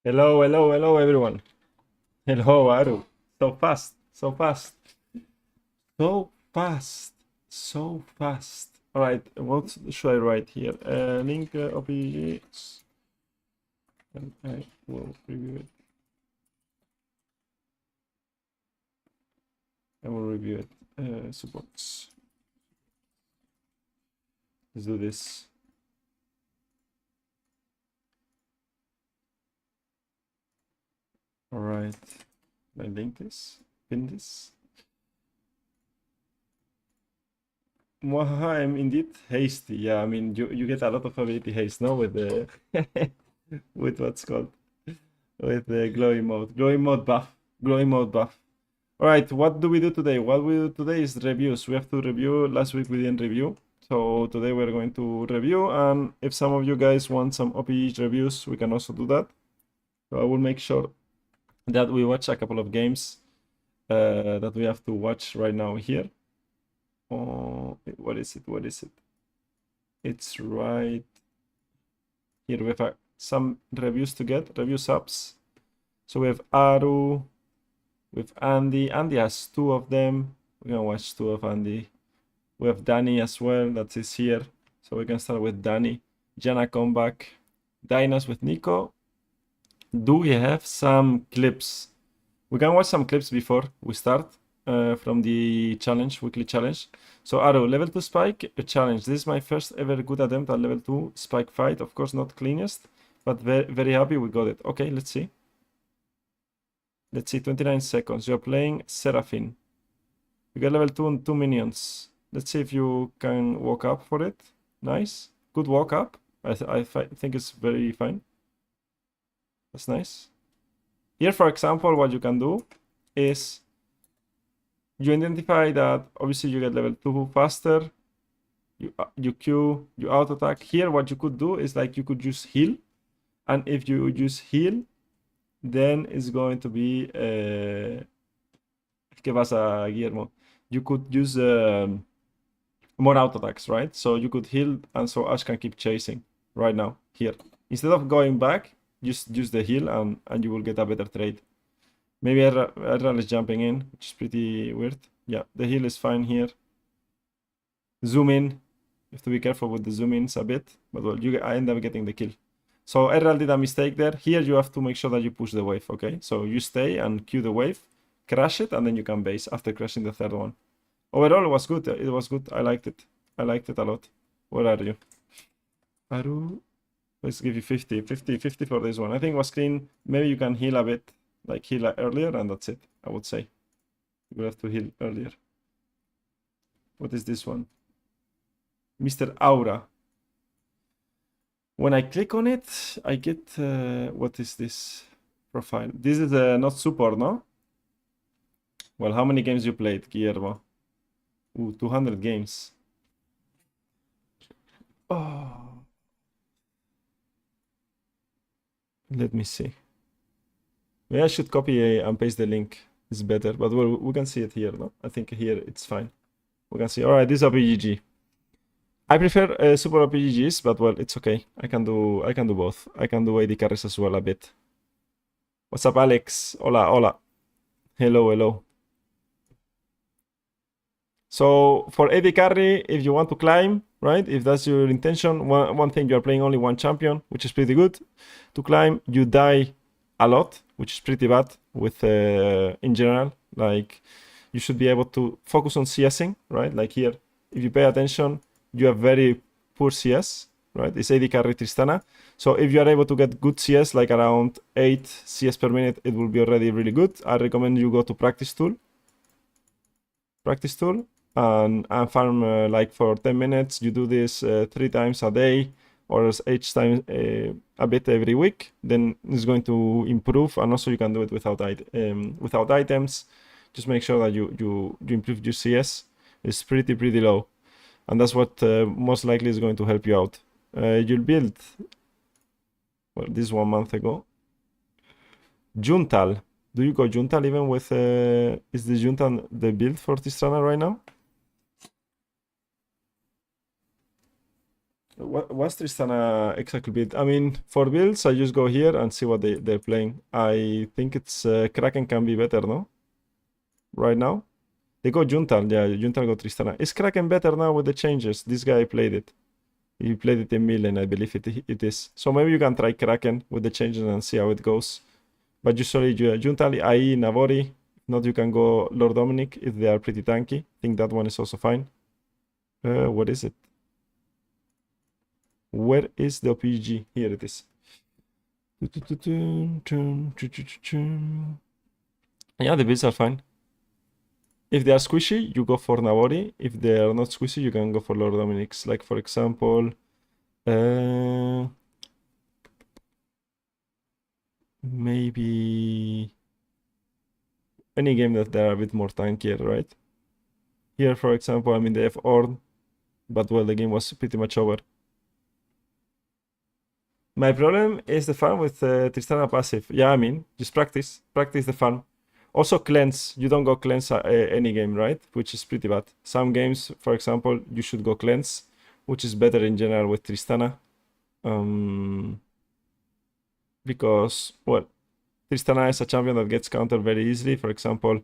Hello, hello, hello, everyone. Hello, Aru. So fast, so fast, so fast, so fast. All right, what should I write here? Link OPGG, and I will review it. I will review it. Supports. Let's do this. All right. I link this, pin this. I'm indeed hasty. Yeah, I mean you get a lot of ability haste now with the with what's called with the glowing mode buff, glowing mode buff. All right, what do we do today? What we do today is reviews. We have to review. Last week we didn't review, so today we're going to review. And if some of you guys want some OPGG reviews, we can also do that. So I will make sure that we watch a couple of games that we have to watch right now here. Oh, what is it? What is it? It's right here. We have some reviews to get, review subs. So we have Aru with Andy. Andy has two of them. We're gonna watch two of Andy. We have Danny as well, that is here. So we can start with Danny. Janna comeback. Daynas with Neeko. Do we have some clips? We can watch some clips before we start from the challenge, weekly challenge. So Aru, level 2 spike, a challenge. This is my first ever good attempt at level 2 spike fight. Of course, not cleanest, but very, very happy we got it. Okay, let's see. Let's see, 29 seconds. You're playing Seraphine. You get level 2 and 2 minions. Let's see if you can walk up for it. Nice. Good walk up. I think it's very fine. That's nice. Here, for example, what you can do is you identify that obviously you get level 2 faster. You Q, you auto attack. Here, what you could do is like you could use heal. And if you use heal, then it's going to be... ¿Qué pasa, Guillermo? You could use more auto attacks, right? So you could heal, and so Ash can keep chasing right now, here. Instead of going back, just use the heal, and you will get a better trade. Maybe Erral is jumping in, which is pretty weird. Yeah, the heal is fine here. Zoom in. You have to be careful with the zoom ins a bit, but well, I end up getting the kill. So Erral did a mistake there. Here you have to make sure that you push the wave, okay? So you stay and queue the wave, crash it, and then you can base after crashing the third one. Overall, it was good. It was good. I liked it. I liked it a lot. Where are you? Aru. Let's give you 50. 50 for this one. I think it was clean. Maybe you can heal a bit, like heal earlier, and that's it, I would say. You will have to heal earlier. What is this one? Mr. Aura. When I click on it, I get... what is this profile? This is not support, no? Well, how many games you played, Guillermo? Ooh, 200 games. Oh. Let me see. Maybe I should copy and paste the link. It's better, but well, we can see it here, no? I think here it's fine. We can see. All right, this is OPGG. I prefer super OPGGs, but well, it's okay. I can do both. I can do AD carries as well a bit. What's up, Alex? Hola, hola. Hello, hello. So for AD carry, if you want to climb, right? If that's your intention, one thing, you're playing only one champion, which is pretty good. To climb, you die a lot, which is pretty bad with in general. Like you should be able to focus on CSing, right? Like here, if you pay attention, you have very poor CS, right? It's AD carry Tristana. So if you are able to get good CS, like around 8 CS per minute, it will be already really good. I recommend you go to practice tool. And farm like for 10 minutes. You do this 3 times a day, or each time a bit every week. Then it's going to improve, and also you can do it without items. Just make sure that you improve your CS. It's pretty low, and that's what most likely is going to help you out. You'll build, well, this 1 month ago. Juntal. Do you go Juntal even with... is the Juntal the build for Tristana right now? What's Tristana exactly build? I mean, for builds, I just go here and see what they're playing. I think it's Kraken can be better, no? Right now? They go Juntal, yeah, Juntal go Tristana. Is Kraken better now with the changes? This guy played it. He played it in Milan, I believe it is. So maybe you can try Kraken with the changes and see how it goes. But usually Juntal, AI, Navori. If not, you can go Lord Dominic if they are pretty tanky. I think that one is also fine. What is it? Where is the OPGG? Here it is. Yeah, the builds are fine. If they are squishy, you go for Navori. If they are not squishy, you can go for Lord Dominic's. Like, for example, maybe any game that they're a bit more tankier, right? Here, for example, I mean, they have Orn, but well, the game was pretty much over. My problem is the farm with Tristana passive. Yeah, I mean, just practice the farm. Also cleanse, you don't go cleanse any game, right? Which is pretty bad. Some games, for example, you should go cleanse, which is better in general with Tristana. Because, well, Tristana is a champion that gets countered very easily. For example,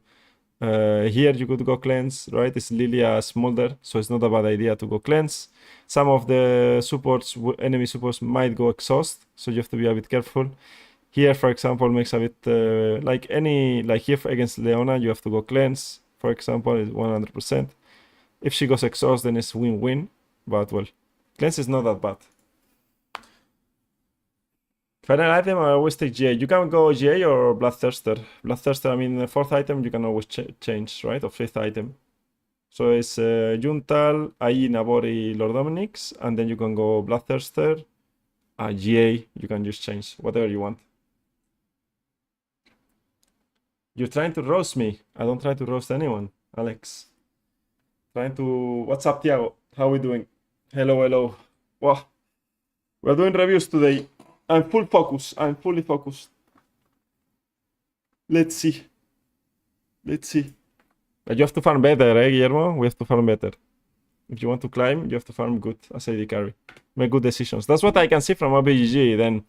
here you could go cleanse, right? It's Lilia Smolder, so it's not a bad idea to go cleanse. Some of the supports, enemy supports might go exhaust, so you have to be a bit careful. Here, for example, makes a bit like here against Leona, you have to go cleanse. For example, is 100%. If she goes exhaust, then it's win-win. But well, cleanse is not that bad. Final item, I always take GA. You can go GA or Bloodthirster. Bloodthirster, I mean, the fourth item you can always change, right? Or fifth item. So it's Juntal, AI, Nabori, Lord Dominic's, and then you can go Bloodthirster, GA. You can just change whatever you want. You're trying to roast me. I don't try to roast anyone, Alex. Trying to... What's up, Tiago? How are we doing? Hello, hello. Wow. We're doing reviews today. I'm full focus. I'm fully focused. Let's see. Let's see. But you have to farm better, eh, Guillermo? We have to farm better. If you want to climb, you have to farm good as AD carry. Make good decisions. That's what I can see from OPGG. Then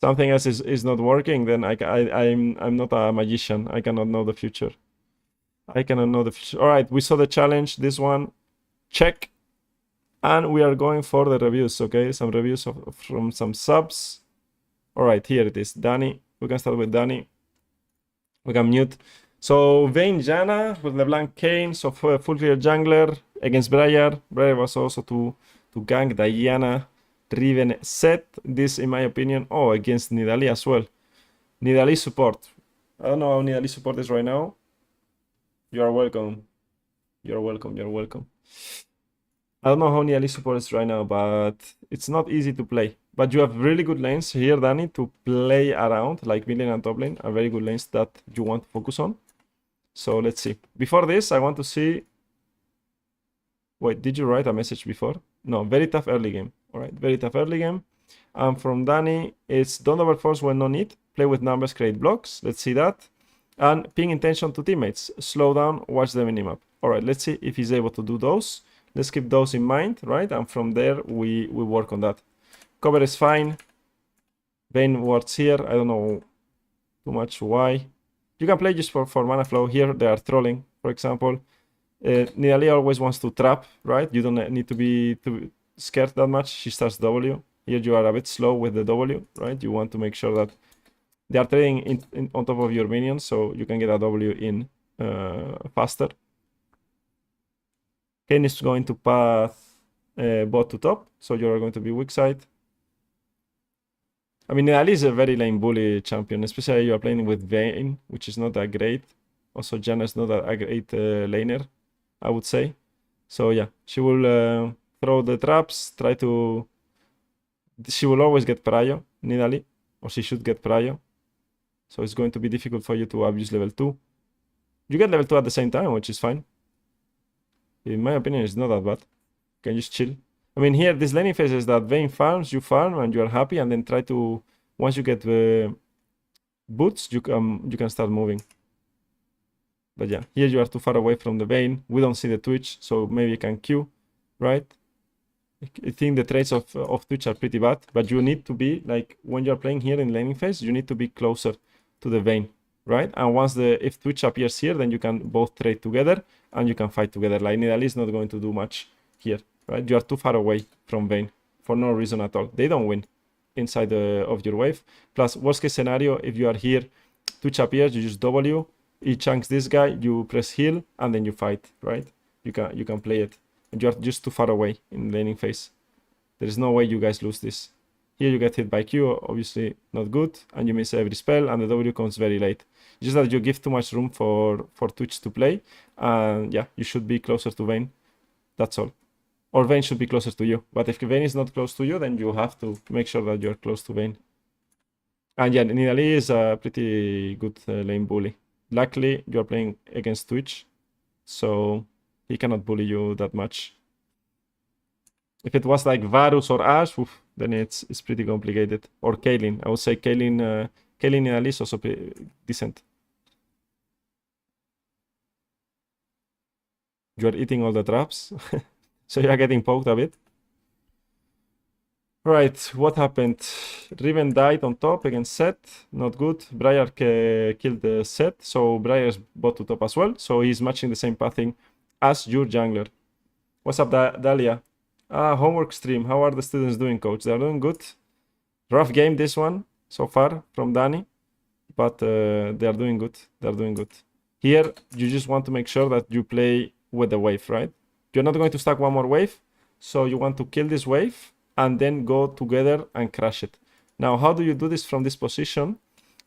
something else is not working, then I'm not a magician. I cannot know the future. I cannot know the future. All right, we saw the challenge. This one, check. And we are going for the reviews, okay? Some reviews from some subs. All right, here it is. Danny. We can start with Danny. We can mute. So, Vayne Janna with LeBlanc Kane. So, for a full clear jungler against Briar. Briar was also to gank Diana. Riven set. This, in my opinion, against Nidalee as well. Nidalee support. I don't know how Nidalee support is right now. You are welcome. You're welcome. You're welcome. I don't know how Nidalee support is right now, but it's not easy to play. But you have really good lanes here, Danny, to play around, like mid lane and top lane, are very good lanes that you want to focus on. So let's see. Before this, I want to see... Wait, did you write a message before? No, very tough early game. All right, very tough early game. And from Danny, it's don't overforce when no need. Play with numbers, create blocks. Let's see that. And ping intention to teammates. Slow down, watch the minimap. All right, let's see if he's able to do those. Let's keep those in mind, right? And from there, we work on that. Cover is fine. Vayne wards here. I don't know too much why. You can play just for mana flow. Here, they are trolling, for example. Nidalee always wants to trap, right? You don't need to be too scared that much. She starts W. Here, you are a bit slow with the W, right? You want to make sure that they are trading on top of your minions, so you can get a W in faster. Kane is going to path bot to top, so you are going to be weak side. I mean, Nidalee is a very lane bully champion, especially you are playing with Vayne, which is not that great. Also, Janna is not a great laner, I would say. So yeah, she will throw the traps, try to... She will always get prio, Nidalee, or she should get prio. So it's going to be difficult for you to abuse level 2. You get level 2 at the same time, which is fine. In my opinion, it's not that bad. You can just chill. I mean, here, this laning phase is that Vayne farms, you farm, and you are happy, and then try to... Once you get the boots, you can start moving. But yeah, here you are too far away from the Vayne. We don't see the Twitch, so maybe you can Q, right? I think the trades of Twitch are pretty bad, but you need to be like when you're playing here in laning phase, you need to be closer to the Vayne, right? And if Twitch appears here, then you can both trade together and you can fight together. Like Nidalee is not going to do much here, right? You are too far away from Vayne for no reason at all. They don't win inside of your wave. Plus, worst case scenario, if you are here, Twitch appears, you just W, he chunks this guy, you press heal, and then you fight, right? You can play it. And you are just too far away in laning phase. There is no way you guys lose this. Here you get hit by Q, obviously not good, and you miss every spell, and the W comes very late. Just that you give too much room for Twitch to play, and yeah, you should be closer to Vayne. That's all. Or Vayne should be closer to you. But if Vayne is not close to you, then you have to make sure that you're close to Vayne. And yeah, Nidalee is a pretty good lane bully. Luckily, you're playing against Twitch, so he cannot bully you that much. If it was like Varus or Ashe, then it's pretty complicated. Or Kaylin. I would say Kaylin Nidalee is also decent. You are eating all the traps. So you are getting poked a bit. Right, what happened? Riven died on top against Seth. Not good. Briar killed the Seth, so Briar's bot to top as well. So he's matching the same pathing as your jungler. What's up, Dahlia? Homework stream. How are the students doing, coach? They're doing good. Rough game, this one, so far, from Danny. But they are doing good. They're doing good. Here, you just want to make sure that you play with the wave, right? You're not going to stack one more wave. So you want to kill this wave and then go together and crash it. Now, how do you do this from this position?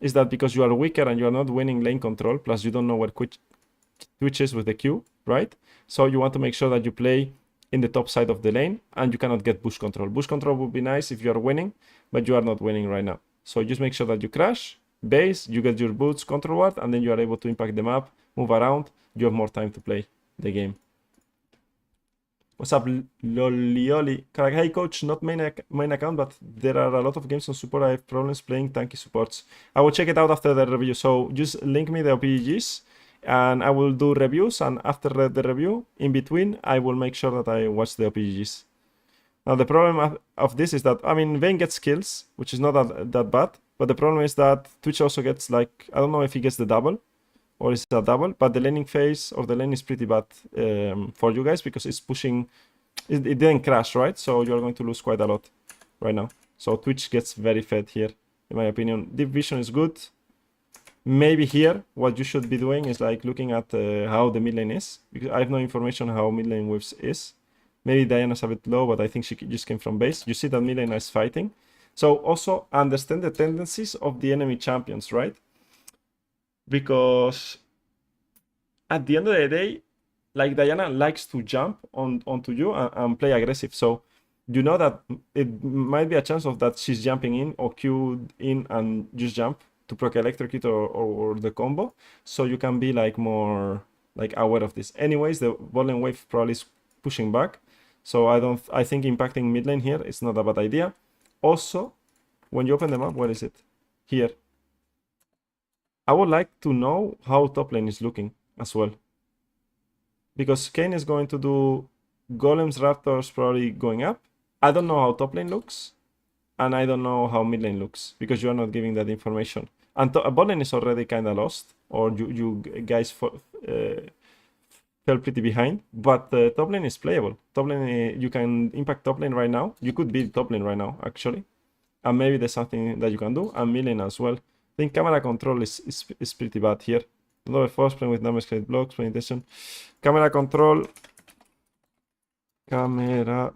Is that because you are weaker and you are not winning lane control, plus you don't know where Twitch is with the Q, right? So you want to make sure that you play in the top side of the lane and you cannot get bush control. Bush control would be nice if you are winning, but you are not winning right now. So just make sure that you crash, base, you get your boots, control ward, and then you are able to impact the map, move around. You have more time to play the game. What's up, Lolioli? Hey coach, not main account, but there are a lot of games on support. I have problems playing tanky supports. I will check it out after the review. So just link me the OPGGs and I will do reviews. And after the review, in between, I will make sure that I watch the OPGGs. Now the problem of this is that, I mean, Vayne gets kills, which is not that bad. But the problem is that Twitch also gets like, I don't know if he gets the double. Or is it a double? But the laning phase of the lane is pretty bad for you guys because it's pushing. It didn't crash, right? So you're going to lose quite a lot right now. So Twitch gets very fed here, in my opinion. Deep vision is good. Maybe here, what you should be doing is like looking at how the mid lane is. Because I have no information how mid lane waves is. Maybe Diana's a bit low, but I think she just came from base. You see that mid lane is fighting. So also understand the tendencies of the enemy champions, right? Because at the end of the day, like Diana likes to jump onto you and play aggressive. So you know that it might be a chance of that she's jumping in or queued in and just jump to proc electrocute or the combo. So you can be like more like aware of this. Anyways, the volume wave probably is pushing back. So I think impacting mid lane here is not a bad idea. Also, when you open the map, where is it? Here. I would like to know how top lane is looking as well. Because Kayn is going to do Golems, Raptors probably going up. I don't know how top lane looks. And I don't know how mid lane looks. Because you are not giving that information. And bot lane is already kind of lost. Or you guys fell pretty behind. But top lane is playable. Top lane, you can impact top lane right now. You could beat top lane right now, actually. And maybe there's something that you can do. And mid lane as well. I think camera control is pretty bad here. Lower force playing with damage credit blocks, playing attention. Camera control. Camera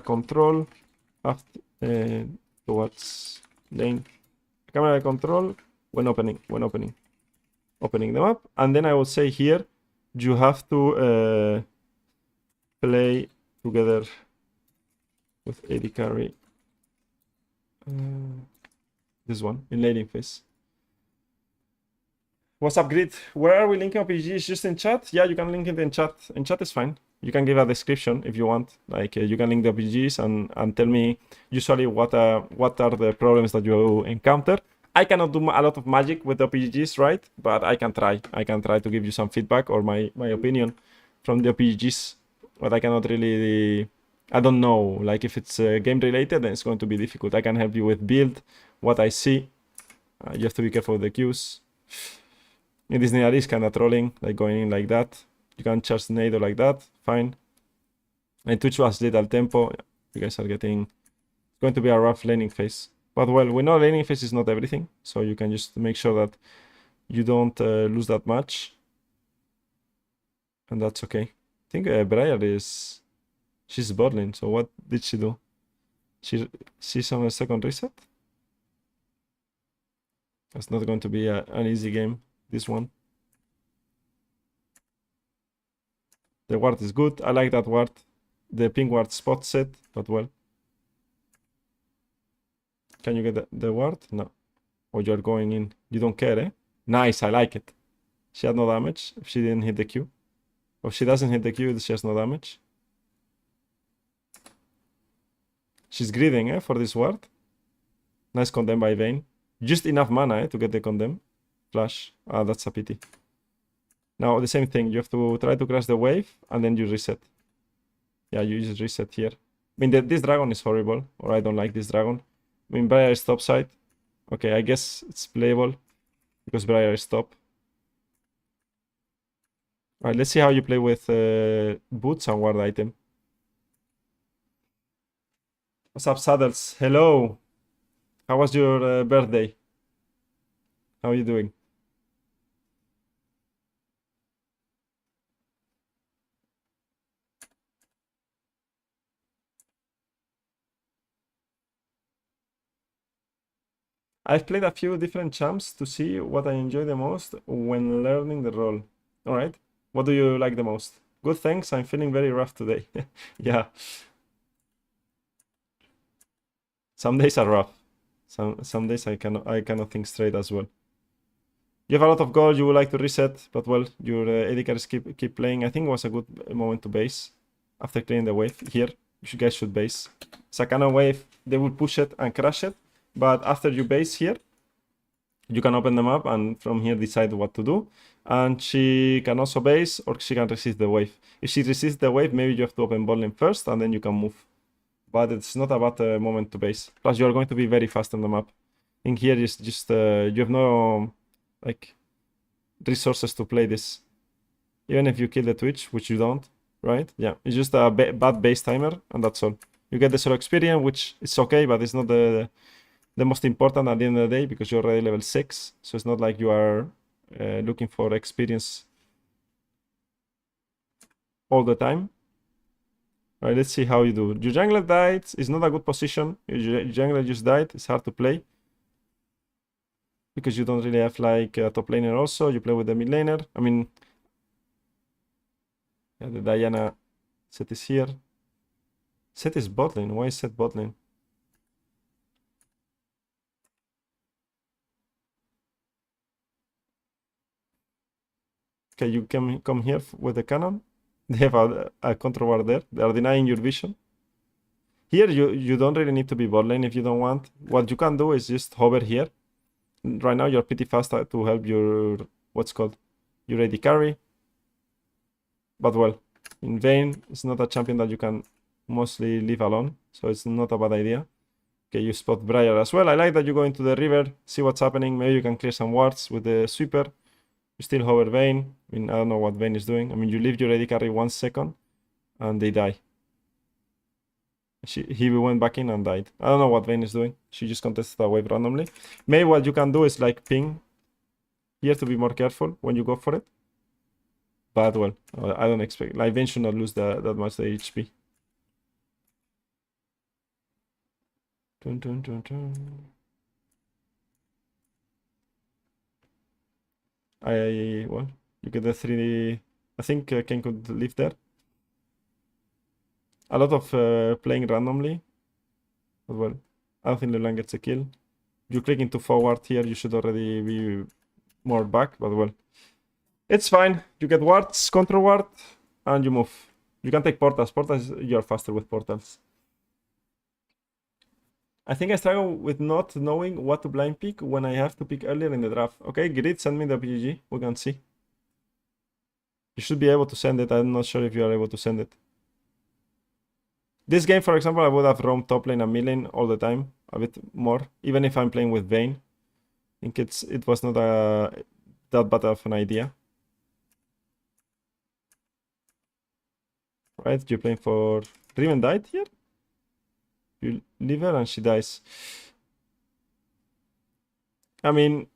control. After, towards lane. Camera control when opening the map. And then I would say here you have to play together with AD carry. This one in laning phase. What's up, Grid? Where are we linking OPGGs? Just in chat? Yeah, you can link it in chat. In chat is fine. You can give a description if you want. Like you can link the OPGGs and tell me usually what are the problems that you encounter. I cannot do a lot of magic with the OPGGs, right? But I can try. I can try to give you some feedback or my opinion from the OPGGs. But I cannot really I don't know, like if it's game related, then it's going to be difficult. I can help you with build, what I see. You have to be careful with the queues. In this near is kind of trolling, like going in like that. You can charge the Nado like that, fine. And Twitch was little tempo. You guys are getting... It's going to be a rough laning phase. But well, we know laning phase is not everything, so you can just make sure that you don't lose that much. And that's okay. I think Briar is... She's bot lane, so what did she do? She's on a second reset? It's not going to be an easy game, this one. The ward is good. I like that ward. The pink ward spot set, but well. Can you get the ward? No. Or you're going in. You don't care, eh? Nice, I like it. She had no damage if she didn't hit the Q. Or if she doesn't hit the Q, she has no damage. She's greeding, eh, for this ward. Nice condemn by Vayne. Just enough mana, eh, to get the condemn. Flash. Ah, that's a pity. Now, the same thing. You have to try to crash the wave, and then you reset. Yeah, you just reset here. I mean, this dragon is horrible, or I don't like this dragon. I mean, Briar is top side. Okay, I guess it's playable, because Briar is top. Alright, let's see how you play with boots and ward item. What's up, Saddles? Hello! How was your birthday? How are you doing? I've played a few different champs to see what I enjoy the most when learning the role. Alright, what do you like the most? Good, thanks, I'm feeling very rough today. Yeah. Some days are rough. Some days I cannot think straight as well. You have a lot of gold, you would like to reset, but well, your AD carries keep playing. I think it was a good moment to base after clearing the wave here. You guys should base. Sakana wave, they will push it and crash it, but after you base here, you can open them up and from here decide what to do. And she can also base or she can resist the wave. If she resists the wave, maybe you have to open bot lane first and then you can move. But it's not a bad moment to base. Plus, you're going to be very fast on the map. In here is just you have no like resources to play this. Even if you kill the Twitch, which you don't, right? Yeah, it's just a bad base timer, and that's all. You get the solo experience, which is okay, but it's not the most important at the end of the day because you're already level 6. So it's not like you are looking for experience all the time. All right, let's see how you do. Your jungler died. It's not a good position. Your jungler just died. It's hard to play. Because you don't really have like a top laner also. You play with the mid laner. I mean... Yeah, the Diana set is here. Set is bot lane. Why is set bot lane? Okay, you can come here with the cannon. They have a control ward there. They are denying your vision. Here, you don't really need to be bot lane if you don't want. What you can do is just hover here. Right now, you're pretty fast to help your, what's called, your AD carry. But well, in Vayne, it's not a champion that you can mostly leave alone. So it's not a bad idea. Okay, you spot Briar as well. I like that you go into the river, see what's happening. Maybe you can clear some wards with the sweeper. You still hover Vayne. I mean, I don't know what Vayne is doing. I mean, you leave your AD carry 1 second and they die. He went back in and died. I don't know what Vayne is doing. She just contested a wave randomly. Maybe what you can do is like ping here to be more careful when you go for it. But well, I don't expect, like Vayne should not lose that much the HP. Dun, dun, dun, dun. Well, you get the 3D. I think Ken could live there. A lot of playing randomly. But well, I don't think LeBlanc gets a kill. You click into forward here, you should already be more back, but well. It's fine. You get wards, control ward, and you move. You can take portals. Portals, you're faster with portals. I think I struggle with not knowing what to blind pick when I have to pick earlier in the draft. Okay, Grid, send me the OPGG. We can see. You should be able to send it. I'm not sure if you are able to send it. This game, for example, I would have roamed top lane and mid lane all the time, a bit more, even if I'm playing with Vayne. I think it was not that bad of an idea. Right, you're playing for... Riven died here? You leave her and she dies. I mean,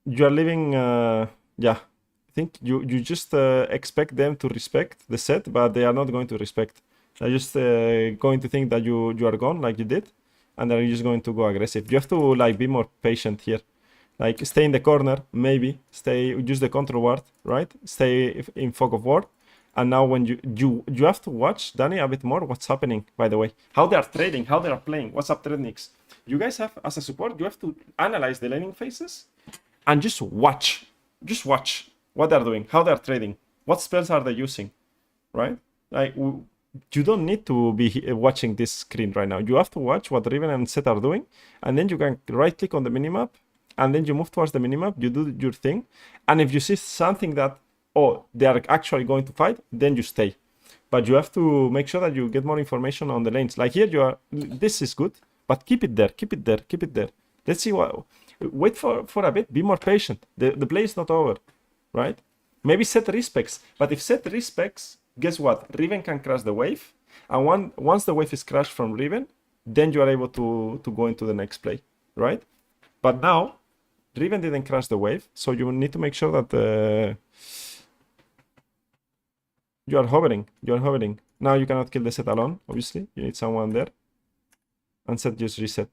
you are leaving... yeah, I think you just expect them to respect the set, but they are not going to respect. They're just going to think that you are gone like you did, and they're just going to go aggressive. You have to like be more patient here. Like stay in the corner, maybe use the control ward, right? Stay in fog of war. And now when you have to watch, Danny, a bit more what's happening, by the way. How they are trading, how they are playing. What's up, Trednix? You guys have, as a support, you have to analyze the laning phases and just watch. Just watch what they're doing, how they're trading, what spells are they using, right? Like, you don't need to be watching this screen right now. You have to watch what Riven and Set are doing, and then you can right-click on the minimap, and then you move towards the minimap, you do your thing, and if you see something that, oh, they are actually going to fight, then you stay. But you have to make sure that you get more information on the lanes. Like here, this is good, but keep it there, keep it there, keep it there. Let's see what, wait for a bit, be more patient. The play is not over, right? Maybe Set respects, but if Set respects, guess what? Riven can crash the wave, and once the wave is crashed from Riven, then you are able to go into the next play, right? But now, Riven didn't crash the wave, so you need to make sure that you are hovering. You are hovering. Now you cannot kill the Set alone, obviously. You need someone there. And Set just reset.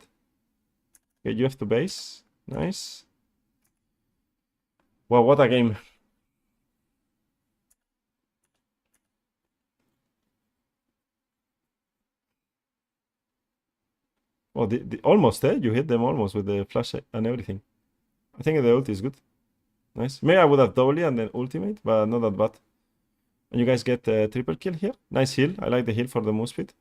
Okay, you have to base. Nice. Wow, what a game. Oh, almost, eh? You hit them almost with the flash and everything. I think the ult is good. Nice. Maybe I would have double and then ultimate, but not that bad. And you guys get a triple kill here. Nice heal. I like the heal for the move speed.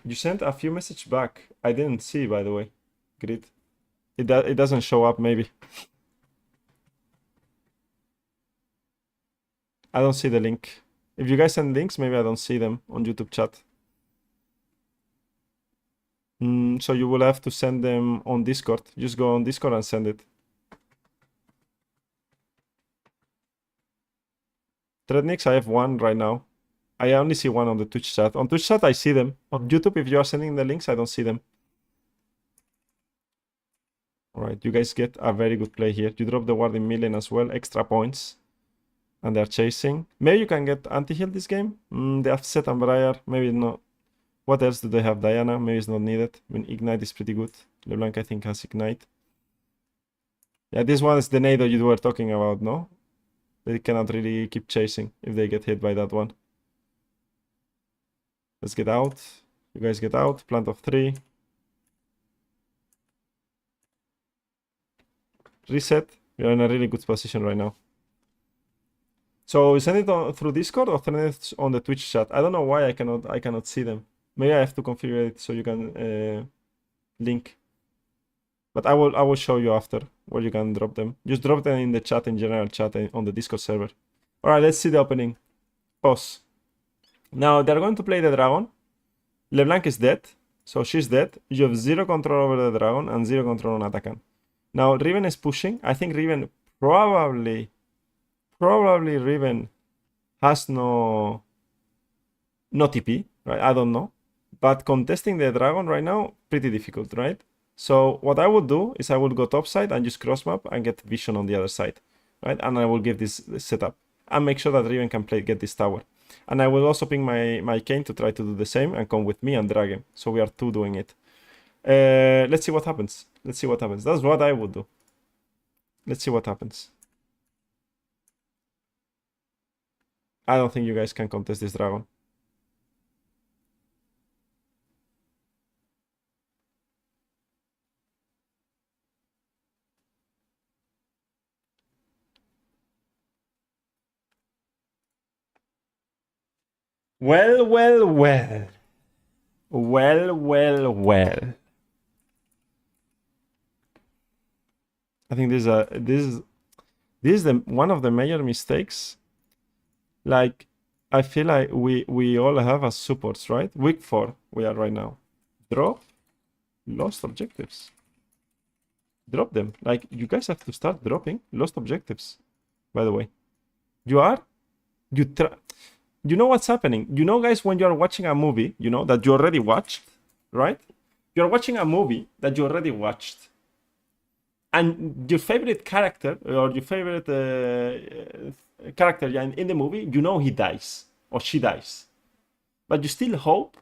You sent a few messages back. I didn't see, by the way. Grid. It doesn't show up, maybe. I don't see the link. If you guys send links, maybe I don't see them on YouTube chat. So you will have to send them on Discord. Just go on Discord and send it. Threadnix, I have one right now. I only see one on the Twitch chat. On Twitch chat, I see them. On YouTube, if you are sending the links, I don't see them. Alright, you guys get a very good play here. You drop the ward in million as well. Extra points. And they're chasing. Maybe you can get anti-heal this game. They have Set and Briar. Maybe not. What else do they have? Diana. Maybe it's not needed. I mean, Ignite is pretty good. LeBlanc, I think, has Ignite. Yeah, this one is the nade you were talking about, no? They cannot really keep chasing if they get hit by that one. Let's get out. You guys get out. Plant of 3. Reset. We are in a really good position right now. So send it through Discord or send it on the Twitch chat. I don't know why I cannot see them. Maybe I have to configure it so you can link. But I will show you after where you can drop them. Just drop them in the chat, in general chat on the Discord server. Alright, let's see the opening. Pause. Now they're going to play the dragon. LeBlanc is dead, so she's dead. You have 0 control over the dragon and 0 control on Atakan. Now Riven is pushing. I think Riven probably Riven has no TP, right? I don't know. But contesting the dragon right now, pretty difficult, right? So what I would do is I would go top side and just cross map and get vision on the other side, right? And I will give this setup and make sure that Riven can get this tower. And I will also ping my Kayn to try to do the same and come with me and drag him. So we are 2 doing it. Let's see what happens. Let's see what happens. That's what I would do. Let's see what happens. I don't think you guys can contest this dragon. Well. I think this is one of the major mistakes Like, I feel like we all have as supports, right? Week 4 we are right now. Drop lost objectives. Drop them. Like, you guys have to start dropping lost objectives, by the way. You know what's happening? You know, guys, when you are watching a movie, you know, that you already watched, right? You're watching a movie that you already watched. And your favorite character, or your favorite character in the movie, you know he dies, or she dies. But you still hope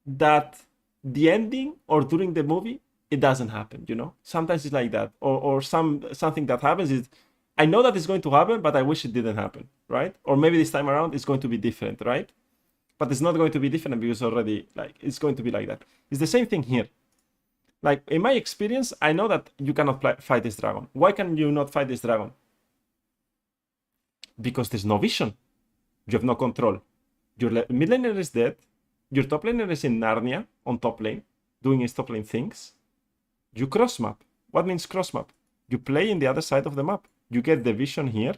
that the ending, or during the movie, it doesn't happen, you know? Sometimes it's like that. Or something that happens is, I know that it's going to happen, but I wish it didn't happen, right? Or maybe this time around it's going to be different, right? But it's not going to be different because already, like, it's going to be like that. It's the same thing here. Like, in my experience, I know that you cannot fight this dragon. Why can you not fight this dragon? Because there's no vision. You have no control. Your mid laner is dead. Your top laner is in Narnia on top lane, doing his top lane things. You cross map. What means cross map? You play in the other side of the map. You get the vision here,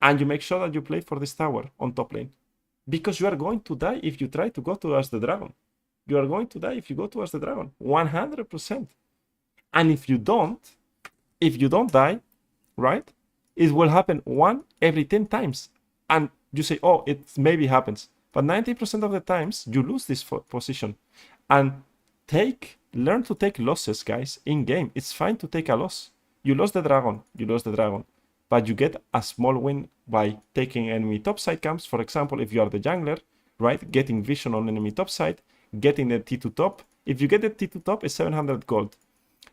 and you make sure that you play for this tower on top lane. Because you are going to die if you try to go towards the dragon. You are going to die if you go towards the dragon. 100%. And if you don't die, right, it will happen 1 every 10 times. And you say, oh, it maybe happens. But 90% of the times, you lose this position. And learn to take losses, guys, in game. It's fine to take a loss. You lost the dragon. But you get a small win by taking enemy topside camps. For example, if you are the jungler, right, getting vision on enemy topside, getting the T2 top. If you get the T2 top, it's 700 gold.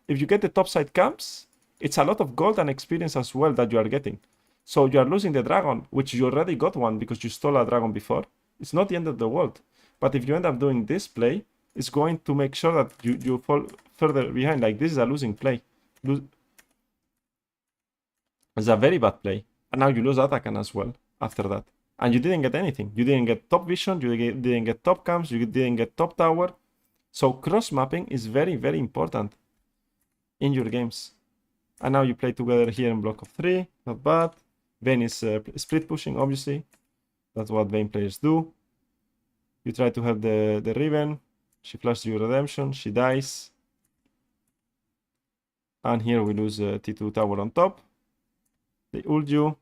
If you get the topside camps, it's a lot of gold and experience as well that you are getting. So you are losing the dragon, which you already got one because you stole a dragon before. It's not the end of the world. But if you end up doing this play, it's going to make sure that you fall further behind. Like, this is a losing play. It's a very bad play. And now you lose Atakan as well after that. And you didn't get anything. You didn't get top vision, you didn't get top camps, you didn't get top tower. So cross mapping is very, very important in your games. And now you play together here in block of 3. Not bad. Vayne is split pushing, obviously. That's what Vayne players do. You try to help the Riven. She flashes you redemption. She dies. And here we lose T2 tower on top. They ult you.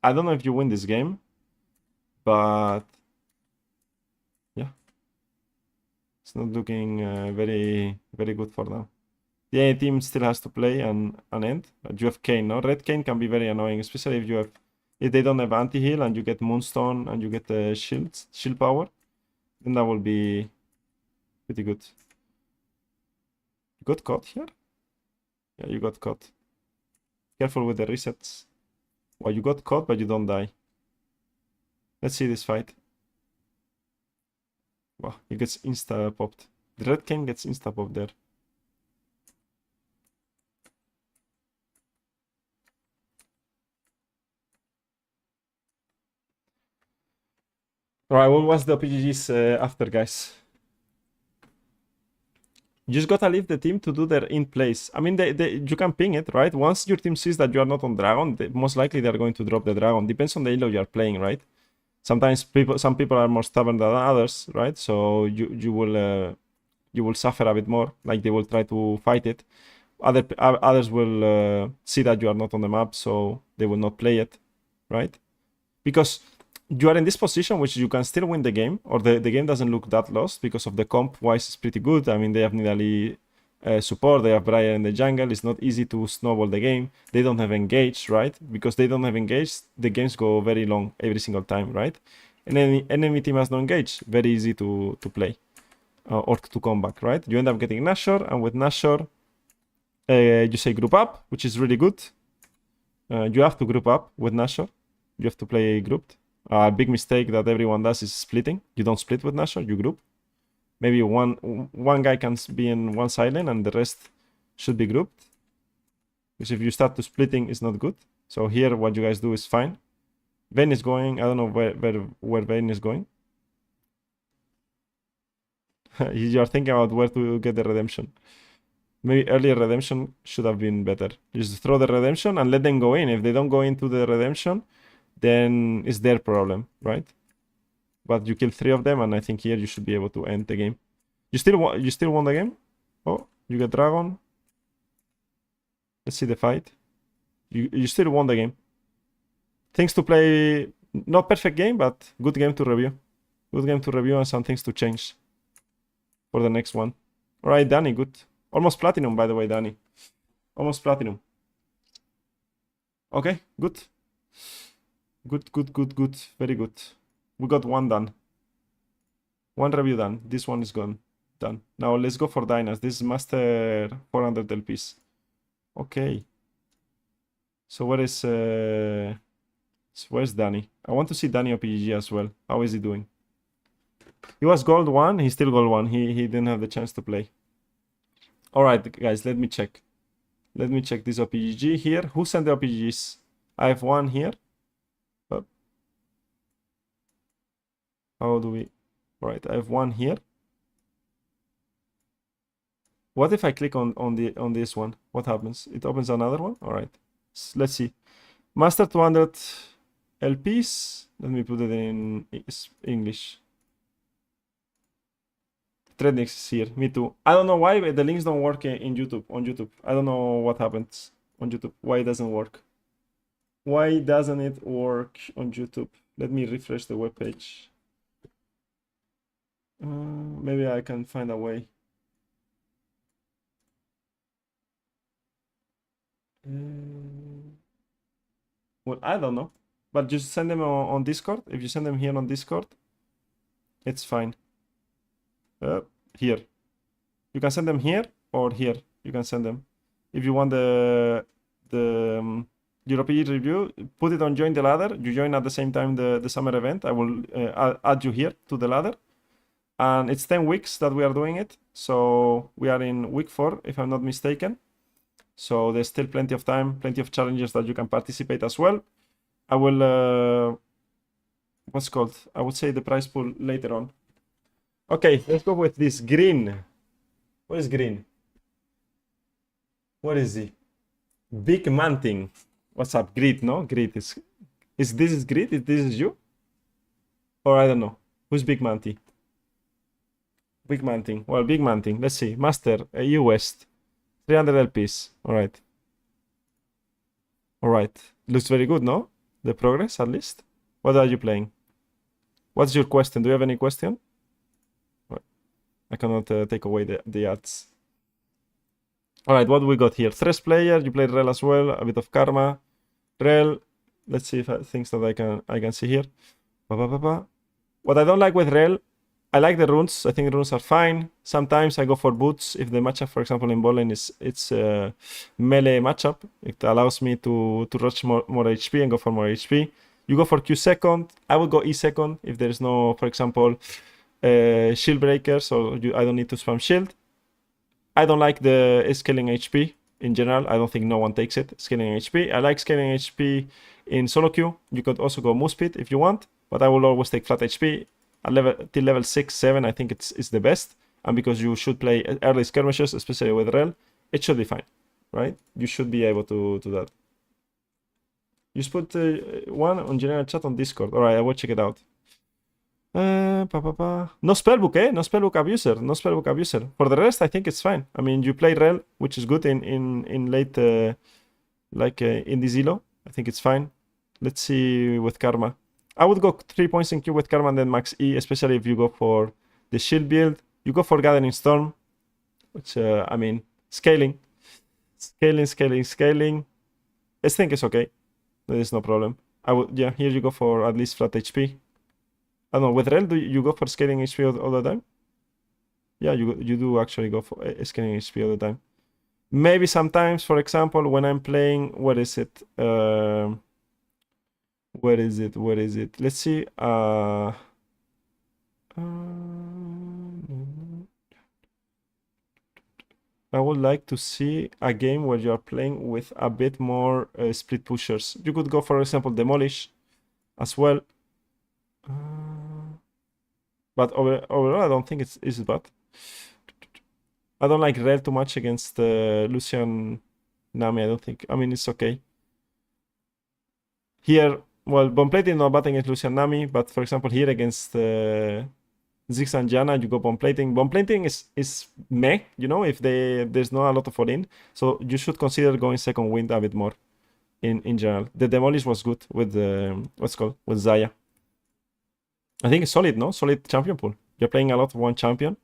I don't know if you win this game. But yeah, it's not looking very, very good for now. The A team still has to play and end. But you have Kayn, no? Red Kayn can be very annoying, especially if they don't have anti-heal and you get Moonstone and you get the shield power, then that will be pretty good. You got caught here? Yeah, you got caught. Careful with the resets. Well, you got caught, but you don't die. Let's see this fight. Wow, he gets insta-popped. The Red Kayn gets insta-popped there. Alright, what was the OPGG's after, guys? You just gotta leave the team to do their in place. I mean, you can ping it, right? Once your team sees that you are not on dragon, most likely they're going to drop the dragon. Depends on the elo you are playing, right? Sometimes some people are more stubborn than others, right? So you will suffer a bit more. Like, they will try to fight it. Others will see that you are not on the map, so they will not play it, right? Because you are in this position which you can still win the game, or the game doesn't look that lost because of the comp wise is pretty good. I mean, they have Nidalee support, they have Briar in the jungle. It's not easy to snowball the game. They don't have engage, right? Because they don't have engage, the games go very long every single time, right? And enemy team has no engage, very easy to play or to come back, right? You end up getting Nashor, and with Nashor you say group up, which is really good. You have to group up with Nashor. You have to play grouped. A big mistake that everyone does is splitting. You don't split with Nashor, you group. Maybe one guy can be in one side lane and the rest should be grouped. Because if you start to splitting, it's not good. So here, what you guys do is fine. Vayne is going. I don't know where Vayne is going. You are thinking about where to get the redemption. Maybe earlier redemption should have been better. Just throw the redemption and let them go in. If they don't go into the redemption, then it's their problem, right? But you kill 3 of them, and I think here you should be able to end the game. You still won the game? Oh, you get dragon. Let's see the fight. You still won the game. Things to play, not perfect game, but good game to review. Good game to review and some things to change for the next one. All right, Danny, good. Almost platinum, by the way, Danny. Almost platinum. Okay, good. Good. Very good. We got one done. One review done. This one is gone. Done. Now let's go for Daynas. This is Master 400 LPs. Okay. So where's Danny? I want to see Danny OPGG as well. How is he doing? He was gold 1. He's still gold 1. He didn't have the chance to play. All right, guys, let me check. Let me check this OPGG here. Who sent the OPGGs? I have one here. How do we... All right, I have one here. What if I click on this one? What happens? It opens another one? All right. Let's see. Master 200 LPs. Let me put it in English. Trending is here. Me too. I don't know why the links don't work in YouTube. On YouTube, I don't know what happens on YouTube. Why it doesn't work? Why doesn't it work on YouTube? Let me refresh the web page. Maybe I can find a way. Well, I don't know. But just send them on Discord. If you send them here on Discord, it's fine. Here. You can send them here or here. You can send them. If you want the OPGG review, put it on join the ladder. You join at the same time the summer event. I will add you here to the ladder. And it's 10 weeks that we are doing it. So we are in week 4, if I'm not mistaken. So there's still plenty of time, plenty of challenges that you can participate as well. I will, what's called? I would say the prize pool later on. Okay, let's go with this green. What is green? What is he? Big Manting. What's up? Grid, no? Grid is this Grid? This is you? Or I don't know. Who's Big Manty? Big Manting. Well, Big Manting. Let's see. Master, EU West. 300 LPs. All right. All right. Looks very good, no? The progress, at least. What are you playing? What's your question? Do you have any question? I cannot take away the ads. All right, what do we got here? Thresh player. You played Rel as well. A bit of Karma. Rel. Let's see if things that I can see here. What I don't like with Rel, I like the runes. I think the runes are fine. Sometimes I go for boots. If the matchup, for example, in bowling it's a melee matchup, it allows me to rush more HP and go for more HP. You go for Q second. I would go E second if there is no, for example, shield breaker, so I don't need to spam shield. I don't like the scaling HP in general. I don't think no one takes it. Scaling HP. I like scaling HP in solo queue. You could also go move speed if you want, but I will always take flat HP. Till level 6, 7, I think it's the best. And because you should play early skirmishes, especially with Rel, it should be fine, right? You should be able to do that. You just put one on general chat on Discord. All right, I will check it out. No spellbook, eh? No spellbook abuser. No spellbook abuser. For the rest, I think it's fine. I mean, you play Rel, which is good in late, in the Zillow. I think it's fine. Let's see with Karma. I would go 3 points in Q with Karma and then max E, especially if you go for the shield build. You go for Gathering Storm, which, I mean, scaling. I think it's okay. There is no problem. Yeah, here you go for at least flat HP. I don't know, with Rel, do you go for scaling HP all the time? Yeah, you do actually go for scaling HP all the time. Maybe sometimes, for example, when I'm playing, where is it? Where is it? Let's see. I would like to see a game where you are playing with a bit more split pushers. You could go, for example, Demolish as well. But overall, I don't think it's bad. I don't like Rel too much against Lucian Nami. I don't think. I mean, it's okay. Here, Well, bomb plating not bad against Lucian Nami, but for example here against Ziggs and Janna, you go bomb plating. Bomb plating is meh, you know, if there's not a lot of all-in. So you should consider going second wind a bit more in general. The Demolish was good with what's called with Zaya. I think it's solid, no? Solid champion pool. You're playing a lot of one champion,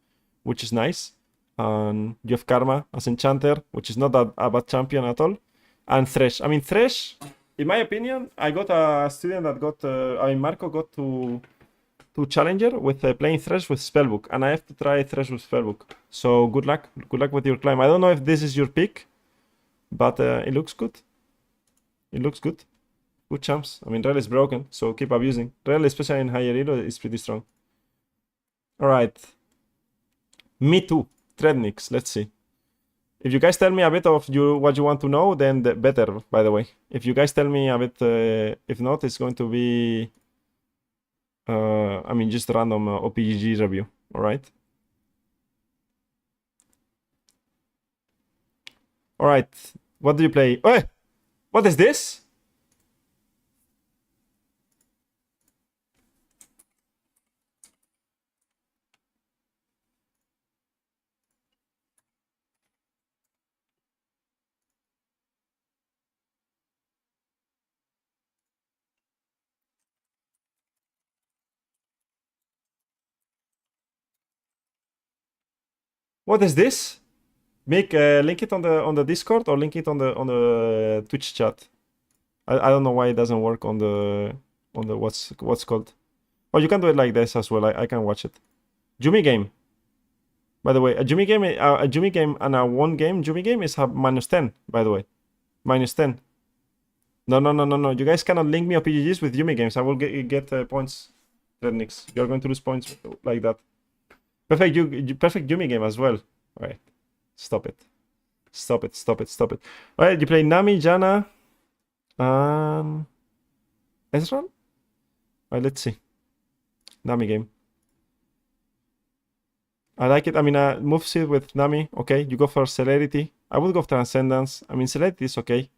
which is nice. And you have Karma as Enchanter, which is not that a bad champion at all. And Thresh. I mean, Thresh, in my opinion, I got a student that got, Marco got to Challenger with playing Thresh with Spellbook. And I have to try Thresh with Spellbook. So good luck. Good luck with your climb. I don't know if this is your pick, but it looks good. It looks good. Good champs. I mean, Rel is broken, so keep abusing. Rel, especially in higher elo, is pretty strong. Alright. Me too. Threadnix, let's see. If you guys tell me a bit of what you want to know, then the better, by the way. If you guys tell me a bit, if not, it's going to be, I mean, just random OPGG review, alright? Alright, what do you play? Oh, what is this? What is this? Make link it on the Discord or link it on the Twitch chat. I don't know why it doesn't work on the what's called. Oh, you can do it like this as well. I can watch it. Jumi game. By the way, a Jumi game and a one game Jumi game is -10. By the way, -10. No. You guys cannot link me up PGGs with Jumi games. I will get points. Rednix. You're going to lose points like that. Perfect. Perfect Jumi game as well. All right. Stop it. Stop it. All right. You play Nami, Janna, Ezreal. All right. Let's see. Nami game. I like it. I mean, move seed with Nami. Okay, you go for Celerity. I would go for Transcendence. I mean, Celerity is okay. I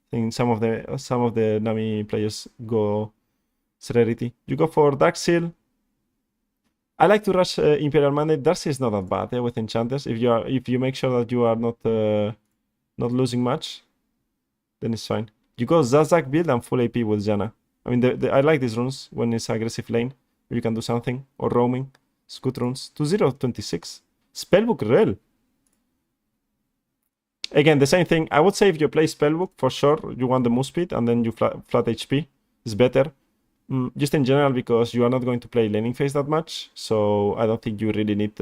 think some of the Nami players go Celerity. You go for Dark Seal. I like to rush Imperial Mandate. Dark Seal is not that bad with Enchanters. If you make sure that you are not losing much, then it's fine. You go Zazak build and full AP with Janna. I mean, I like these runes when it's aggressive lane. You can do something or roaming. It's good runes. 2026. Spellbook Rel. Again, the same thing. I would say if you play Spellbook, for sure, you want the move speed and then you flat HP. It's better. Just in general, because you are not going to play laning phase that much. So I don't think you really need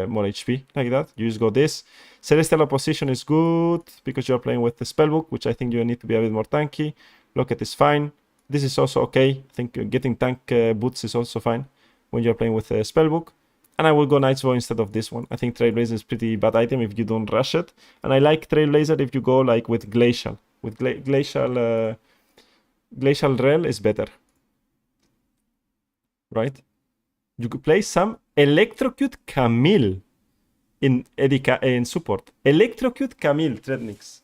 more HP like that. You just go this. Celestial Opposition is good because you're playing with the Spellbook, which I think you need to be a bit more tanky. Locket is fine. This is also okay. I think getting tank boots is also fine when you're playing with a Spellbook. And I will go Night's Vow instead of this one. I think Trailblazer is pretty bad item if you don't rush it. And I like Trailblazer if you go like with Glacial. With Glacial Rel is better. Right? You could play some Electrocute Camille in support. Electrocute Camille, Threadnix.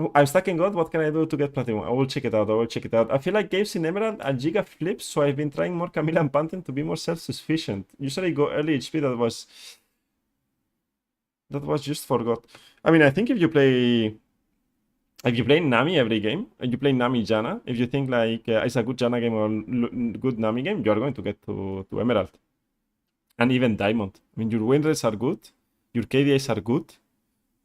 Oh, I'm stuck in God. What can I do to get platinum? I will check it out. I feel like games in Emerald are giga flips, so I've been trying more Camille and Pantheon to be more self-sufficient. Usually go early HP. That was just forgot. I mean, I think if you play Nami every game, and you play Nami Janna, if you think like it's a good Janna game or good Nami game, you are going to get to Emerald. And even Diamond. I mean, your win rates are good. Your KDAs are good.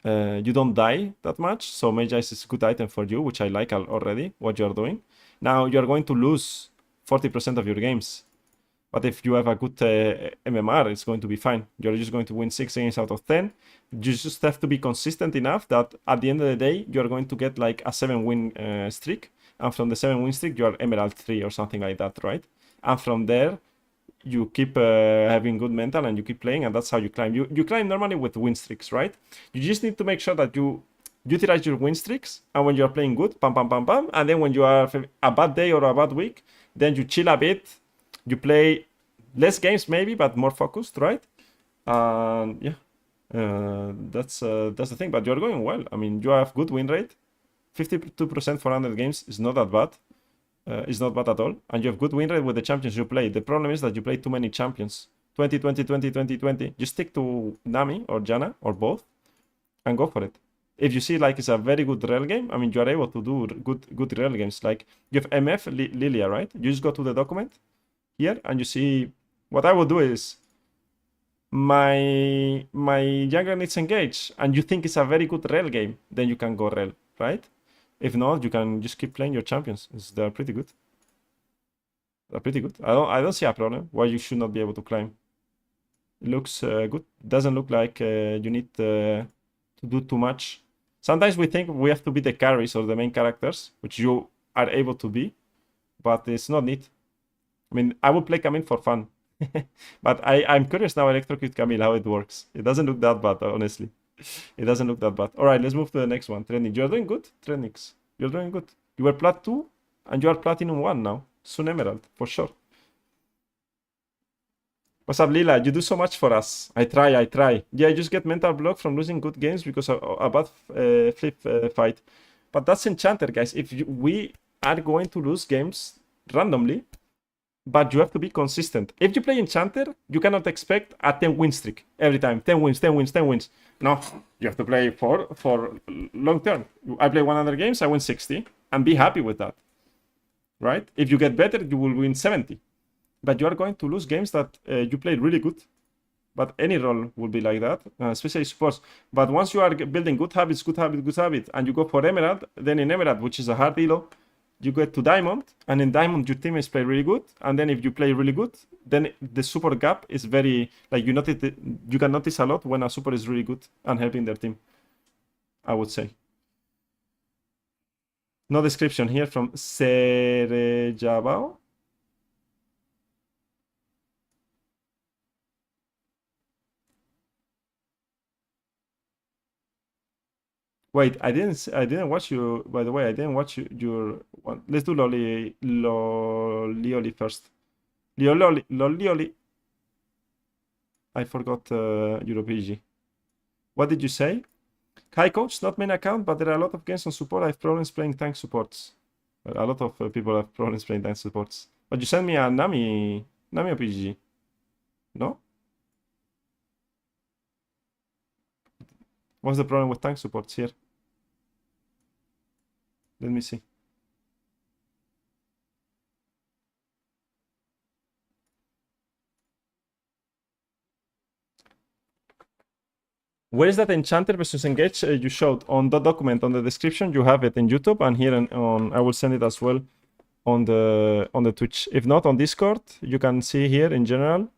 You don't die that much, so Mage Ice is a good item for you, which I like already, what you're doing. Now, you're going to lose 40% of your games. But if you have a good MMR, it's going to be fine. You're just going to win 6 games out of 10. You just have to be consistent enough that at the end of the day, you're going to get like a 7-win streak. And from the 7-win streak, you're Emerald 3 or something like that, right? And from there, you keep having good mental and you keep playing, and that's how you climb. You climb normally with win streaks, right? You just need to make sure that you utilize your win streaks, and when you are playing good, pam, and then when you are a bad day or a bad week, then you chill a bit, you play less games maybe, but more focused, right? Yeah, that's the thing, but you're going well. I mean, you have good win rate. 52% for 100 games is not that bad. It's not bad at all. And you have good win rate with the champions you play. The problem is that you play too many champions. 20, 20, 20, 20, 20. You stick to Nami or Janna or both and go for it. If you see like it's a very good rail game, I mean, you are able to do good rail games. Like you have MF Lilia, right? You just go to the document here and you see what I will do is my jungler needs engage and you think it's a very good rail game, then you can go rail, right? If not, you can just keep playing your champions. They're pretty good. They're pretty good. I don't see a problem why you should not be able to climb. It looks good. Doesn't look like you need to do too much. Sometimes we think we have to be the carries or the main characters, which you are able to be, but it's not need. I mean, I would play Camille for fun. But I'm curious now, Electrocute Camille, how it works. It doesn't look that bad, honestly. It doesn't look that bad. All right, let's move to the next one. Trending. You're doing good, Trendix. You're doing good. You were Plat 2, and you are Platinum 1 now. Soon Emerald, for sure. What's up, Lila? You do so much for us. I try. Yeah, I just get mental block from losing good games because of a bad flip fight. But that's Enchanter, guys. We are going to lose games randomly, but you have to be consistent. If you play Enchanter, you cannot expect a 10-win streak every time. 10 wins, 10 wins, 10 wins. No, you have to play for long term. I play 100 games, I win 60, and be happy with that, right? If you get better, you will win 70. But you are going to lose games that you played really good. But any role will be like that, especially supports. But once you are building good habits, and you go for Emerald, then in Emerald, which is a hard elo, you get to Diamond, and in Diamond your teammates play really good, and then if you play really good, then the support gap is very, like you can notice a lot when a support is really good and helping their team, I would say. No description here from Serejabao. Wait, I didn't watch you, by the way. I didn't watch your one. Let's do Lolioli first. Lolioli. I forgot your OPGG. What did you say? Hi, coach. Not main account, but there are a lot of games on support. I have problems playing tank supports. A lot of people have problems playing tank supports. But you sent me a Nami OPGG. No? What's the problem with tank supports here? Let me see. Where is that Enchanter versus Engage you showed? On the document, on the description, you have it in YouTube, and here on I will send it as well on the Twitch. If not, on Discord, you can see here in general.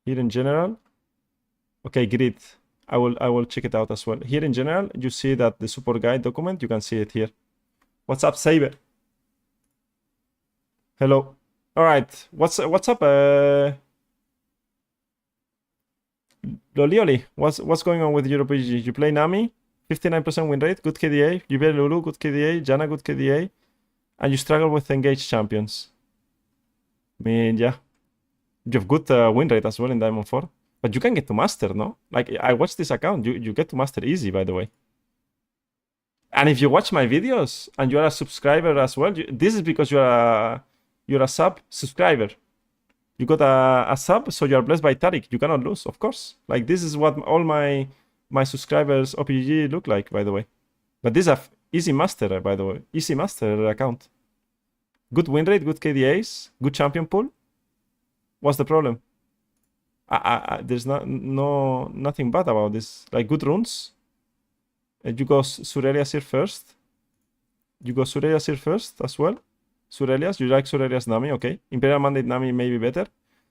Here in general. Okay, grid. I will check it out as well. Here in general, you see that the support guide document, you can see it here. What's up, Saber? Hello. All right. What's up, Lolioli? What's going on with your OPGG? You play Nami, 59% win rate, good KDA. You play Lulu, good KDA. Janna, good KDA. And you struggle with engaged champions. I mean, yeah. You have good win rate as well in Diamond 4. But you can get to master, no? Like, I watched this account. You get to master easy, by the way. And if you watch my videos and you are a subscriber as well, this is because you're a sub subscriber. You got a sub, so you are blessed by Tariq. You cannot lose, of course. Like, this is what all my subscribers OPGG look like, by the way. But this is a easy master, by the way. Easy master account. Good win rate, good KDAs, good champion pool. What's the problem? There's nothing bad about this. Like, good runes. You go Surelias here first. You go Surelias here first as well. Surelias, you like Surelias Nami, okay. Imperial Mandate Nami may be better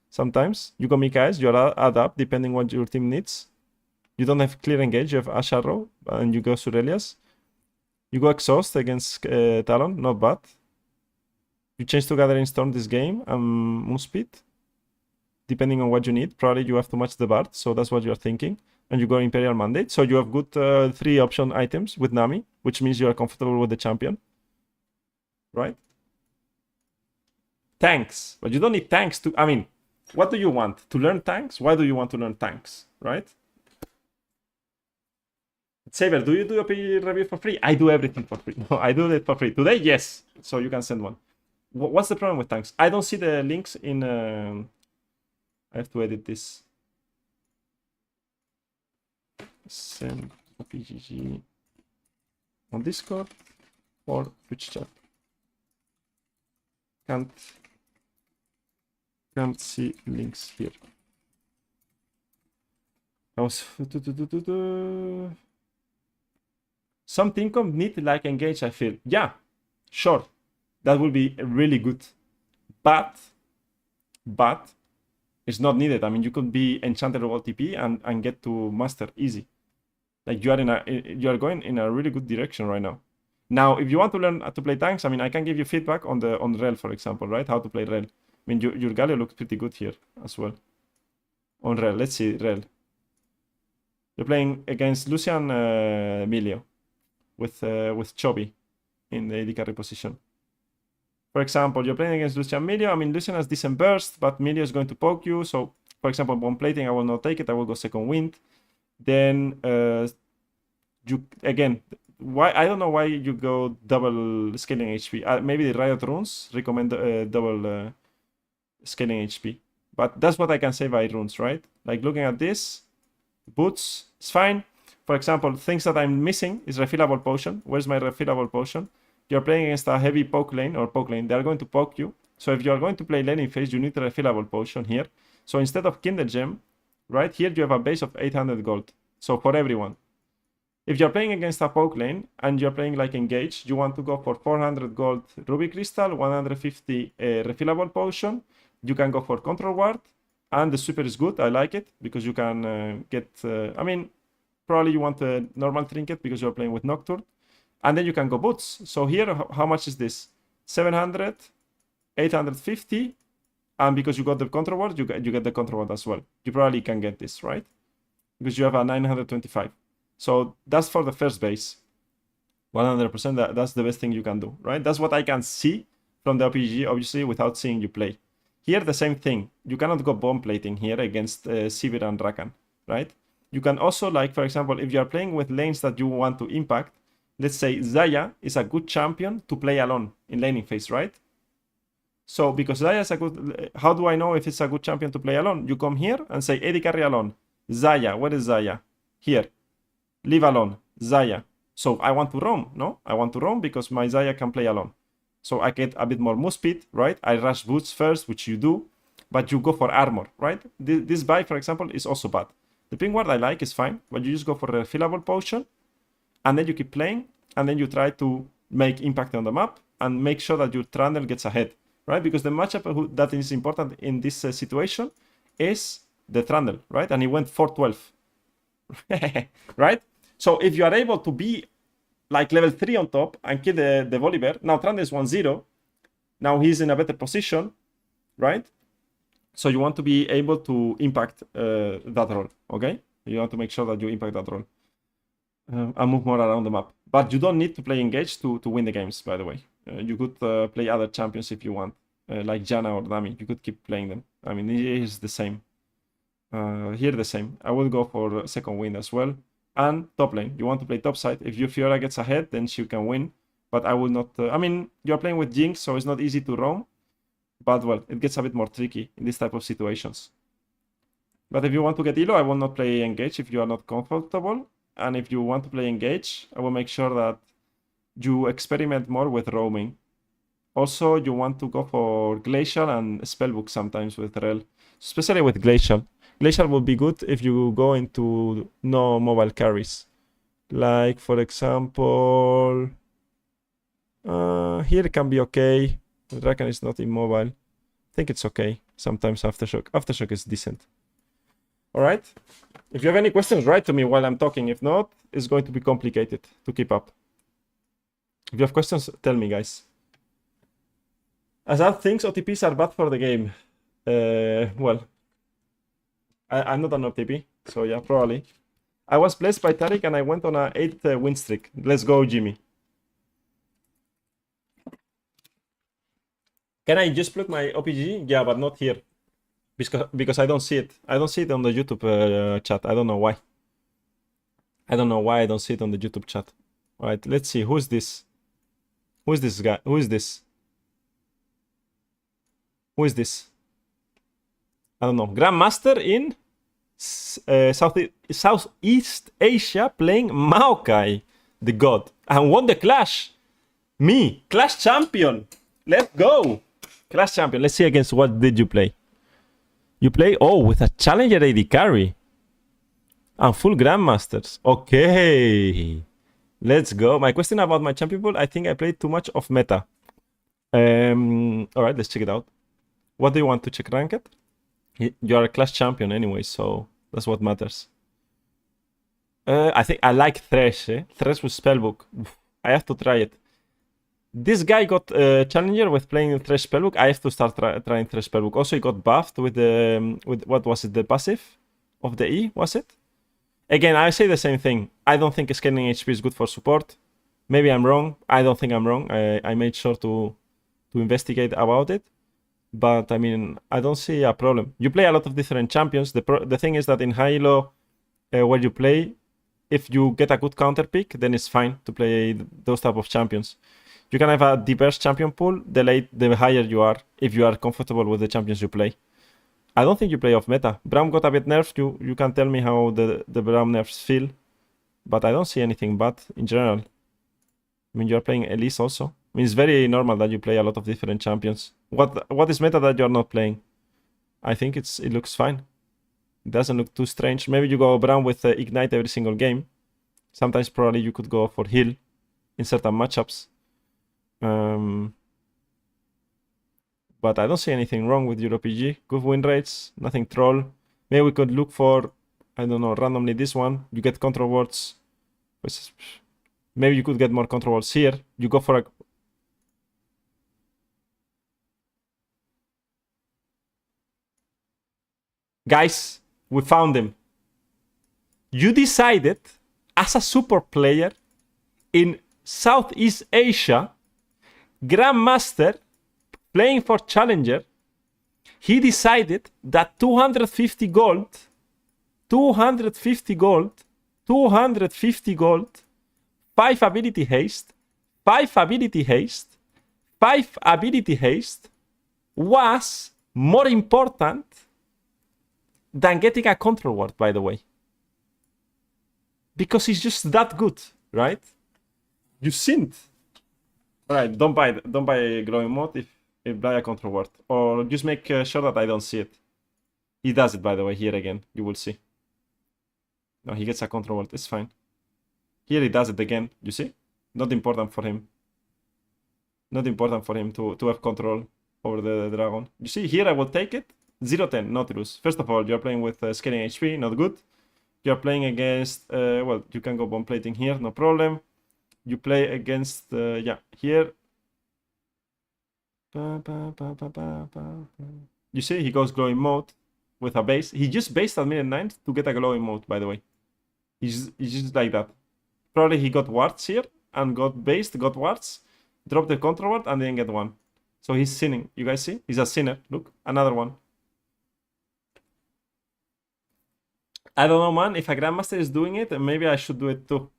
sometimes. You go Mikaels, you add up depending what your team needs. You don't have clear engage, you have Asharro, and you go Surelias. You go Exhaust against Talon, not bad. You change to Gathering Storm this game, Moonspeed. Depending on what you need, probably you have to match the Bard, so that's what you're thinking. And you go Imperial Mandate, so you have good 3 option items with Nami, which means you are comfortable with the champion. Right? Tanks, but you don't need tanks to, I mean, what do you want? To learn tanks? Why do you want to learn tanks, right? Saber, do you do OPGG review for free? I do everything for free. No, I do it for free. Today, yes. So you can send one. What's the problem with tanks? I don't see the links in... I have to edit this. Send OPGG on Discord or Twitch chat. Can't see links here. I was... Some team comp need like engage, I feel. Yeah, sure. That will be really good. But it's not needed. I mean, you could be enchanted or TP and get to master easy. Like you are going in a really good direction right now. Now, if you want to learn to play tanks, I mean, I can give you feedback on Rel, for example, right? How to play Rel. I mean, your Galio looks pretty good here as well. On Rel, let's see Rel. You're playing against Lucian Milio with Chobi in the AD carry position. For example, you're playing against Lucian Milio. I mean, Lucian has decent burst, but Milio is going to poke you. So, for example, one plating, I will not take it. I will go second wind. Then, you again, why I don't know why you go double scaling HP. Maybe the Riot runes recommend double scaling HP. But that's what I can say by runes, right? Like looking at this, boots, it's fine. For example, things that I'm missing is refillable potion. Where's my refillable potion? You're playing against a heavy poke lane or poke lane. They're going to poke you. So if you're going to play laning phase, you need a refillable potion here. So instead of Kindle Gem, right here you have a base of 800 gold. So for everyone. If you're playing against a poke lane and you're playing like engage, you want to go for 400 gold ruby crystal, 150 refillable potion. You can go for control ward. And the super is good. I like it because you can get, I mean, probably you want a normal trinket because you're playing with Nocturne. And then you can go boots. So here, how much is this? 700, 850. And because you got the control ward, you get the control ward as well. You probably can get this, right? Because you have a 925. So that's for the first base. 100%, that's the best thing you can do, right? That's what I can see from the OPGG, obviously, without seeing you play. Here, the same thing. You cannot go bomb plating here against Sivir and Rakan, right? You can also, like, for example, if you are playing with lanes that you want to impact, let's say Xayah is a good champion to play alone in laning phase, right? So, because Xayah is a good... How do I know if it's a good champion to play alone? You come here and say, AD carry alone. Xayah, where is Xayah? Here. Leave alone. Xayah. So, I want to roam, no? I want to roam because my Xayah can play alone. So, I get a bit more move speed, right? I rush boots first, which you do. But you go for armor, right? This buy, for example, is also bad. The ping ward I like is fine, but you just go for a refillable potion. And then you keep playing, and then you try to make impact on the map and make sure that your Trundle gets ahead, right? Because the matchup that is important in this situation is the Trundle, right? And he went 412, right? So if you are able to be like level 3 on top and kill the Volibear, now Trundle is 1-0, now he's in a better position, right? So you want to be able to impact that role, okay? You want to make sure that you impact that role. And move more around the map. But you don't need to play engage to win the games, by the way. You could play other champions if you want, like Janna or Dami. You could keep playing them. I mean, it is the same. Here the same. I will go for second win as well. And top lane. You want to play top side. If your Fiora gets ahead, then she can win. But I will not... I mean, you're playing with Jinx, so it's not easy to roam. But, well, it gets a bit more tricky in this type of situations. But if you want to get elo, I will not play engage if you are not comfortable. And if you want to play engage, I will make sure that you experiment more with roaming. Also, you want to go for Glacial and Spellbook sometimes with Rel, especially with Glacial. Glacial will be good if you go into no mobile carries. Like, for example, here it can be okay. Rakan is not immobile. I think it's okay. Sometimes Aftershock. Aftershock is decent. Alright? If you have any questions, write to me while I'm talking. If not, it's going to be complicated to keep up. If you have questions, tell me, guys. Azad thinks OTPs are bad for the game. Well, I'm not an OTP, so yeah, probably. I was blessed by Tariq and I went on an 8 win streak. Let's go, Jimmy. Can I just plug my OPGG? Yeah, but not here. Because I don't see it. I don't see it on the YouTube chat. I don't know why. I don't know why I don't see it on the YouTube chat. All right, let's see. Who's this? Who is this guy? Who is this? Who is this? I don't know. Grandmaster in Southeast Asia playing Maokai, the god, and won the Clash. Me, Clash champion. Let's go. Clash champion. Let's see against what did you play. You play, with a Challenger AD carry. And full Grandmasters. Okay. Let's go. My question about my champion pool, I think I played too much of meta. Alright, let's check it out. What do you want to check ranked? You are a Clash champion anyway, so that's what matters. I think I like Thresh, Thresh with Spellbook. I have to try it. This guy got Challenger with playing Thresh Spellbook. I have to start trying Thresh Spellbook. Also, he got buffed with the what was it? The passive of the E, was it? Again, I say the same thing. I don't think scaling HP is good for support. Maybe I'm wrong. I don't think I'm wrong. I made sure to investigate about it. But I mean, I don't see a problem. You play a lot of different champions. The thing is that in high elo, where you play, if you get a good counter pick, then it's fine to play those type of champions. You can have a diverse champion pool the higher you are, if you are comfortable with the champions you play. I don't think you play off meta. Braum got a bit nerfed. You can tell me how the Braum nerfs feel. But I don't see anything bad in general. I mean, you're playing Elise also. I mean, it's very normal that you play a lot of different champions. What is meta that you're not playing? I think it looks fine. It doesn't look too strange. Maybe you go Braum with Ignite every single game. Sometimes probably you could go for heal in certain matchups. But I don't see anything wrong with your OPG. Good win rates, nothing troll. Maybe we could look for, I don't know, randomly this one. You get control wards. Maybe you could get more control wards here. You go for a... Guys, we found him. You decided, as a support player in Southeast Asia, Grandmaster, playing for Challenger, he decided that 250 gold, 5 ability haste, 5 ability haste, 5 ability haste was more important than getting a control ward, by the way. Because he's just that good, right? You sinned. Alright, don't buy glowing mode if buy a control ward. Or just make sure that I don't see it. He does it, by the way, here again. You will see. No, he gets a control ward. It's fine. Here he does it again. You see? Not important for him. Not important for him to have control over the dragon. You see, here I will take it. 0-10, Nautilus. First of all, you're playing with scaling HP, not good. You're playing against, well, you can go bomb plating here, no problem. You play against, yeah, here. You see, he goes glowing mode with a base. He just based at minute 9 to get a glowing mode, by the way. He's just like that. Probably he got wards here and got based, got wards, dropped the control ward and didn't get one. So he's sinning. You guys see? He's a sinner. Look, another one. I don't know, man. If a Grandmaster is doing it, maybe I should do it too.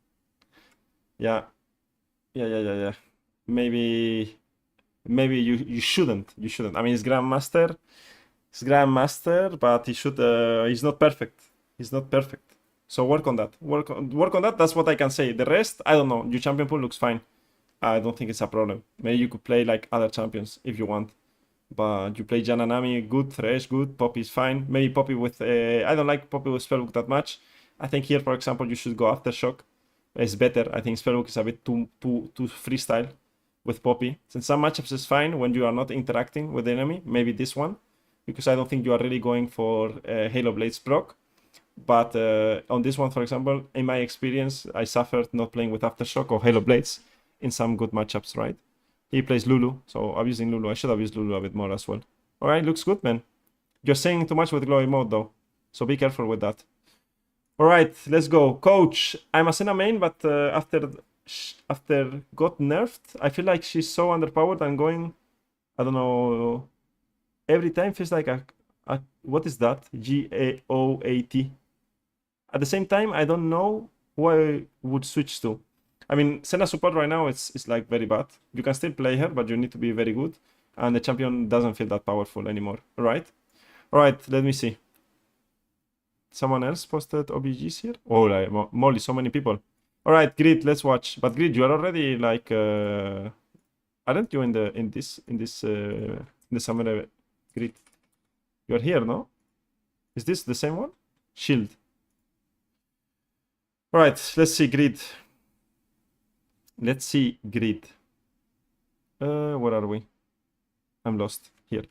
Yeah. Yeah. Maybe you shouldn't. You shouldn't. I mean, he's Grandmaster. He's Grandmaster, but he should. He's not perfect. He's not perfect. So work on that. Work on that. That's what I can say. The rest, I don't know. Your champion pool looks fine. I don't think it's a problem. Maybe you could play like other champions if you want. But you play Janna, Nami, good. Thresh, good. Poppy is fine. Maybe Poppy with... I don't like Poppy with Spellbook that much. I think here, for example, you should go Aftershock. It's better. I think Spellbook is a bit too freestyle with Poppy. Since some matchups is fine when you are not interacting with the enemy. Maybe this one. Because I don't think you are really going for Halo Blades proc. But on this one, for example, in my experience, I suffered not playing with Aftershock or Halo Blades in some good matchups, right? He plays Lulu, so I'm using Lulu. I should have used Lulu a bit more as well. Alright, looks good, man. You're saying too much with glowing mode, though. So be careful with that. Alright, let's go. Coach, I'm a Senna main, but after got nerfed, I feel like she's so underpowered and going, I don't know, every time feels like a what is that? GAOAT. At the same time, I don't know who I would switch to. I mean, Senna support right now is like very bad. You can still play her, but you need to be very good. And the champion doesn't feel that powerful anymore, right? All right, let me see. Someone else posted OBGs here? Oh, like, moly, so many people. All right, Grid, let's watch. But Grid, you are already like, aren't you in the summer Grid? You are here, no? Is this the same one? Shield. All right, let's see Grid. Let's see Grid. Where are we? I'm lost. Here.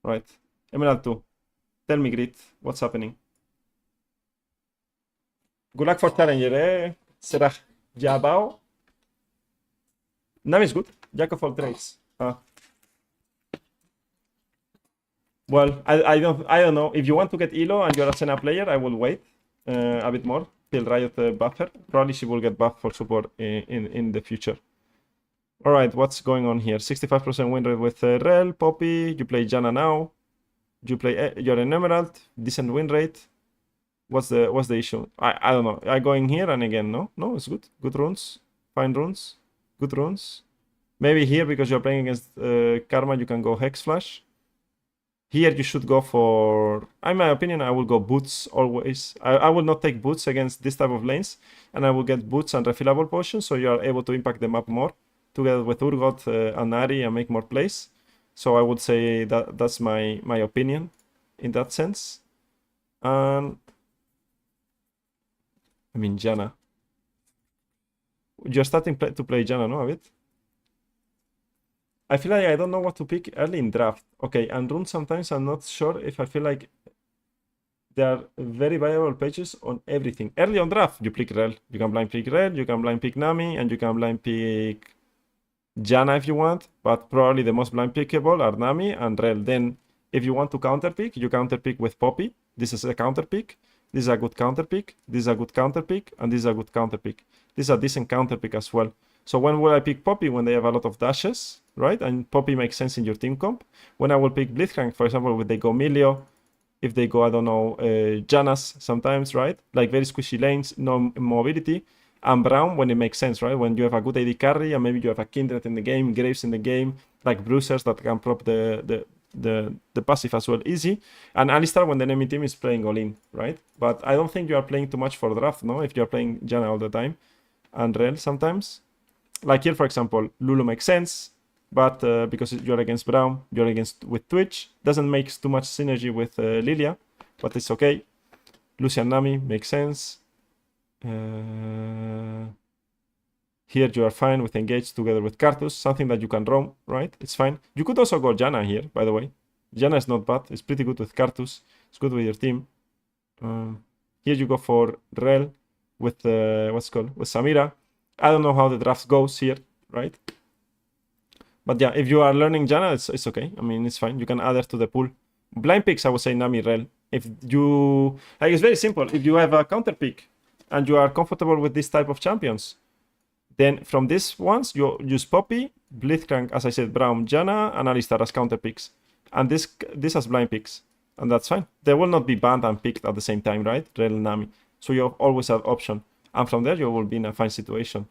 All right. Emerald 2. Tell me, Grid, what's happening? Good luck for Challenger, eh? Serah Jabao. Name is good. Jack of all trades. Well, I don't know. If you want to get Elo and you're a Senna player, I will wait a bit more till Riot buff her. Probably she will get buffed for support in the future. All right, what's going on here? 65% win rate with Rel, Poppy. You play Janna now. You play. You're an Emerald. Decent win rate. What's the issue? I don't know. I going here and again. No, it's good. Good runes. Fine runes. Good runes. Maybe here because you're playing against Karma, you can go Hex Flash. Here you should go for, in my opinion, I will go Boots always. I will not take Boots against this type of lanes, and I will get Boots and refillable potions, so you are able to impact the map more, together with Urgot and Ari, and make more plays. So I would say that that's my opinion in that sense. I mean, Janna. You're starting to play Janna, no, a bit? I feel like I don't know what to pick early in draft. Okay, and runes sometimes I'm not sure if I feel like there are very viable pages on everything. Early on draft, you pick Rel. You can blind pick Rel, you can blind pick Nami, and you can blind pick Janna if you want, but probably the most blind pickable are Nami and Rel. Then, if you want to counter pick, you counter pick with Poppy. This is a counter pick. This is a good counter pick. This is a good counter pick, and this is a good counter pick. This is a decent counter pick as well. So when will I pick Poppy? When they have a lot of dashes, right? And Poppy makes sense in your team comp. When I will pick Blitzcrank, for example, when they go Milio, if they go, I don't know, Jannas sometimes, right? Like very squishy lanes, no mobility. And Brown when it makes sense, right? When you have a good AD carry and maybe you have a Kindred in the game, Graves in the game, like Bruisers that can prop the passive as well easy. And Alistar when the enemy team is playing all in, right? But I don't think you are playing too much for draft, no? If you are playing Janna all the time and Rel sometimes. Like here, for example, Lulu makes sense, but because you're against Brown, you're against with Twitch, doesn't make too much synergy with Lilia, but it's okay. Lucian Nami makes sense. Here you are fine with Engage together with Cartus, something that you can roam, right? It's fine. You could also go Janna here, by the way. Janna is not bad. It's pretty good with Cartus. It's good with your team. Here you go for Rel with with Samira. I don't know how the draft goes here, right? But yeah, if you are learning Janna, it's okay. I mean, it's fine. You can add her to the pool. Blind picks, I would say Nami, Rel. If you... Like, it's very simple. If you have a counter pick and you are comfortable with this type of champions, then from these ones, you use Poppy, Blitzcrank, as I said, Brown, Janna, and Alistar as counter picks. And this as blind picks. And that's fine. They will not be banned and picked at the same time, right? Rel and Nami. So you always have option. And from there, you will be in a fine situation.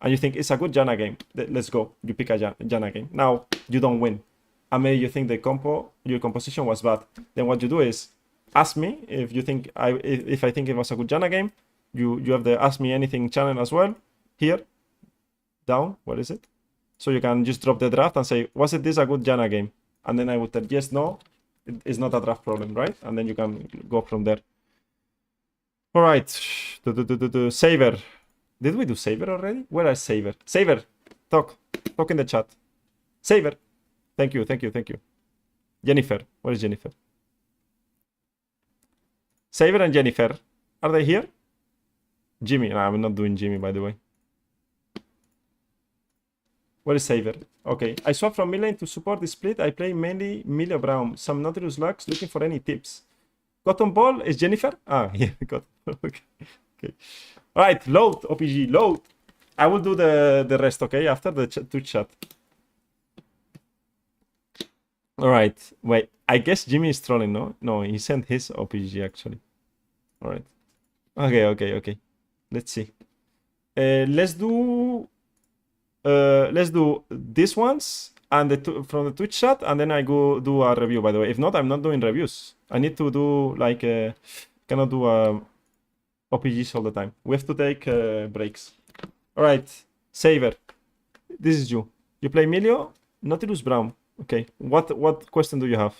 And you think, it's a good Janna game. Let's go. You pick a Janna game. Now, you don't win. And maybe you think your composition was bad. Then what you do is, ask me if you think if I think it was a good Janna game. You have the Ask Me Anything channel as well. Here. Down. Where is it? So you can just drop the draft and say, was this a good Janna game? And then I would tell, yes, no. It's not a draft problem, right? And then you can go from there. All right, Saver. Did we do Saver already? Where is Saver? Saver, talk in the chat. Saver, thank you. Jennifer, where is Jennifer? Saver and Jennifer, are they here? Jimmy, no, I'm not doing Jimmy, by the way. Where is Saver? Okay, I swap from mid lane to support the split. I play mainly Milio Brown. Some Nautilus Lux, looking for any tips. Cotton Ball is Jennifer? Ah, yeah, got okay. All right, load, OPG, load. I will do the rest, okay, after the Twitch chat. All right, wait, I guess Jimmy is trolling, no? No, he sent his OPG, actually. All right. Okay. Let's see. Let's do these ones and from the Twitch chat, and then I go do a review. By the way, if not, I'm not doing reviews. I need to do like cannot do OPGs all the time. We have to take breaks. All right, Saver. This is you. You play Milio, Nautilus, Brown. Okay. What question do you have?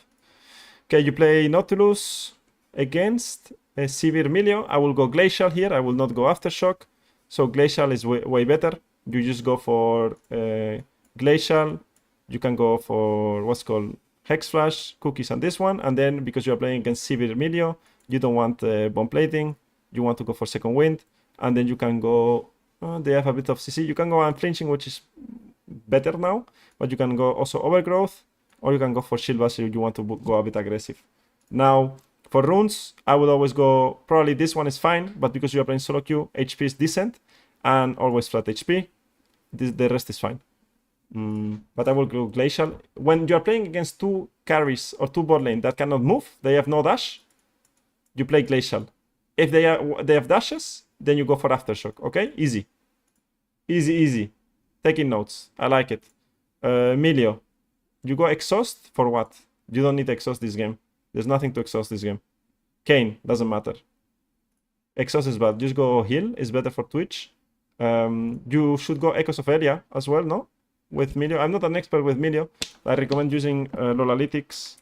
Okay, you play Nautilus against a Severe Milio. I will go Glacial here. I will not go Aftershock. So Glacial is way better. You just go for Glacial. You can go for what's called Hex Flash, Cookies, and this one. And then because you are playing against Severe Milio, you don't want Bomb Plating. You want to go for Second Wind. And then you can go... they have a bit of CC. You can go Unflinching, which is better now. But you can go also Overgrowth. Or you can go for Shield Bash if you want to go a bit aggressive. Now, for runes, I would always go... Probably this one is fine. But because you are playing solo queue, HP is decent. And always flat HP. The rest is fine. But I will go Glacial. When you are playing against two carries or two bot lane that cannot move, they have no dash, you play Glacial. If they have dashes, then you go for Aftershock. Okay? Easy. Easy. Taking notes. I like it. Milio. You go Exhaust for what? You don't need Exhaust this game. There's nothing to Exhaust this game. Kayn. Doesn't matter. Exhaust is bad. Just go Heal. It's better for Twitch. You should go Echoes of Elia as well, no? With Milio. I'm not an expert with Milio. I recommend using Lolalytics.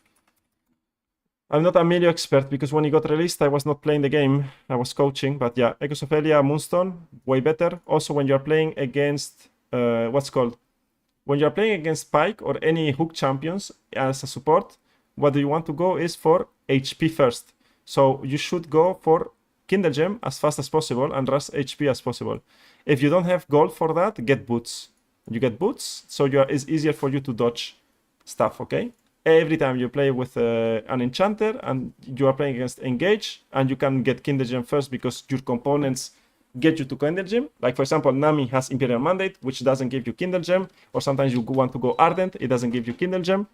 I'm not a Milio expert because when he got released, I was not playing the game. I was coaching. But yeah, Echoes of Elia, Moonstone, way better. Also, when you're playing against, when you're playing against Pyke or any hook champions as a support, what you want to go is for HP first. So you should go for Kindle Gem as fast as possible and rush HP as possible. If you don't have gold for that, get boots. You get boots, so it's easier for you to dodge stuff, okay? Every time you play with an enchanter and you are playing against Engage, and you can get Kindle Gem first because your components get you to Kindle Gem. Like for example, Nami has Imperial Mandate, which doesn't give you Kindle Gem, or sometimes you want to go Ardent, it doesn't give you Kindle Gem.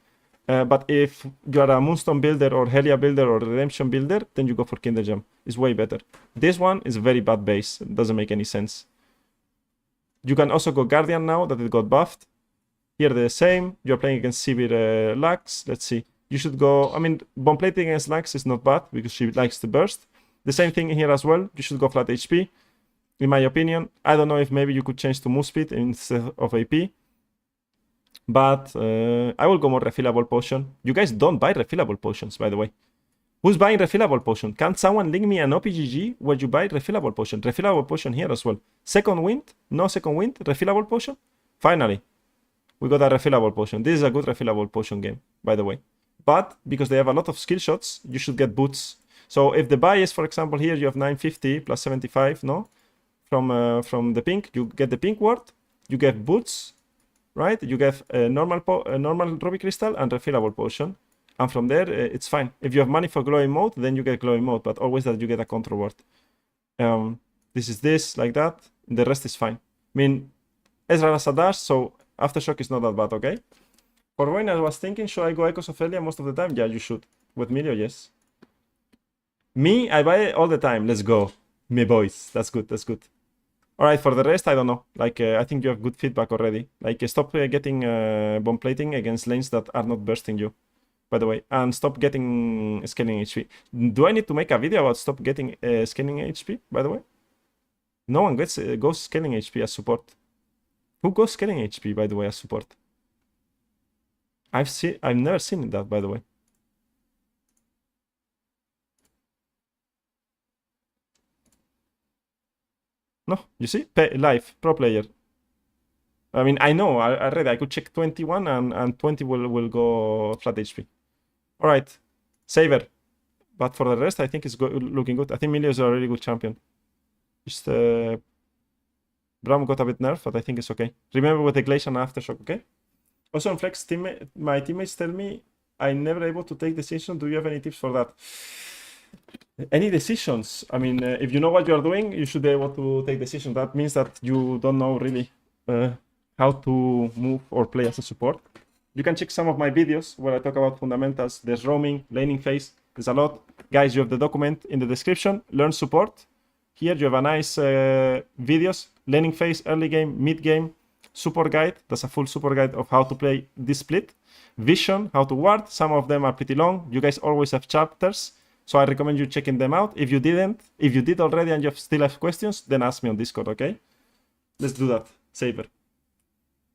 But if you are a Moonstone builder or Helia builder or Redemption builder, then you go for Kindle Gem. It's way better. This one is very bad base. It doesn't make any sense. You can also go Guardian now that it got buffed. Here the same. You're playing against Severe Lux. Let's see. You should go... I mean, Bomb Plating against Lux is not bad because she likes to burst. The same thing here as well. You should go flat HP. In my opinion. I don't know if maybe you could change to move speed instead of AP. But I will go more refillable potion. You guys don't buy refillable potions, by the way. Who's buying refillable potion? Can someone link me an OPGG where you buy refillable potion? Refillable potion here as well. Second wind? No second wind? Refillable potion? Finally. We got a refillable potion. This is a good refillable potion game, by the way. But because they have a lot of skill shots, you should get boots. So if the buy is, for example, here you have 950 plus 75, no? From the pink, you get the pink ward. You get boots, right? You get a normal ruby crystal and refillable potion. And from there, it's fine. If you have money for glowing mode, then you get glowing mode. But always that you get a control ward. This is this, like that. The rest is fine. I mean, Ezra has a dash, so Aftershock is not that bad, okay? For Vayne, I was thinking, should I go Echoes of Elia most of the time? Yeah, you should. With Milio, yes. Me, I buy it all the time. Let's go. Me boys. That's good, that's good. Alright, for the rest, I don't know. Like, I think you have good feedback already. Like, stop getting bomb plating against lanes that are not bursting you. By the way, and stop getting scaling HP. Do I need to make a video about stop getting scaling HP, by the way? No one goes scaling HP as support. Who goes scaling HP, by the way, as support? I've never seen that, by the way. No, you see? Live, pro player. I mean, I know, I read, I could check 21 and 20 will go flat HP. All right, Saver. But for the rest, I think it's looking good. I think Milio is a really good champion. Just Braum got a bit nerfed, but I think it's okay. Remember with the Glacial and Aftershock, okay? Also on Flex, my teammates tell me I'm never able to take decisions. Do you have any tips for that? Any decisions? I mean, if you know what you're doing, you should be able to take decisions. That means that you don't know really how to move or play as a support. You can check some of my videos where I talk about fundamentals. There's roaming, laning phase. There's a lot. Guys, you have the document in the description. Learn support. Here you have a nice videos, laning phase, early game, mid game, support guide. That's a full support guide of how to play this split. Vision, how to ward. Some of them are pretty long. You guys always have chapters, so I recommend you checking them out. If you did already and you still have questions, then ask me on Discord, okay? Let's do that. Saber.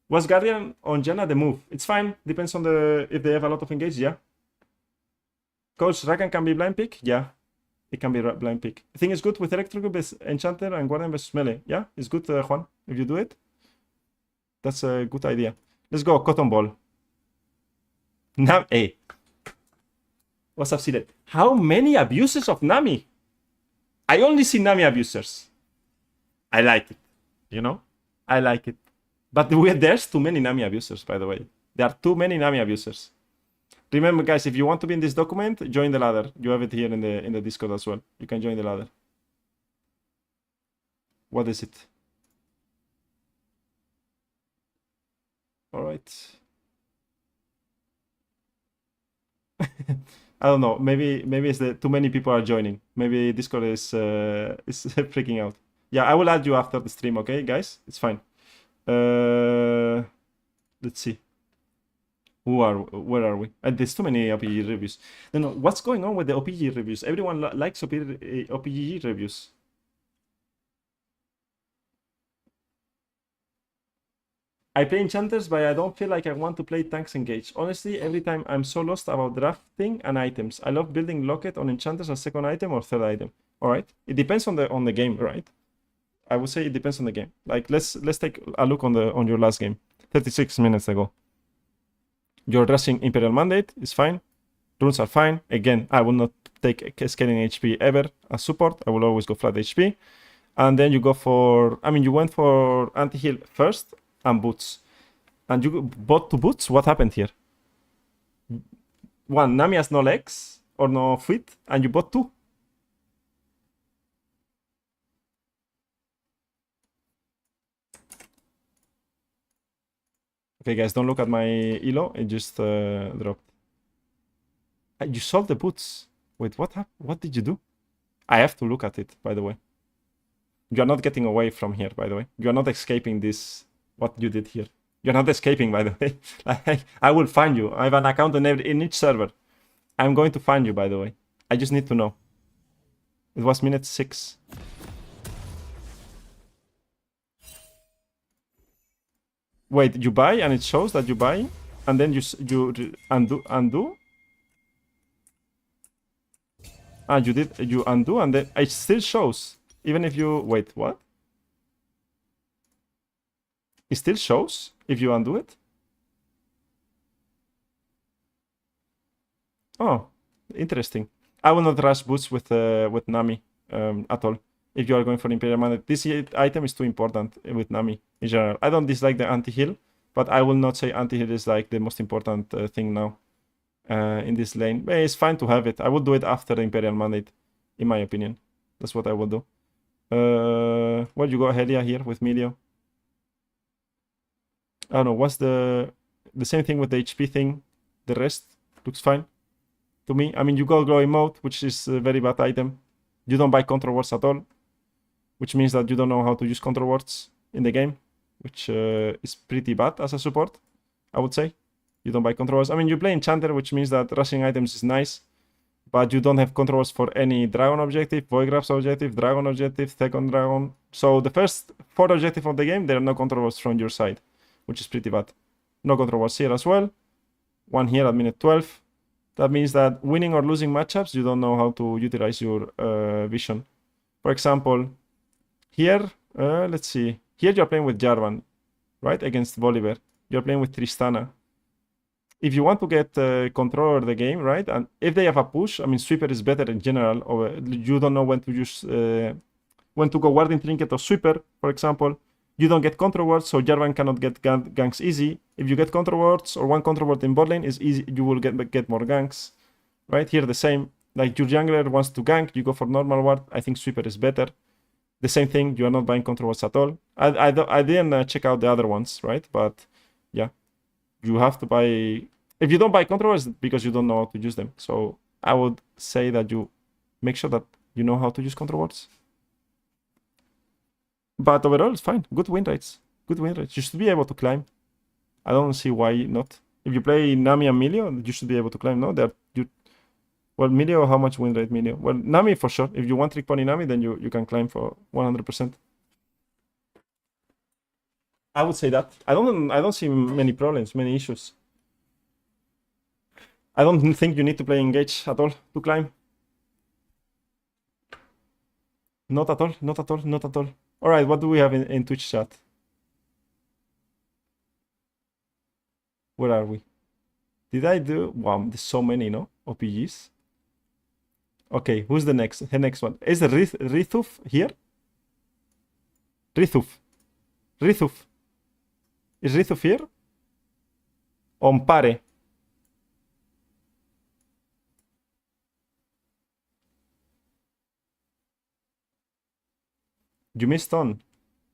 Was Guardian on Janna the move? It's fine. Depends on if they have a lot of engage, yeah. Coach, Rakan can be blind pick? Yeah. It can be blind pick. I think it's good with Electrical versus Enchanter and Guardian versus Melee. Yeah, it's good, Juan, if you do it. That's a good idea. Let's go, Cotton Ball. Hey. What's up, Silet? How many abusers of Nami? I only see Nami abusers. I like it. You know? I like it. But there's too many Nami abusers, by the way. There are too many Nami abusers. Remember, guys, if you want to be in this document, join the ladder. You have it here in the Discord as well. You can join the ladder. What is it? All right. I don't know. Maybe it's that too many people are joining. Maybe Discord is freaking out. Yeah, I will add you after the stream. Okay, guys, it's fine. Let's see. Where are we? There's too many OPGG reviews. No, what's going on with the OPGG reviews? Everyone likes OPGG reviews. I play enchanters, but I don't feel like I want to play tanks engaged. Honestly, every time I'm so lost about drafting and items. I love building locket on enchanters as second item or third item. All right, it depends on the game, right? I would say it depends on the game. Like let's take a look on your last game, 36 minutes ago. You're rushing Imperial Mandate is fine. Runes are fine. Again, I will not take scaling HP ever as support. I will always go flat HP. And then you go for, you went for anti-heal first and boots. And you bought 2 boots. What happened here? One, Nami has no legs or no feet, and you bought 2. Okay, guys, don't look at my elo. It just dropped. You sold the boots. Wait, what happened? What did you do? I have to look at it, by the way. You are not getting away from here, by the way. You are not escaping this, what you did here. You're not escaping, by the way. I will find you. I have an account in each server. I'm going to find you, by the way. I just need to know. It was minute 6. Wait, you buy and it shows that you buy, and then you undo. Ah, you undo, and then it still shows. Even if you wait, what? It still shows if you undo it. Oh, interesting. I will not rush boots with Nami at all. If you are going for Imperial Mandate, this item is too important with Nami in general. I don't dislike the anti-heal, but I will not say anti-heal is like the most important thing now in this lane. But it's fine to have it. I will do it after the Imperial Mandate, in my opinion. That's what I will do. Well, you go Helia here with Melio. I don't know, what's the same thing with the HP thing. The rest looks fine to me. You go glowing mode, which is a very bad item. You don't buy control words at all, which means that you don't know how to use control words in the game, which is pretty bad as a support, I would say. You don't buy control words. You play Enchanter, which means that rushing items is nice, but you don't have control words for any dragon objective, Voidgraf's objective, dragon objective, second dragon. So the first 4 objectives of the game, there are no control words from your side, which is pretty bad. No control words here as well. 1 here at minute 12. That means that winning or losing matchups, you don't know how to utilize your vision. For example, here, let's see. Here you're playing with Jarvan, right? Against Volibear. You're playing with Tristana. If you want to get control of the game, right? And if they have a push, Sweeper is better in general. Or you don't know when to use, when to go Warding Trinket or Sweeper, for example. You don't get control wards, so Jarvan cannot get ganks easy. If you get control wards or 1 control ward in bot lane is easy, you will get more ganks. Right here the same. Like your jungler wants to gank, you go for normal ward. I think Sweeper is better. The same thing, you are not buying control wards at all. I didn't check out the other ones, right? But yeah, you have to buy. If you don't buy control wards, because you don't know how to use them. So I would say that you make sure that you know how to use control wards. But overall, it's fine. Good win rates. Good win rates. You should be able to climb. I don't see why not. If you play Nami and Milio, you should be able to climb. No, well, Milio, how much win rate Milio? Well, Nami for sure. If you want trick pony Nami, then you can climb for 100%. I would say that. I don't see many problems, many issues. I don't think you need to play engage at all to climb. Not at all, not at all, not at all. All right, what do we have in Twitch chat? Where are we? Did I do? Wow, there's so many, no? OPGs. Okay, who's the next? The next one. Is the Rithuf here? Rithuf. Rithuf. Is Rithuf here? Ompare. You missed on.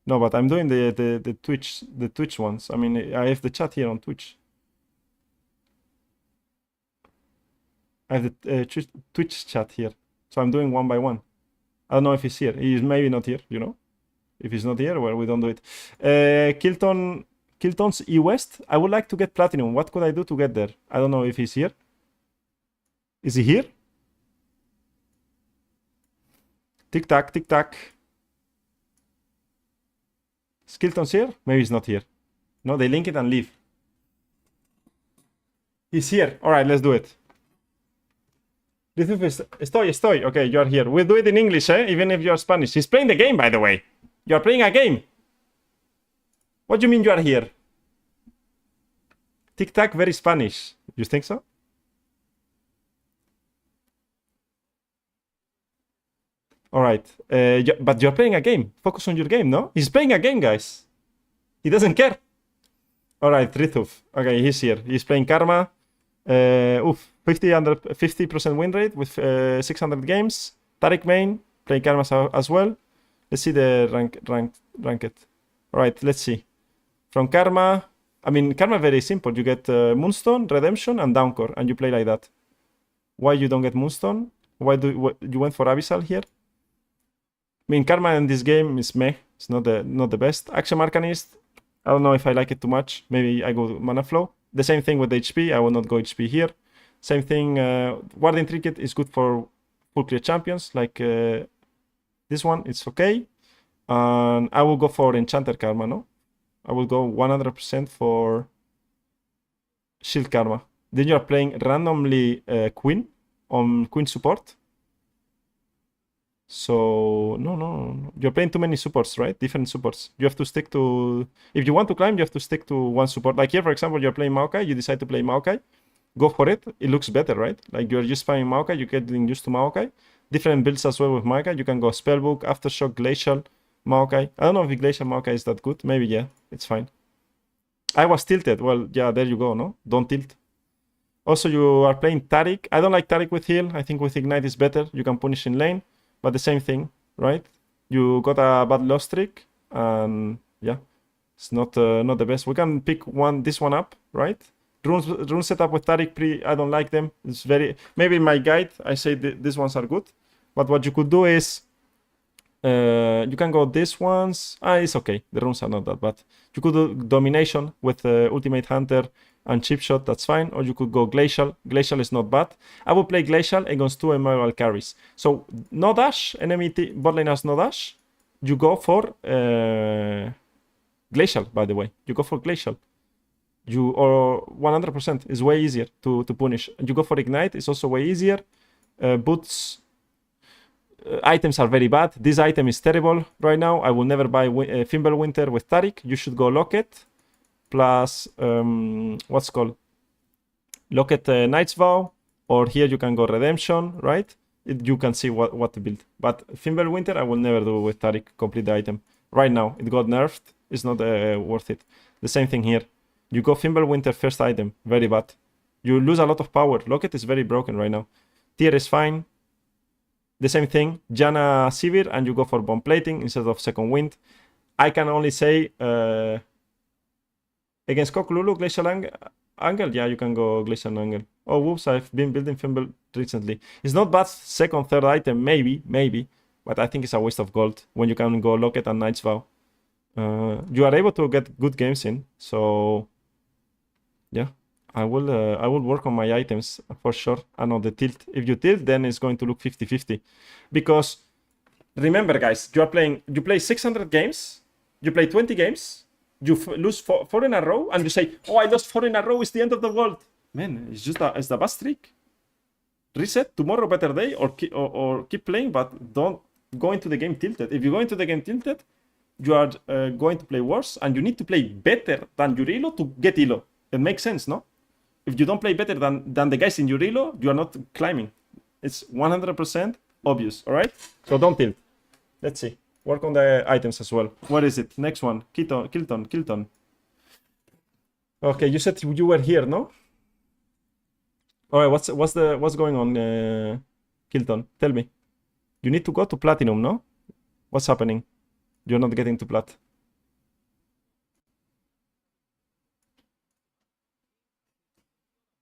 No, but I'm doing the Twitch ones. I mean, I have the chat here on Twitch. I have the Twitch chat here. So I'm doing one by one. I don't know if he's here. He's maybe not here, you know? If he's not here, well, we don't do it. Kilton's E-West. I would like to get Platinum. What could I do to get there? I don't know if he's here. Is he here? Tic-tac, tic-tac. Skilton's here? Maybe he's not here. No, they link it and leave. He's here. All right, let's do it. Estoy. Okay, you are here. We'll do it in English, even if you are Spanish. He's playing the game, by the way. You are playing a game. What do you mean you are here? Tic-tac, very Spanish. You think so? All right. But you're playing a game. Focus on your game, no? He's playing a game, guys. He doesn't care. All right, Rithuf. Okay, he's here. He's playing Karma. 50% win rate with 600 games. Tariq main, playing Karma as well. Let's see the ranked. All right, let's see. From Karma, I mean, Karma very simple. You get Moonstone, Redemption, and Downcore, and you play like that. Why you don't get Moonstone? Why you went for Abyssal here? I mean, Karma in this game is meh. It's not the best. Action Arcanist, I don't know if I like it too much. Maybe I go Mana Flow. The same thing with HP. I will not go HP here. Same thing. Warding Trinket is good for full clear champions. Like this one, it's okay. And I will go for Enchanter Karma, no? I will go 100% for Shield Karma. Then you are playing randomly Queen on Queen support. So, no. You're playing too many supports, right? Different supports. You have to stick to... If you want to climb, you have to stick to one support. Like here, for example, you're playing Maokai. You decide to play Maokai. Go for it. It looks better, right? Like you're just playing Maokai. You're getting used to Maokai. Different builds as well with Maokai. You can go Spellbook, Aftershock, Glacial, Maokai. I don't know if Glacial Maokai is that good. Maybe, yeah. It's fine. I was tilted. Well, yeah, there you go, no? Don't tilt. Also, you are playing Tariq. I don't like Tariq with heal. I think with Ignite is better. You can punish in lane. But the same thing, right? You got a bad loss streak, and yeah, it's not the best. We can pick this one up, right? Rune setup with Tariq I don't like them. It's very... Maybe in my guide, I say these ones are good. But what you could do is... you can go these ones. It's okay. The runes are not that bad. You could do Domination with Ultimate Hunter and Chip Shot. That's fine. Or you could go Glacial. Glacial is not bad. I will play Glacial against 2 emerald carries. So no dash. Enemy bot lane has no dash. You go for Glacial, by the way. You go for Glacial. Or 100% is way easier to punish. You go for Ignite. It's also way easier. Boots... items are very bad. This item is terrible right now. I will never buy Fimbulwinter with Tariq. You should go Locket plus what's called Locket Knight's Vow, or here you can go Redemption, right? You can see what to build. But Fimbulwinter I will never do with Tariq. Complete the item right now. It got nerfed. It's not worth it. The same thing here. You go Fimbulwinter first item. Very bad. You lose a lot of power. Locket is very broken right now. Tier is fine. The same thing, Janna Sivir, and you go for bomb plating instead of second wind. I can only say against Koklulu, Glacial Angle, yeah, you can go Glacial Angle. Oh, whoops, I've been building Fimble recently. It's not bad second, third item, maybe, but I think it's a waste of gold when you can go Locket and Knight's Vow. You are able to get good games in, so yeah, I will work on my items for sure. And on the tilt, if you tilt, then it's going to look 50-50, because remember, guys, you play 600 games, you play 20 games, you lose four in a row, and you say, oh, I lost 4 in a row, it's the end of the world. Man, it's just it's the bad streak. Reset, tomorrow better day, or keep playing, but don't go into the game tilted. If you go into the game tilted, you are going to play worse, and you need to play better than your elo to get elo. It makes sense, no? If you don't play better than the guys in your elo, you are not climbing. It's 100% obvious, all right? So don't tilt. Let's see. Work on the items as well. What is it? Next one. Kilton. Okay, you said you were here, no? All right, what's going on, Kilton? Tell me. You need to go to platinum, no? What's happening? You're not getting to plat.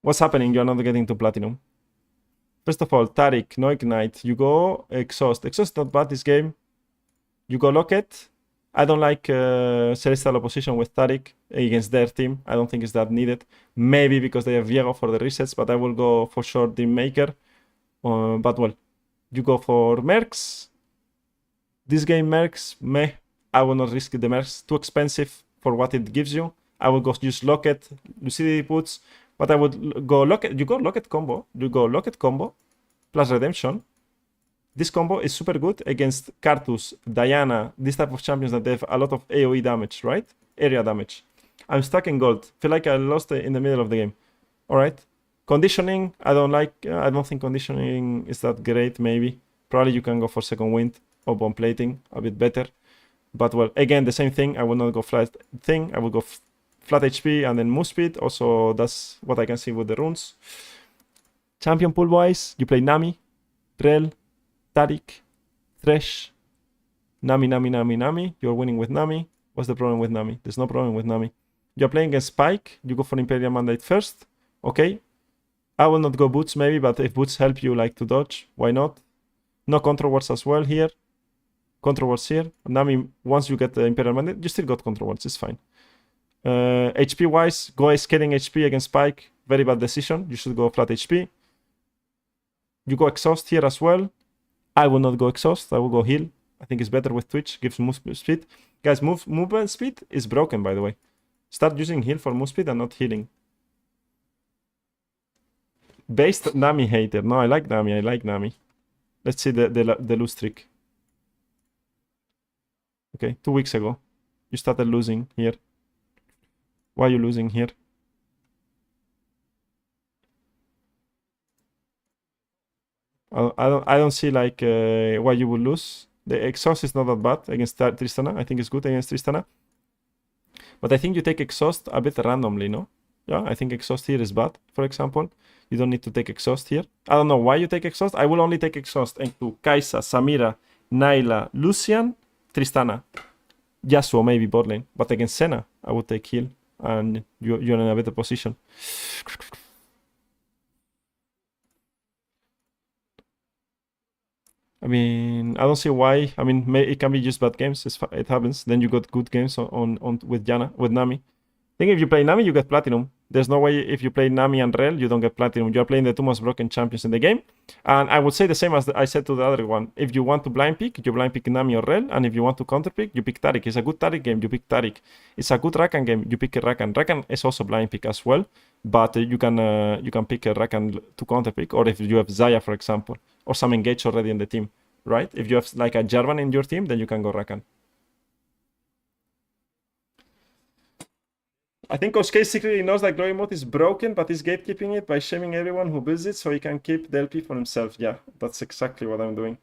What's happening? You're not getting to platinum. First of all, Taric, no ignite. You go exhaust. Exhaust not bad this game. You go locket. I don't like Celestial opposition with Taric against their team. I don't think it's that needed. Maybe because they have Viego for the resets, but I will go for sure Dream Maker. But well, you go for Mercs. This game Mercs, meh. I will not risk the Mercs. Too expensive for what it gives you. I will go use Locket, Lucidity Puts, but I would go Locket. You go Locket combo. You go Locket combo plus Redemption. This combo is super good against Cartus, Diana, this type of champions that have a lot of AoE damage, right? Area damage. I'm stuck in gold. Feel like I lost in the middle of the game. All right. Conditioning, I don't think conditioning is that great, maybe. Probably you can go for second wind or bomb plating, a bit better. But well, again, the same thing. I will not go flat thing. I will go flat HP and then move speed. Also, that's what I can see with the runes. Champion pool wise, you play Nami, Rel, Taric, Thresh, Nami. You're winning with Nami. What's the problem with Nami? There's no problem with Nami. You're playing against Spike. You go for Imperial Mandate first. Okay. I will not go boots maybe, but if boots help you like to dodge, why not? No control wards as well here. Control wards here. Nami, once you get the Imperial Mandate, you still got control wards. It's fine. HP wise, go scaling HP against Spike. Very bad decision. You should go flat HP. You go exhaust here as well. I will not go exhaust. I will go heal. I think it's better with Twitch. Gives move speed. Guys, movement speed is broken, by the way. Start using heal for move speed and not healing. Based Nami hater. No, I like Nami. Let's see the lose streak. Okay, 2 weeks ago. You started losing here. Why are you losing here? I don't see like why you would lose. The exhaust is not that bad against Tristana. I think it's good against Tristana. But I think you take exhaust a bit randomly, no? Yeah, I think exhaust here is bad, for example. You don't need to take exhaust here. I don't know why you take exhaust. I will only take exhaust into Kai'Sa, Samira, Naila, Lucian, Tristana. Yasuo maybe bot lane. But against Senna, I would take heal. And you're in a better position. I mean, I don't see why. I mean, it can be just bad games. It happens. Then you got good games on with Janna, with Nami. I think if you play Nami, you get platinum. There's no way if you play Nami and Rel, you don't get platinum. You're playing the two most broken champions in the game. And I would say the same as I said to the other one. If you want to blind pick, you blind pick Nami or Rel. And if you want to counter pick, you pick Taric. It's a good Taric game, you pick Taric. It's a good Rakan game, you pick a Rakan. Rakan is also blind pick as well. But you can pick a Rakan to counter pick. Or if you have Zaya, for example. Or some engage already in the team. Right? If you have like a Jarvan in your team, then you can go Rakan. I think Kosuke secretly knows that Glory Mode is broken, but he's gatekeeping it by shaming everyone who builds it so he can keep the LP for himself. Yeah, that's exactly what I'm doing.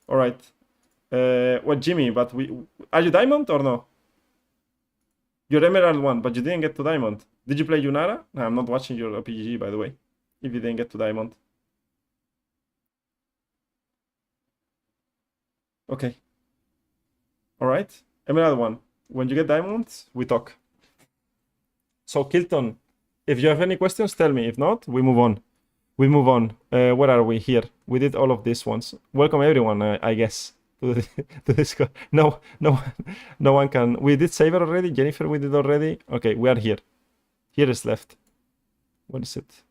Alright. What, Jimmy, but are you Diamond or no? You're Emerald 1, but you didn't get to Diamond. Did you play Yunara? No, I'm not watching your OPGG, by the way. If you didn't get to Diamond. Okay. Alright. Emerald 1. When you get Diamond, we talk. So, Kilton, if you have any questions, tell me. If not, we move on. Where are we? Here. We did all of these ones. Welcome, everyone, I guess. to the to Discord. No, no one can. We did Saber already. Jennifer, we did already. Okay, we are here. Here is left. What is it?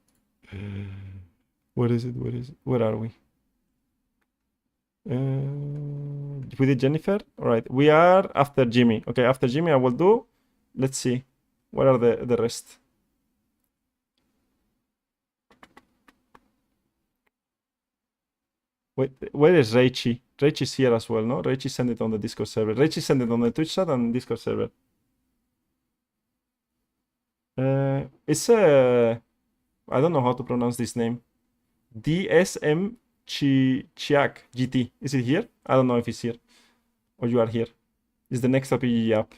What is it? What is it? Where are we? We did Jennifer. All right, we are after Jimmy. Okay, after Jimmy, I will do. Let's see. What are the rest? Wait, where is Reichi? Reichi's here as well, no? Reichi sent it on the Discord server. Reichi sent it on the Twitch chat and Discord server. It's I don't know how to pronounce this name. DSM Chiak GT. Is it here? I don't know if it's here. Or you are here. It's the next OPGG app.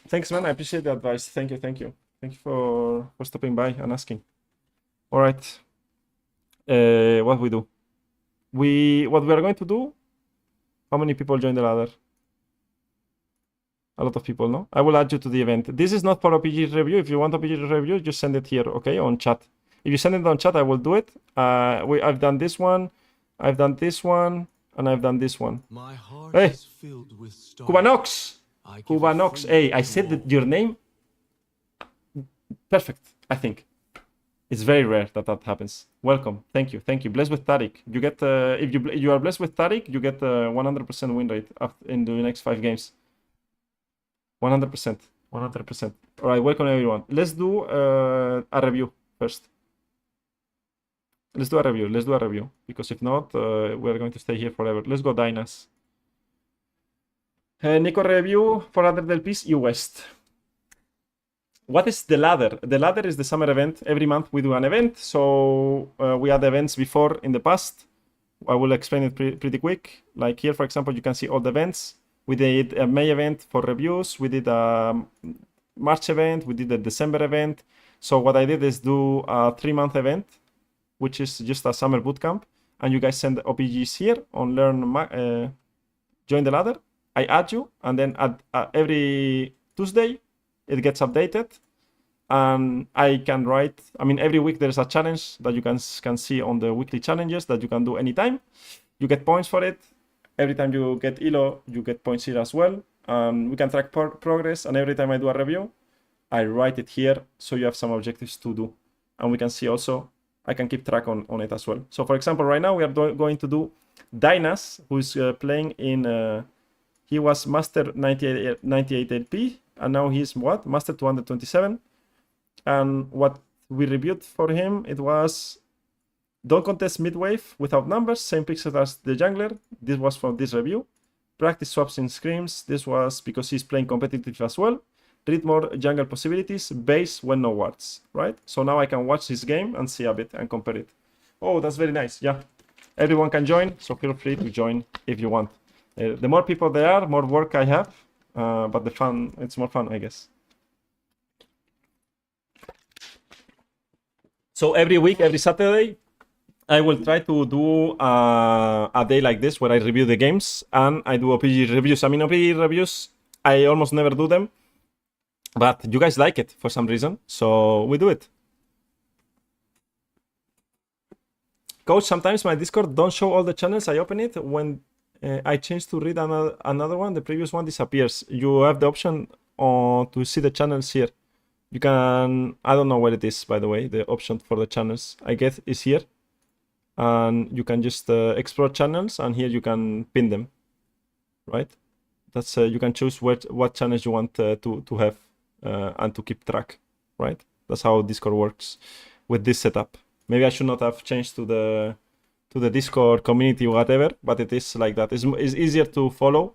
Thanks, man. I appreciate the advice. Thank you, thank you. Thank you for stopping by and asking. All right. What we do? What we are going to do? How many people join the ladder? A lot of people, no? I will add you to the event. This is not for OPGG review. If you want OPGG review, just send it here, okay? On chat. If you send it on chat, I will do it. I've done this one, I've done this one, and I've done this one. My heart Hey, is filled with stars. Cubanox! I give Cubanox. free Hey, I to said all. that your name. Perfect, I think. It's very rare that that happens. Welcome. Thank you. Thank you. Blessed with Tariq. You get, if you are blessed with Tariq, you get 100% win rate in the next 5 games. 100%. 100%. All right, welcome everyone. Let's do a review first. Let's do a review. Because if not, we're going to stay here forever. Let's go Daynas. Neeko review for other del piece, EU West. What is the ladder? The ladder is the summer event. Every month we do an event. So we had events before in the past. I will explain it pretty quick. Like here, for example, you can see all the events. We did a May event for reviews. We did a March event. We did a December event. So what I did is do a 3-month event, which is just a summer bootcamp. And you guys send OPGs here on join the ladder. I add you, and then every Tuesday, it gets updated. And I can write, I mean, every week there's a challenge that you can see on the weekly challenges that you can do anytime. You get points for it. Every time you get ELO, you get points here as well. We can track progress, and every time I do a review, I write it here so you have some objectives to do. And we can see also, I can keep track on it as well. So for example, right now we are going to do Daynas, who is playing in, he was Master 98 LP, and now he's what? Master 227. And what we reviewed for him, it was don't contest mid-wave without numbers, same pixels as the jungler. This was from this review. Practice swaps in scrims. This was because he's playing competitive as well. Read more jungle possibilities, base when no wards, right? So now I can watch this game and see a bit and compare it. Oh, that's very nice. Yeah, everyone can join, so feel free to join if you want. The more people there are, more work I have, but it's more fun, I guess. So every week, every Saturday, I will try to do a day like this where I review the games and I do OPGG reviews. I mean, OPGG reviews, I almost never do them, but you guys like it for some reason, so we do it. Coach, sometimes my Discord don't show all the channels. I open it when I change to read another one, the previous one disappears. You have the option to see the channels here. You can, I don't know where it is, by the way, the option for the channels. I guess is here. And you can just explore channels, and here you can pin them, right? That's you can choose what channels you want to have and to keep track, right? That's how Discord works with this setup. Maybe I should not have changed to the Discord community or whatever, but it is like that. It's easier to follow,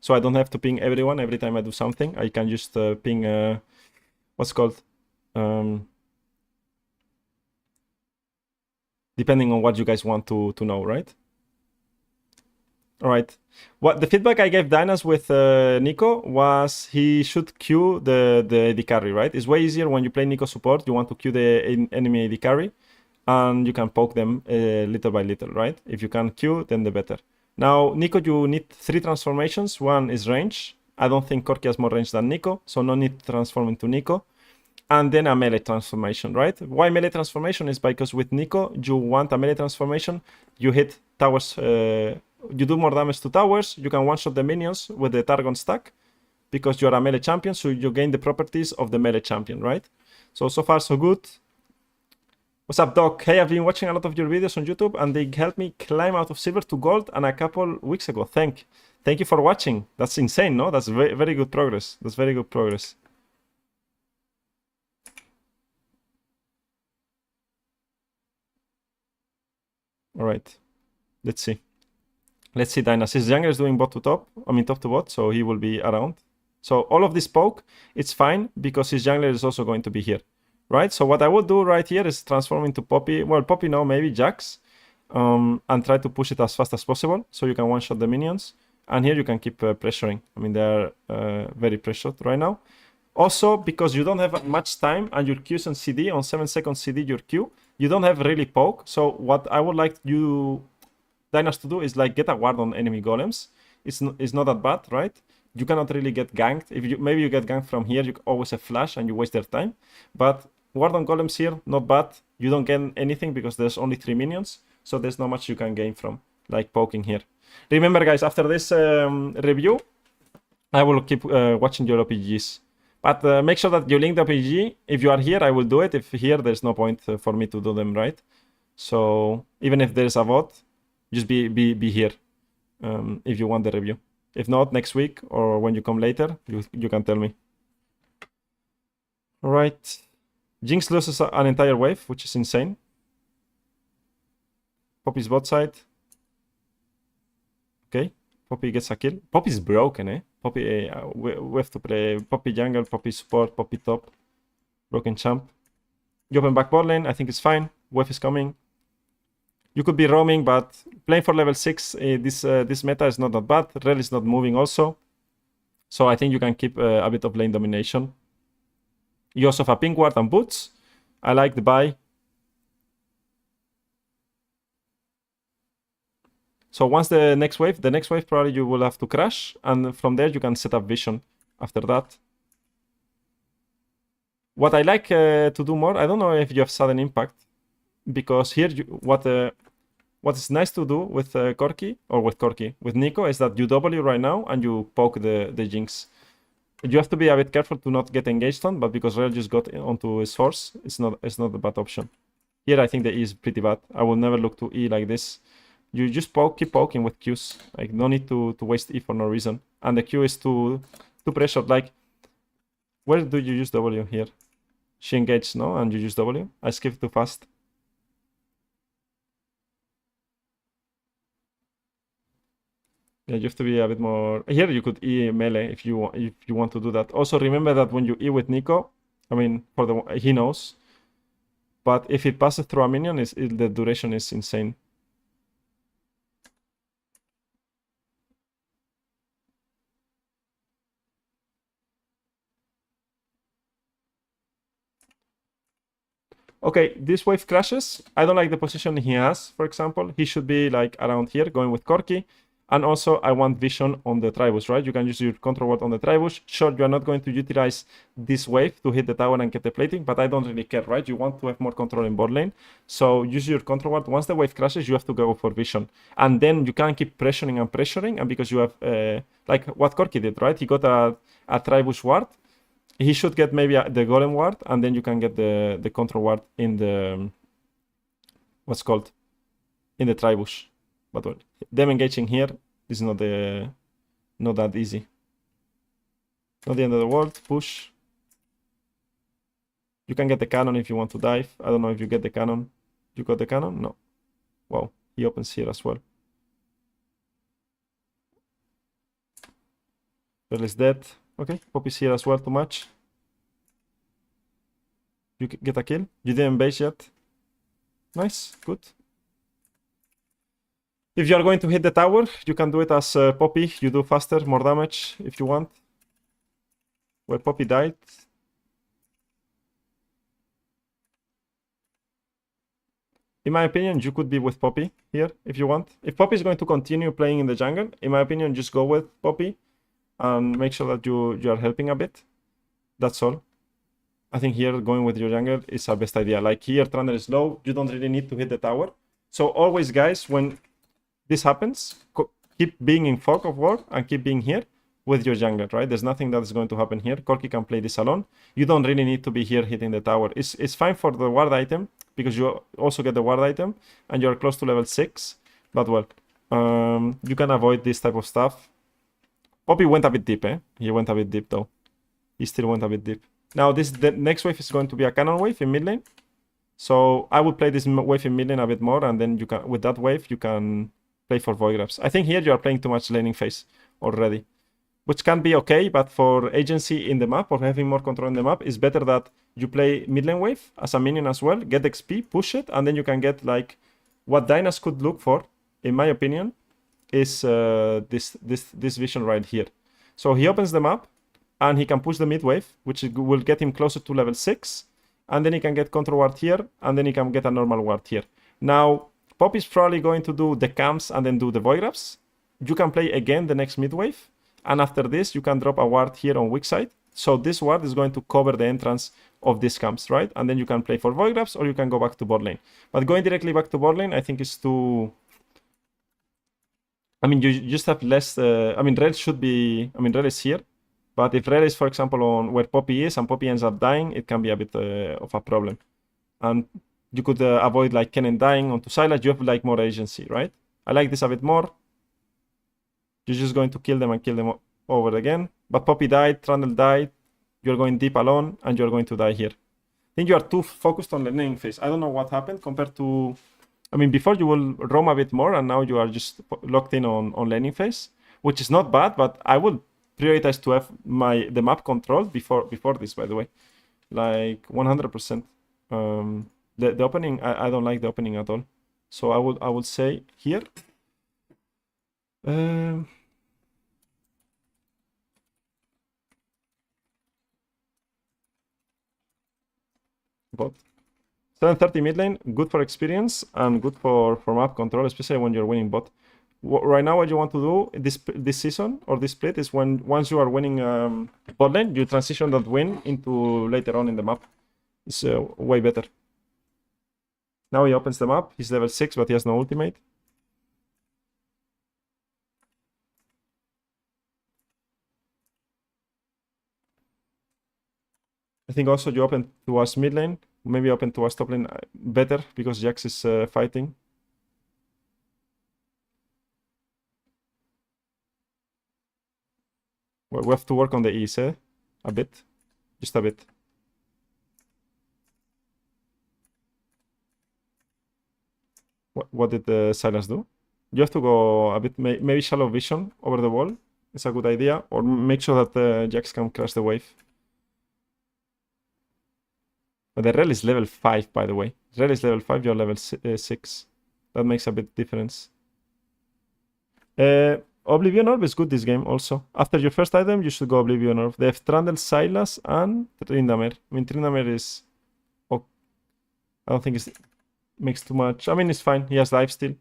so I don't have to ping everyone every time I do something. I can just ping what's called depending on what you guys want to know, right? All right. What the feedback I gave Daynas with Neeko was he should queue the AD carry, right? It's way easier when you play Neeko support. You want to queue the enemy AD carry, and you can poke them little by little, right? If you can queue, then the better. Now, Neeko, you need 3 transformations. One is range. I don't think Corki has more range than Neeko, so no need to transform into Neeko. and then a melee transformation, right? Why melee transformation is because with Neeko, you want a melee transformation, you hit towers, you do more damage to towers, you can one-shot the minions with the Targon stack, because you're a melee champion, so you gain the properties of the melee champion, right? So far so good. What's up, Doc? Hey, I've been watching a lot of your videos on YouTube, and they helped me climb out of silver to gold and a couple weeks ago. Thank you for watching. That's insane, no? That's very, very good progress. That's very good progress. All right, let's see. Let's see, Daynas. His jungler is doing bot to top. I mean, top to bot, so he will be around. So all of this poke, it's fine because his jungler is also going to be here, right? So what I would do right here is transform into Poppy. Well, Poppy no, maybe Jax, and try to push it as fast as possible so you can one-shot the minions. And here you can keep pressuring. I mean, they're very pressured right now. Also, because you don't have much time and your Q's on CD, on 7 seconds CD, your Q, you don't have really poke. So what I would like you, Daynas, to do is like get a ward on enemy golems. It's not that bad, right? You cannot really get ganked. If maybe you get ganked from here, you always have flash and you waste their time. But ward on golems here, not bad. You don't gain anything because there's only 3 minions. So there's not much you can gain from, like poking here. Remember, guys, after this review, I will keep watching your OPGs. But make sure that you link the OPG. If you are here, I will do it. If here, there's no point for me to do them, right? So even if there's a vote, just be here if you want the review. If not, next week or when you come later, you can tell me. All right. Jinx loses an entire wave, which is insane. Poppy's bot side. Okay. Poppy gets a kill. Poppy's broken, eh? Poppy, we have to play Poppy jungle, Poppy support, Poppy top. Broken champ. You open back bot lane. I think it's fine. Wave is coming. You could be roaming, but playing for level 6, this meta is not that bad. Rel is not moving also. So I think you can keep a bit of lane domination. You also have a pink ward and boots. I like the buy. So once the next wave probably you will have to crash. And from there you can set up vision after that. What I like to do more, I don't know if you have sudden impact. Because here, what is nice to do with with Neeko is that you W right now and you poke the Jinx. You have to be a bit careful to not get engaged on, but because Rel just got onto his horse, it's not a bad option. Here I think the E is pretty bad. I will never look to E like this. You just keep poking with Qs. Like no need to waste E for no reason. And the Q is too pressured. Like, where do you use W here? She engaged, no? And you use W. I skipped too fast. Yeah, you have to be a bit more. Here you could E melee if you want to do that. Also remember that when you E with Neeko, I mean he knows. But if it passes through a minion, the duration is insane. Okay, this wave crashes. I don't like the position he has, for example. He should be like around here, going with Corki. And also, I want vision on the Tribus, right? You can use your control ward on the Tribus. Sure, you are not going to utilize this wave to hit the tower and get the plating, but I don't really care, right? You want to have more control in bot lane. So use your control ward. Once the wave crashes, you have to go for vision. And then you can keep pressuring, and because you have, like what Corki did, right? He got a Tribus ward. He should get maybe the Golem ward, and then you can get the control ward in the, what's called, in the Tribus. But well, them engaging here is not that easy. Not the end of the world. Push. You can get the cannon if you want to dive. I don't know if you get the cannon. You got the cannon? No. Wow. He opens here as well. Bell is dead. Okay. Poppy's here as well to match. You get a kill. You didn't base yet. Nice. Good. If you are going to hit the tower, you can do it as Poppy. You do faster, more damage if you want. Where Poppy died. In my opinion, you could be with Poppy here if you want. If Poppy is going to continue playing in the jungle, in my opinion, just go with Poppy and make sure that you are helping a bit. That's all. I think here going with your jungle is our best idea. Like here, Trundle is low. You don't really need to hit the tower. So always, guys, when this happens, keep being in fog of war and keep being here with your jungler, right? There's nothing that's going to happen here. Corki can play this alone. You don't really need to be here hitting the tower. It's fine for the ward item because you also get the ward item and you're close to level 6. But well, you can avoid this type of stuff. Poppy went a bit deep, eh? He went a bit deep though. He still went a bit deep. Now the next wave is going to be a cannon wave in mid lane. So I would play this wave in mid lane a bit more, and then you can, with that wave, you can play for void grabs. I think here you are playing too much laning phase already, which can be okay, but for agency in the map or having more control in the map, it's better that you play mid lane wave as a minion as well, get XP, push it, and then you can get like what Daynas could look for, in my opinion, is this vision right here. So he opens the map, and he can push the mid wave, which will get him closer to level 6, and then he can get control ward here, and then he can get a normal ward here. Now, Pop is probably going to do the camps and then do the void grabs. You can play again the next mid wave, and after this, you can drop a ward here on weak side. So this ward is going to cover the entrance of these camps, right? And then you can play for void grabs, or you can go back to bot lane. But going directly back to bot lane, I think is too... I mean, you just have less... I mean, Rel should be... I mean, Rel is here. But if Rel is, for example, on where Poppy is and Poppy ends up dying, it can be a bit of a problem. And you could avoid like Kennen dying onto Sylas. You have like more agency, right? I like this a bit more. You're just going to kill them and kill them over again. But Poppy died, Trundle died. You're going deep alone, and you're going to die here. I think you are too focused on the laning phase. I don't know what happened compared to... I mean, before you will roam a bit more, and now you are just locked in on laning phase, which is not bad, but I would prioritize to have the map controlled before this, by the way. Like 100%. The opening, I don't like the opening at all. So I would say here. Bot. 730 mid lane, good for experience and good for map control, especially when you're winning bot. Right now, what you want to do this season or this split is once you are winning bot lane, you transition that win into later on in the map. It's way better. Now he opens the map. He's level 6, but he has no ultimate. I think also you open towards mid lane. Maybe open towards top lane better because Jax is fighting. Well, we have to work on the E's, a bit. Just a bit. What did the Sylas do? You have to go a bit, maybe shallow vision over the wall. It's a good idea. Or make sure that Jax can crash the wave. But the Rel is level 5, by the way. Rel is level 5, you're level 6. That makes a bit difference. Oblivion Orb is good this game also. After your first item, you should go Oblivion Orb. They have Trundle, Sylas, and Tryndamere. I mean, Tryndamere is... Oh, I don't think it makes too much. I mean, it's fine. He has life still.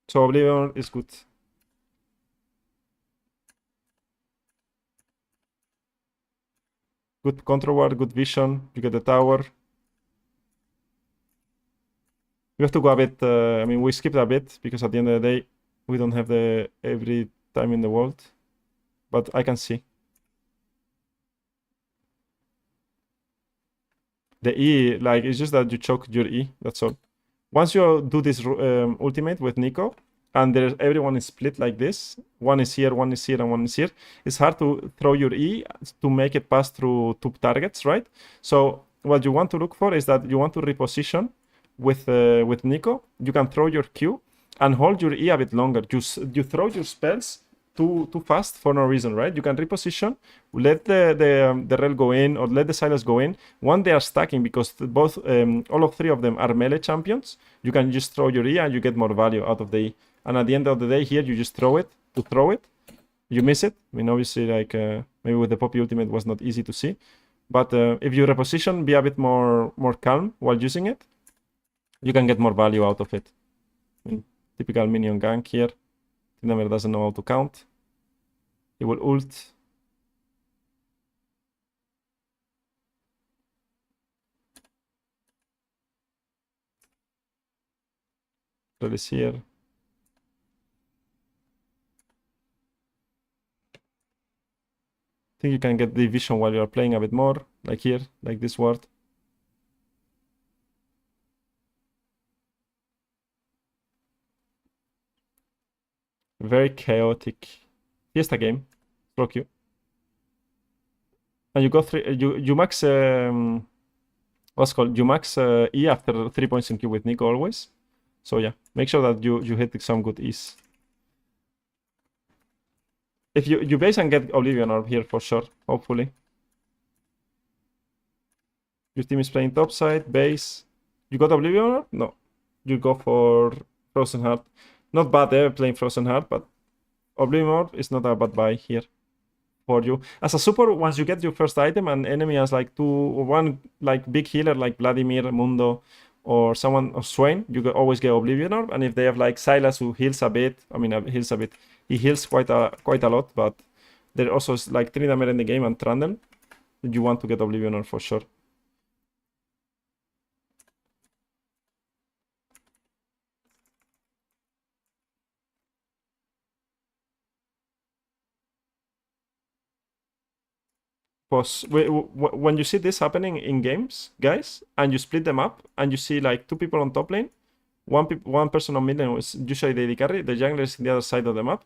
So Oblivion Orb is good. Good control ward, good vision. You get the tower. We have to go a bit... I mean, we skipped a bit because at the end of the day, we don't have the every time in the world. But I can see. The E, like, it's just that you choke your E. That's all. Once you do this ultimate with Neeko, and everyone is split like this, one is here, one is here, and one is here, it's hard to throw your E to make it pass through two targets, right? So what you want to look for is that you want to reposition with Neeko. You can throw your Q and hold your E a bit longer. You throw your spells too fast for no reason, right? You can reposition, let the Rel go in or let the Sylas go in. One, they are stacking because both all of three of them are melee champions. You can just throw your E and you get more value out of the E. And at the end of the day, here you just throw it to throw it. You miss it. I mean, obviously, like maybe with the Poppy ultimate was not easy to see. But if you reposition, be a bit more calm while using it, you can get more value out of it. I mean, typical minion gank here. Tryndamere doesn't know how to count. He will ult. Release here. I think you can get the vision while you are playing a bit more, like here, like this ward. Very chaotic. Fiesta game. Slow queue. And you go you max what's called you max E after 3 points in queue with Neeko always. So yeah, make sure that you hit some good E's. If you base and get Oblivion Orb here for sure, hopefully. Your team is playing top side, base. You got Oblivion Orb? No. You go for Frozen Heart. Not bad playing Frozen Heart, but Oblivion Orb is not a bad buy here for you. As a support, once you get your first item and enemy has like one like big healer like Vladimir, Mundo, or someone or Swain, you can always get Oblivion Orb. And if they have like Silas who heals a bit, I mean heals a bit, he heals quite a lot, but there also is like Trindamer in the game and Trundle. You want to get Oblivion Orb for sure. When you see this happening in games, guys, and you split them up, and you see like 2 people on top lane, one person on mid lane is usually the AD carry, the jungler is in the other side of the map.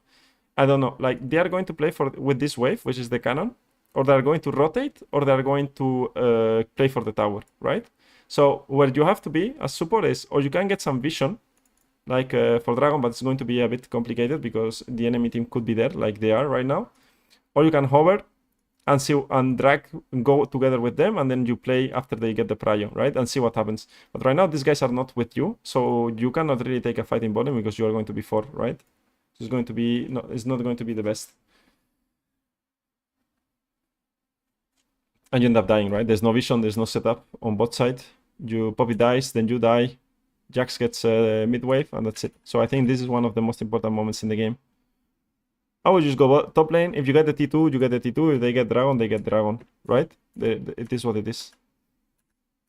I don't know, like they are going to play with this wave, which is the cannon, or they are going to rotate, or they are going to play for the tower, right? So where you have to be as support is, or you can get some vision, like for Dragon, but it's going to be a bit complicated because the enemy team could be there, like they are right now, or you can hover and see and drag go together with them, and then you play after they get the prio, right? And see what happens. But right now these guys are not with you, so you cannot really take a fight in bottom because you are going to be 4, right? So it's going to be it's not going to be the best. And you end up dying, right? There's no vision, there's no setup on bot side. Poppy dies, then you die. Jax gets mid wave, and that's it. So I think this is one of the most important moments in the game. I would just go top lane. If you get the T2, you get the T2. If they get Dragon, they get Dragon, right? It is what it is.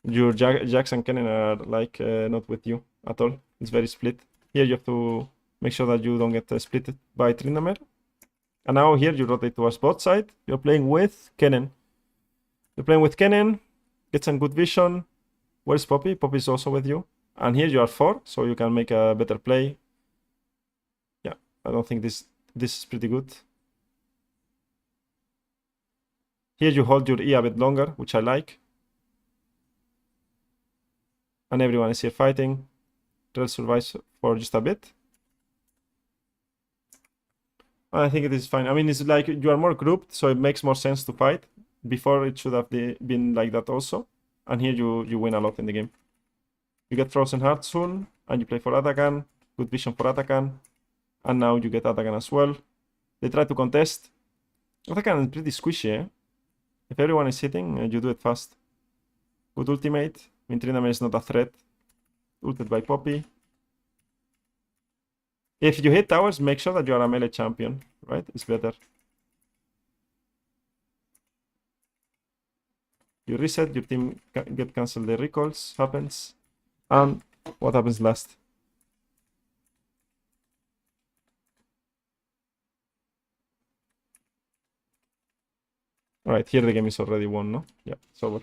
Your Jax and Kennen are like not with you at all. It's very split. Here you have to make sure that you don't get split by Tryndamere. And now here you rotate towards bot side. You're playing with Kennen. You're playing with Kennen. Get some good vision. Where's Poppy? Poppy is also with you. And here you are 4, so you can make a better play. Yeah, I don't think this is pretty good. Here you hold your E a bit longer, which I like. And everyone is here fighting. Rel survives for just a bit. I think it is fine. I mean, it's like you are more grouped, so it makes more sense to fight. Before it should have been like that also. And here you win a lot in the game. You get Frozen Heart soon, and you play for Atakan. Good vision for Atakan. And now you get Atakan as well. They try to contest. Atakan is pretty squishy, eh? If everyone is hitting, you do it fast. Good ultimate. I mean, Tryndamere is not a threat. Ulted by Poppy. If you hit towers, make sure that you are a melee champion, right? It's better. You reset, your team get cancelled, the recalls happens. And what happens last? Alright, here the game is already won, no? Yeah, it's over.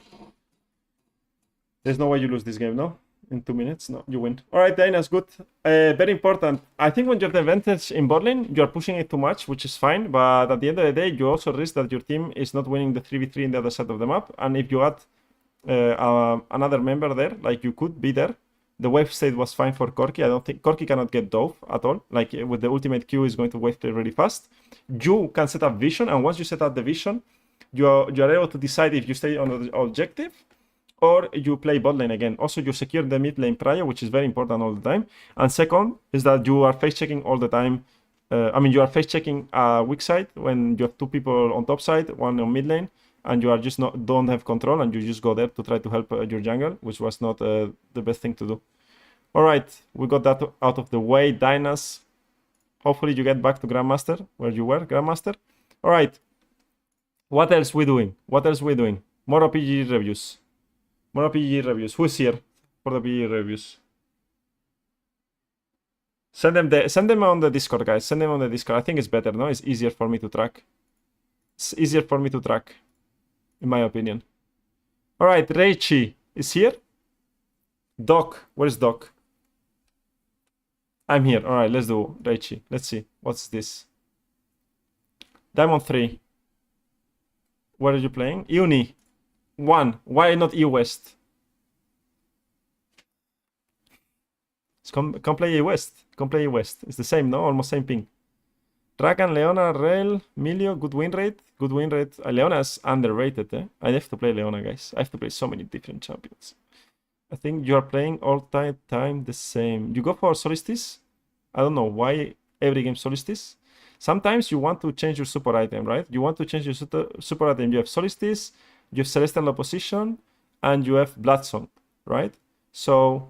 There's no way you lose this game, no? In 2 minutes? No, you win. Alright, Daynas, good. Very important. I think when you have the advantage in bot lane, you're pushing it too much, which is fine. But at the end of the day, you also risk that your team is not winning the 3v3 in the other side of the map. And if you add another member there, like you could be there, the wave state was fine for Corki. I don't think Corki cannot get dove at all. Like with the ultimate Q is going to wave play really fast. You can set up vision, and once you set up the vision, you are able to decide if you stay on the objective or you play bot lane again. Also, you secure the mid lane prior, which is very important all the time. And second is that you are face checking all the time. I mean, you are face checking a weak side when you have 2 people on top side, 1 on mid lane, and you are just don't have control, and you just go there to try to help your jungle, which was not the best thing to do. All right, we got that out of the way. Daynas, hopefully you get back to Grandmaster, where you were, Grandmaster. All right, what else we doing? What else we doing? More OPGG reviews. More OPGG reviews. Who is here for the OPGG reviews? Send them on the Discord, guys. Send them on the Discord. I think it's better, no? It's easier for me to track. It's easier for me to track, in my opinion. All right, Reichi is here. Doc, where's Doc? I'm here. All right, let's do Reichi. Let's see. What's this? Diamond 3. Where are you playing? Uni 1. Why not E West? Come play E West. Come play E West. It's the same, no? Almost same ping. Rakan, Leona, Rel, Milio, good win rate. Good win rate. Leona's underrated, eh? I have to play Leona, guys. I have to play so many different champions. I think you are playing all time the same. You go for Solstice? I don't know why every game Solstice. Sometimes you want to change your super item, right? You want to change your super item. You have Solstice, you have Celestial Opposition, and you have Bloodsong, right? So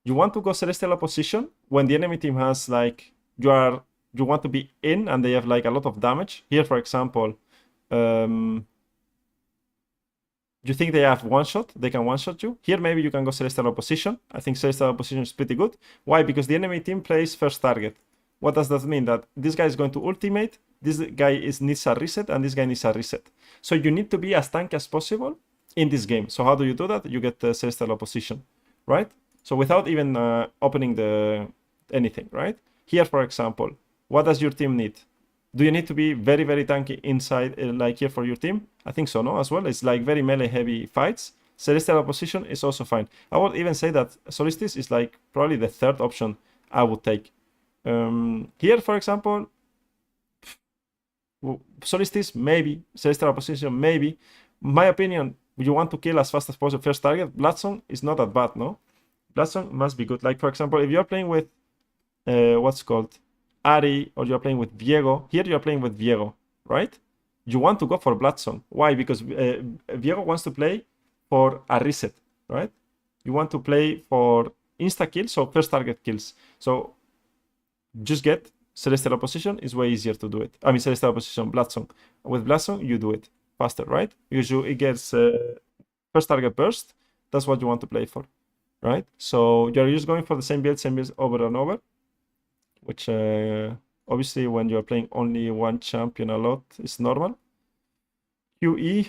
you want to go Celestial Opposition when the enemy team has like you want to be in and they have like a lot of damage. Here, for example, you think they have one shot, they can one shot you. Here, maybe you can go Celestial Opposition. I think Celestial Opposition is pretty good. Why? Because the enemy team plays first target. What does that mean? That this guy is going to ultimate, this guy needs a reset, and this guy needs a reset. So you need to be as tanky as possible in this game. So how do you do that? You get the Celestial Opposition, right? So without even opening anything, right? Here, for example, what does your team need? Do you need to be very, very tanky inside, like here for your team? I think so, no, as well. It's like very melee heavy fights. Celestial Opposition is also fine. I would even say that Solstice is like probably the third option I would take. Here, for example, Solstice, maybe. Celestial Opposition, maybe. My opinion, you want to kill as fast as possible first target. Bloodsong is not that bad, no? Bloodsong must be good. Like, for example, if you're playing with, what's called Ari, or you're playing with Viego. Here you're playing with Viego, right? You want to go for Bloodsong. Why? Because Viego wants to play for a reset, right? You want to play for insta kills, so first target kills. So just get Celestial Opposition is way easier to do it. I mean, Celestial Opposition, Bloodsong. With Bloodsong, you do it faster, right? Because it gets first target burst. That's what you want to play for, right? So you're just going for the same build over and over. Which obviously when you're playing only one champion a lot is normal. QE.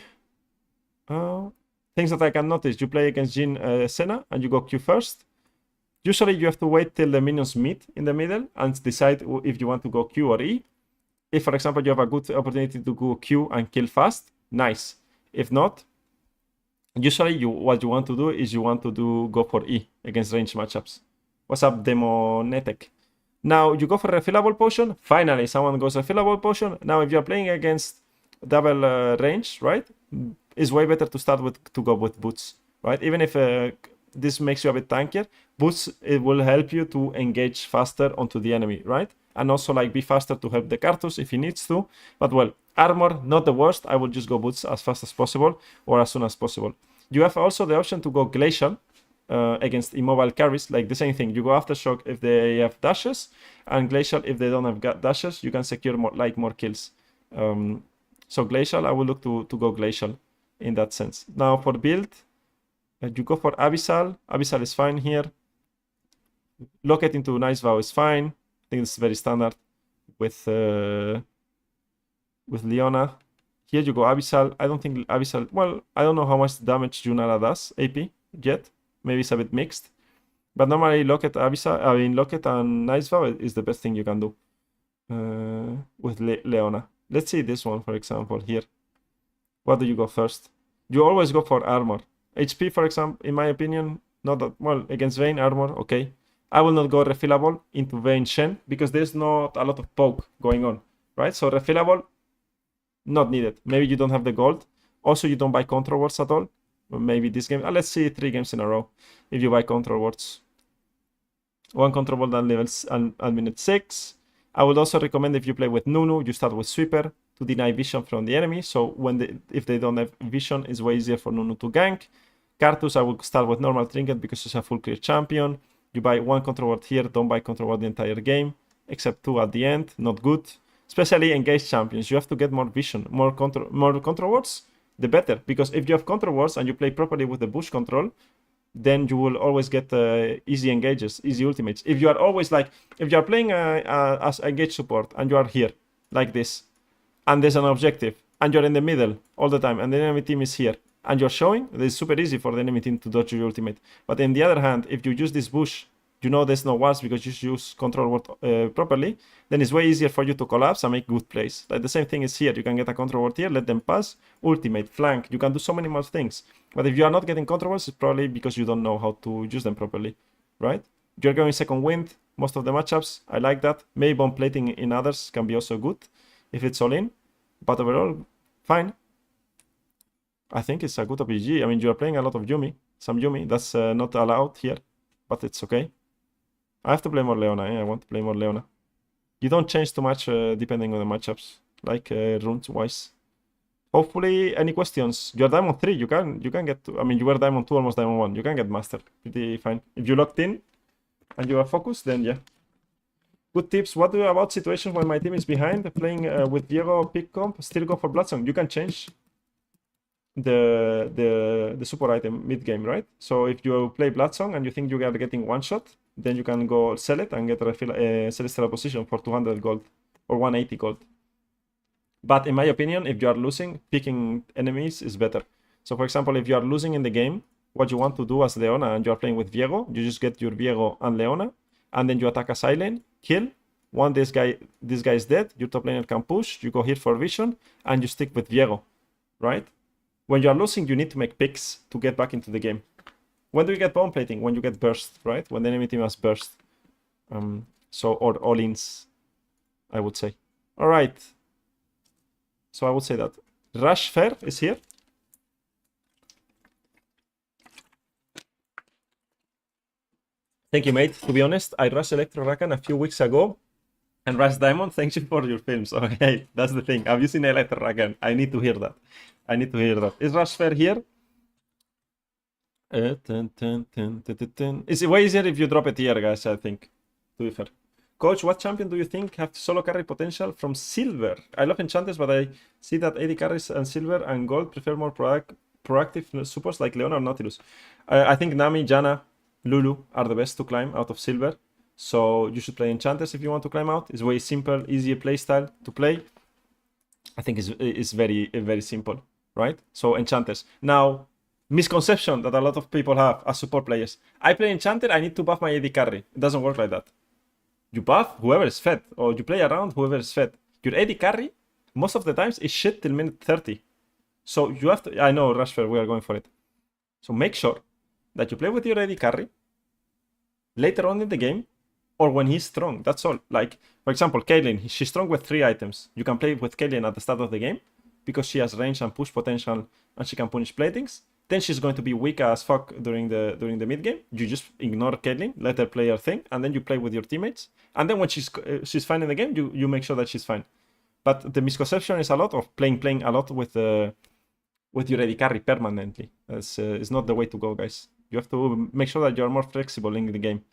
Things that I can notice. You play against Jhin Senna and you go Q first. Usually you have to wait till the minions meet in the middle and decide if you want to go Q or E. If, for example, you have a good opportunity to go Q and kill fast, nice. If not, usually what you want to do is you want to go for E against range matchups. What's up, Demonetek? Now you go for refillable potion. Finally, someone goes refillable potion. Now, if you're playing against double range, right, it's way better to go with boots, right? Even if this makes you a bit tankier, boots, it will help you to engage faster onto the enemy, right? And also like be faster to help the Cartus if he needs to. But well, armor, not the worst. I would just go boots as fast as possible or as soon as possible. You have also the option to go glacial. Against immobile carries, like the same thing. You go Aftershock if they have dashes, and Glacial if they don't have dashes. You can secure more kills. So Glacial, I will look to go Glacial in that sense. Now for build, you go for Abyssal. Abyssal is fine here. Locket into Nice Vow is fine. I think it's very standard with Leona. Here you go Abyssal. I don't think Abyssal. Well, I don't know how much damage Junara does AP yet. Maybe it's a bit mixed, but normally Locket and Nice Vow is the best thing you can do with Leona. Let's see this one, for example, here. What do you go first? You always go for armor. HP, for example, in my opinion, not that well. Against Vayne, armor, okay. I will not go refillable into Vayne Shen because there's not a lot of poke going on, right? So refillable, not needed. Maybe you don't have the gold. Also, you don't buy control wards at all. Maybe this game. Let's see 3 games in a row. If you buy control wards, 1 control ward at levels at minute 6. I would also recommend if you play with Nunu, you start with Sweeper to deny vision from the enemy. So if they don't have vision, it's way easier for Nunu to gank. Cartus, I would start with normal trinket because it's a full clear champion. You buy 1 control ward here. Don't buy control ward the entire game, except 2 at the end. Not good. Especially engaged champions. You have to get more vision, more control wards. The better, because if you have control wards and you play properly with the bush control, then you will always get easy engages, easy ultimates. If you are always like, if you are playing as engage support and you are here like this, and there's an objective, and you're in the middle all the time, and the enemy team is here, and you're showing, it's super easy for the enemy team to dodge your ultimate. But on the other hand, if you use this bush, you know there's no walls because you use control ward properly, then it's way easier for you to collapse and make good plays. Like the same thing is here. You can get a control ward here, let them pass, ultimate, flank. You can do so many more things. But if you are not getting control wards, it's probably because you don't know how to use them properly, right? You're going second wind most of the matchups. I like that. Maybe bomb plating in others can be also good if it's all in. But overall, fine. I think it's a good OPGG. I mean, you are playing a lot of Yumi. Some Yumi. That's not allowed here, but it's okay. I have to play more Leona. I want to play more Leona. You don't change too much depending on the matchups, like runes-wise. Hopefully, any questions? You're Diamond 3. You can get to... I mean, you were Diamond 2, almost Diamond 1. You can get Master. Pretty fine. If you locked in and you are focused, then yeah. Good tips. What do you about situations when my team is behind? Playing with Diego, pick comp, still go for Bloodsong. You can change the support item mid-game, right? So if you play Bloodsong and you think you are getting one shot, then you can go sell it and get a Celestial position for 200 gold or 180 gold. But in my opinion, if you are losing, picking enemies is better. So for example, if you are losing in the game, what you want to do as Leona and you are playing with Viego, you just get your Viego and Leona, and then you attack a side lane, kill. Once this guy is dead, your top laner can push, you go here for vision, and you stick with Viego, right? When you are losing, you need to make picks to get back into the game. When do you get bomb plating? When you get burst, right? When the enemy team has burst. Or all-ins, I would say. All right. So I would say that. Rush Fair is here. Thank you, mate. To be honest, I rushed Electro Rakan a few weeks ago. And Rush Diamond, thank you for your films. Okay, that's the thing. Have you seen Electro Rakan? I need to hear that. I need to hear that. Is Rush Fair here? It's way easier if you drop it here, guys, I think. To be fair. Coach, what champion do you think have solo carry potential from silver? I love enchanters, but I see that AD carries and silver and gold prefer more proactive supports like Leona or Nautilus. I think Nami, Janna, Lulu are the best to climb out of silver. So you should play enchanters if you want to climb out. It's way simple, easier playstyle to play. I think it's very, very simple, right? So enchanters. Now, misconception that a lot of people have as support players. I play enchanter, I need to buff my AD carry. It doesn't work like that. You buff whoever is fed, or you play around whoever is fed. Your AD carry, most of the times, is shit till minute 30. So you have to... I know, Rashford, we are going for it. So make sure that you play with your AD carry later on in the game, or when he's strong. That's all. Like, for example, Caitlyn, she's strong with 3 items. You can play with Caitlyn at the start of the game, because she has range and push potential, and she can punish platings. Then she's going to be weak as fuck during the mid game. You just ignore Caitlyn, let her play her thing, and then you play with your teammates. And then when she's fine in the game, you make sure that she's fine. But the misconception is a lot of playing a lot with your AD carry permanently. It's not the way to go, guys. You have to make sure that you are more flexible in the game.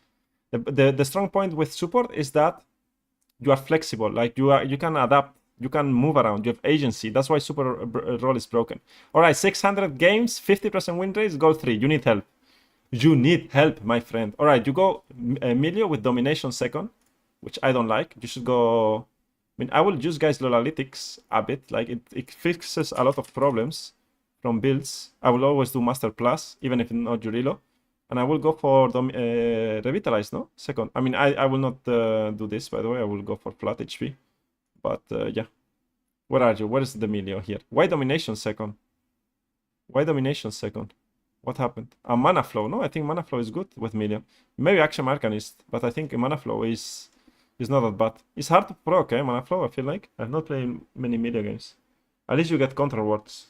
The strong point with support is that you are flexible. Like you can adapt. You can move around. You have agency. That's why super role is broken. All right, 600 games, 50% win rates, goal 3. You need help. You need help, my friend. All right, you go Emilio with domination second, which I don't like. You should go... I mean, I will use guys Lolalytics a bit. Like, it fixes a lot of problems from builds. I will always do Master Plus, even if not Jurilo. And I will go for Revitalize, no? Second. I mean, I will not do this, by the way. I will go for flat HP. But yeah, where are you? Where is the Emilio here? Why domination second? Why domination second? What happened? A mana flow? No, I think mana flow is good with Emilio. Maybe Action Arcanist, but I think mana flow is not that bad. It's hard to proc, mana flow. I feel like I've not played many Emilio games. At least you get control wards.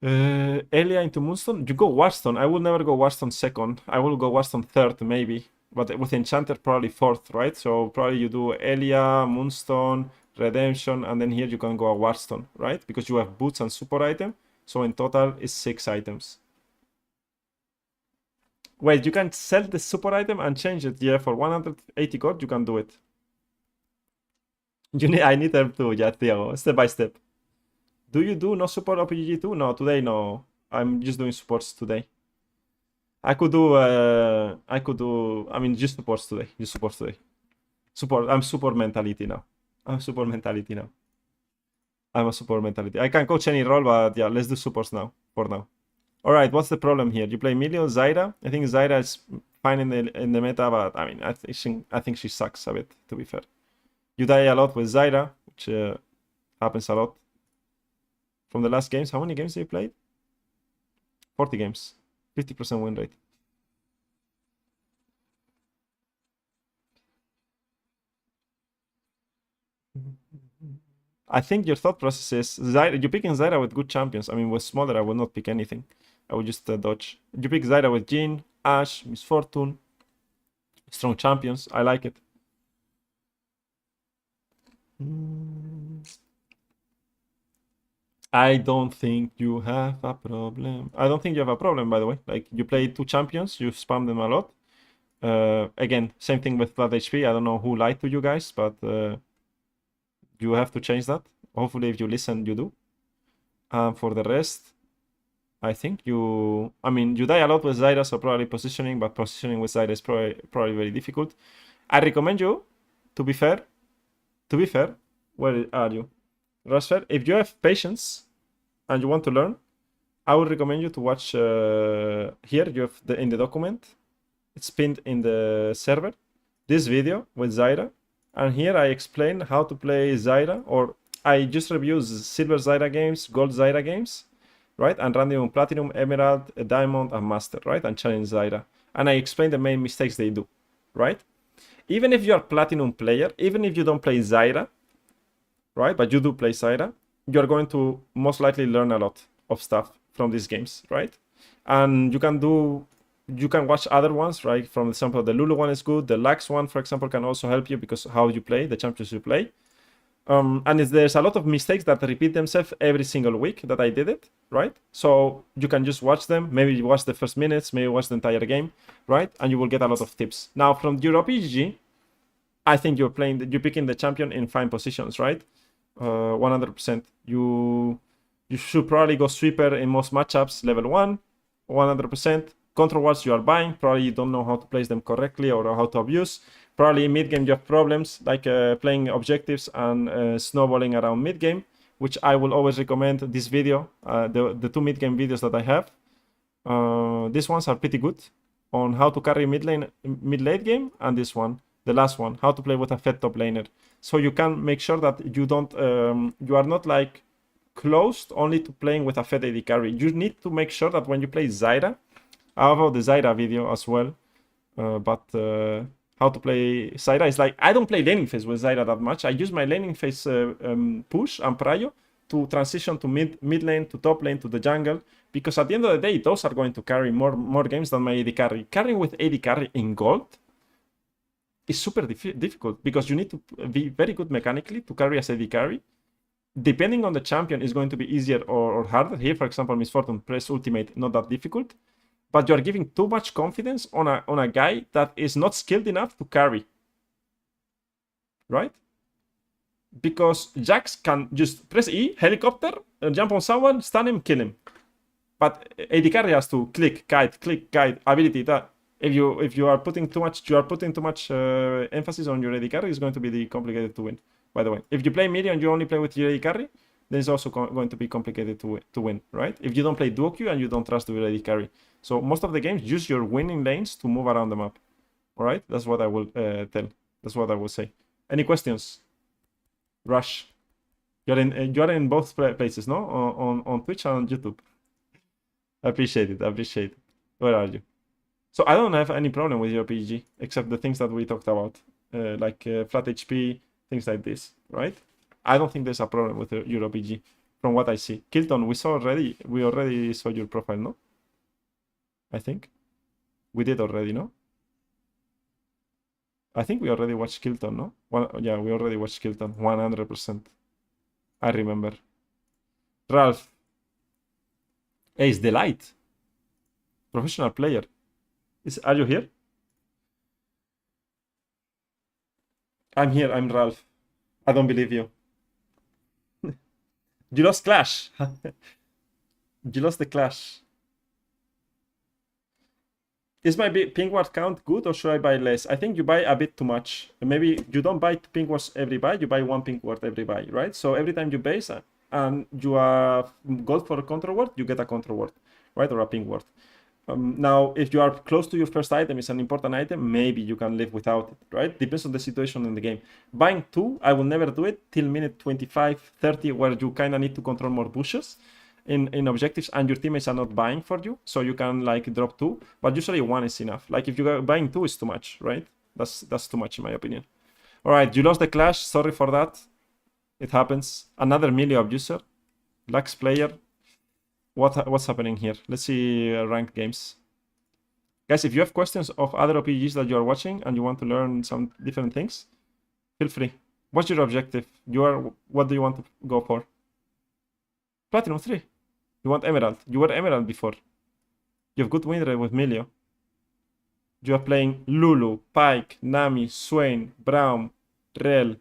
Elia into Moonstone. You go Warstone. I will never go Warstone second. I will go Warstone third, maybe. But with Enchanter, probably fourth, right? So probably you do Elia, Moonstone, Redemption, and then here you can go a Warstone, right? Because you have boots and support item. So in total, it's 6 items. Wait, you can sell the support item and change it. Yeah, for 180 gold, you can do it. I need help too, yeah, Thiago. Step by step. Do you do no support OPGG too? No, today no. I'm just doing supports today. I could do. I mean, just supports today. Just supports today. Support. I'm support mentality now. I'm support mentality now. I'm a support mentality. I can coach any role, but yeah, let's do supports now. For now. All right. What's the problem here? You play Emilio, Zyra. I think Zyra is fine in the meta, but I mean, I think she sucks a bit. To be fair, you die a lot with Zyra, which happens a lot. From the last games, how many games have you played? 40 games, 50% win rate. I think your thought process is Zyra, you picking Zyra with good champions. I mean, with smaller, I would not pick anything. I would just dodge. You pick Zyra with Jhin, Ashe, Miss Fortune, strong champions. I like it. I don't think you have a problem. I don't think you have a problem, by the way. Like, you play two champions, you spam them a lot. Again, same thing with flat HP. I don't know who lied to you guys, but you have to change that. Hopefully, if you listen, you do. For the rest, I think you die a lot with Zyra, so probably positioning, but positioning with Zyra is probably very difficult. I recommend you, to be fair, where are you? Rasfer, if you have patience and you want to learn, I would recommend you to watch here. You have in the document, it's pinned in the server, this video with Zyra. And here I explain how to play Zyra, or I just review Silver Zyra games, Gold Zyra games, right? And Random Platinum, Emerald, Diamond, and Master, right? And Challenge Zyra. And I explain the main mistakes they do, right? Even if you're a Platinum player, even if you don't play Zyra, right? But you do play Zyra, you're going to most likely learn a lot of stuff from these games, right? And you can watch other ones, right? For example, the Lulu one is good. The Lux one, for example, can also help you because how you play, the champions you play. And there's a lot of mistakes that repeat themselves every single week that I did it, right? So you can just watch them. Maybe you watch the first minutes, maybe watch the entire game, right? And you will get a lot of tips. Now, from your OPGG, I think you're picking the champion in fine positions, right? 100%. You should probably go sweeper in most matchups, level 1, 100%. Control wards you are buying, probably you don't know how to place them correctly or how to abuse. Probably mid-game you have problems like playing objectives and snowballing around mid-game, which I will always recommend this video, the two mid-game videos that I have. These ones are pretty good on how to carry mid-late game, and this one, the last one, how to play with a fed top laner. So you can make sure that you don't, you are not like closed only to playing with a fed AD carry. You need to make sure that when you play Zyra, I have the Zyra video as well, but how to play Zyra is like, I don't play laning phase with Zyra that much. I use my laning phase push and prio to transition to mid lane, to top lane, to the jungle, because at the end of the day, those are going to carry more games than my AD carry. Carrying with AD carry in gold is super difficult because you need to be very good mechanically to carry as AD carry. Depending on the champion, is going to be easier or harder. Here, for example, Miss Fortune press ultimate, not that difficult. But you're giving too much confidence on a guy that is not skilled enough to carry, right? Because Jax can just press E, helicopter, jump on someone, stun him, kill him. But AD carry has to click, guide, ability. That if you are putting too much, emphasis on your AD carry, it's going to be complicated to win. By the way, if you play mid and you only play with your AD carry, then it's also going to be complicated to win, right? If you don't play duo queue and you don't trust your AD carry. So most of the games, use your winning lanes to move around the map. All right, that's what I will tell. That's what I will say. Any questions? Rush. You're in both places, no? On Twitch and on YouTube. I appreciate it. Where are you? So I don't have any problem with your PG except the things that we talked about, like flat HP, things like this, right? I don't think there's a problem with your PG from what I see. Kilton, we already saw your profile, no? I think we did already, no? I think we already watched Kilton, no? Yeah, we already watched Kilton, 100%. I remember. Ralph. Ace Delight. Professional player. Are you here? I'm here, I'm Ralph. I don't believe you. You lost Clash. You lost the Clash. Is my pink ward count good or should I buy less? I think you buy a bit too much. Maybe you don't buy pink wards every buy, you buy one pink ward every buy, right? So every time you base and you are gold for a control ward, you get a control ward, right? Or a pink ward. Now, if you are close to your first item, it's an important item, maybe you can live without it, right? Depends on the situation in the game. Buying 2, I will never do it till minute 25, 30, where you kind of need to control more bushes in objectives and your teammates are not buying for you. So you can like drop 2, but usually 1 is enough. Like if you are buying 2 is too much, right? That's too much in my opinion. All right, you lost the clash. Sorry for that. It happens. Another melee abuser. Lax player. What's happening here? Let's see ranked games. Guys, if you have questions of other OPGs that you are watching and you want to learn some different things, feel free. What's your objective? What do you want to go for? Platinum 3. You want Emerald. You were Emerald before. You have good win rate with Milio. You are playing Lulu, Pike, Nami, Swain, Braum, Rel,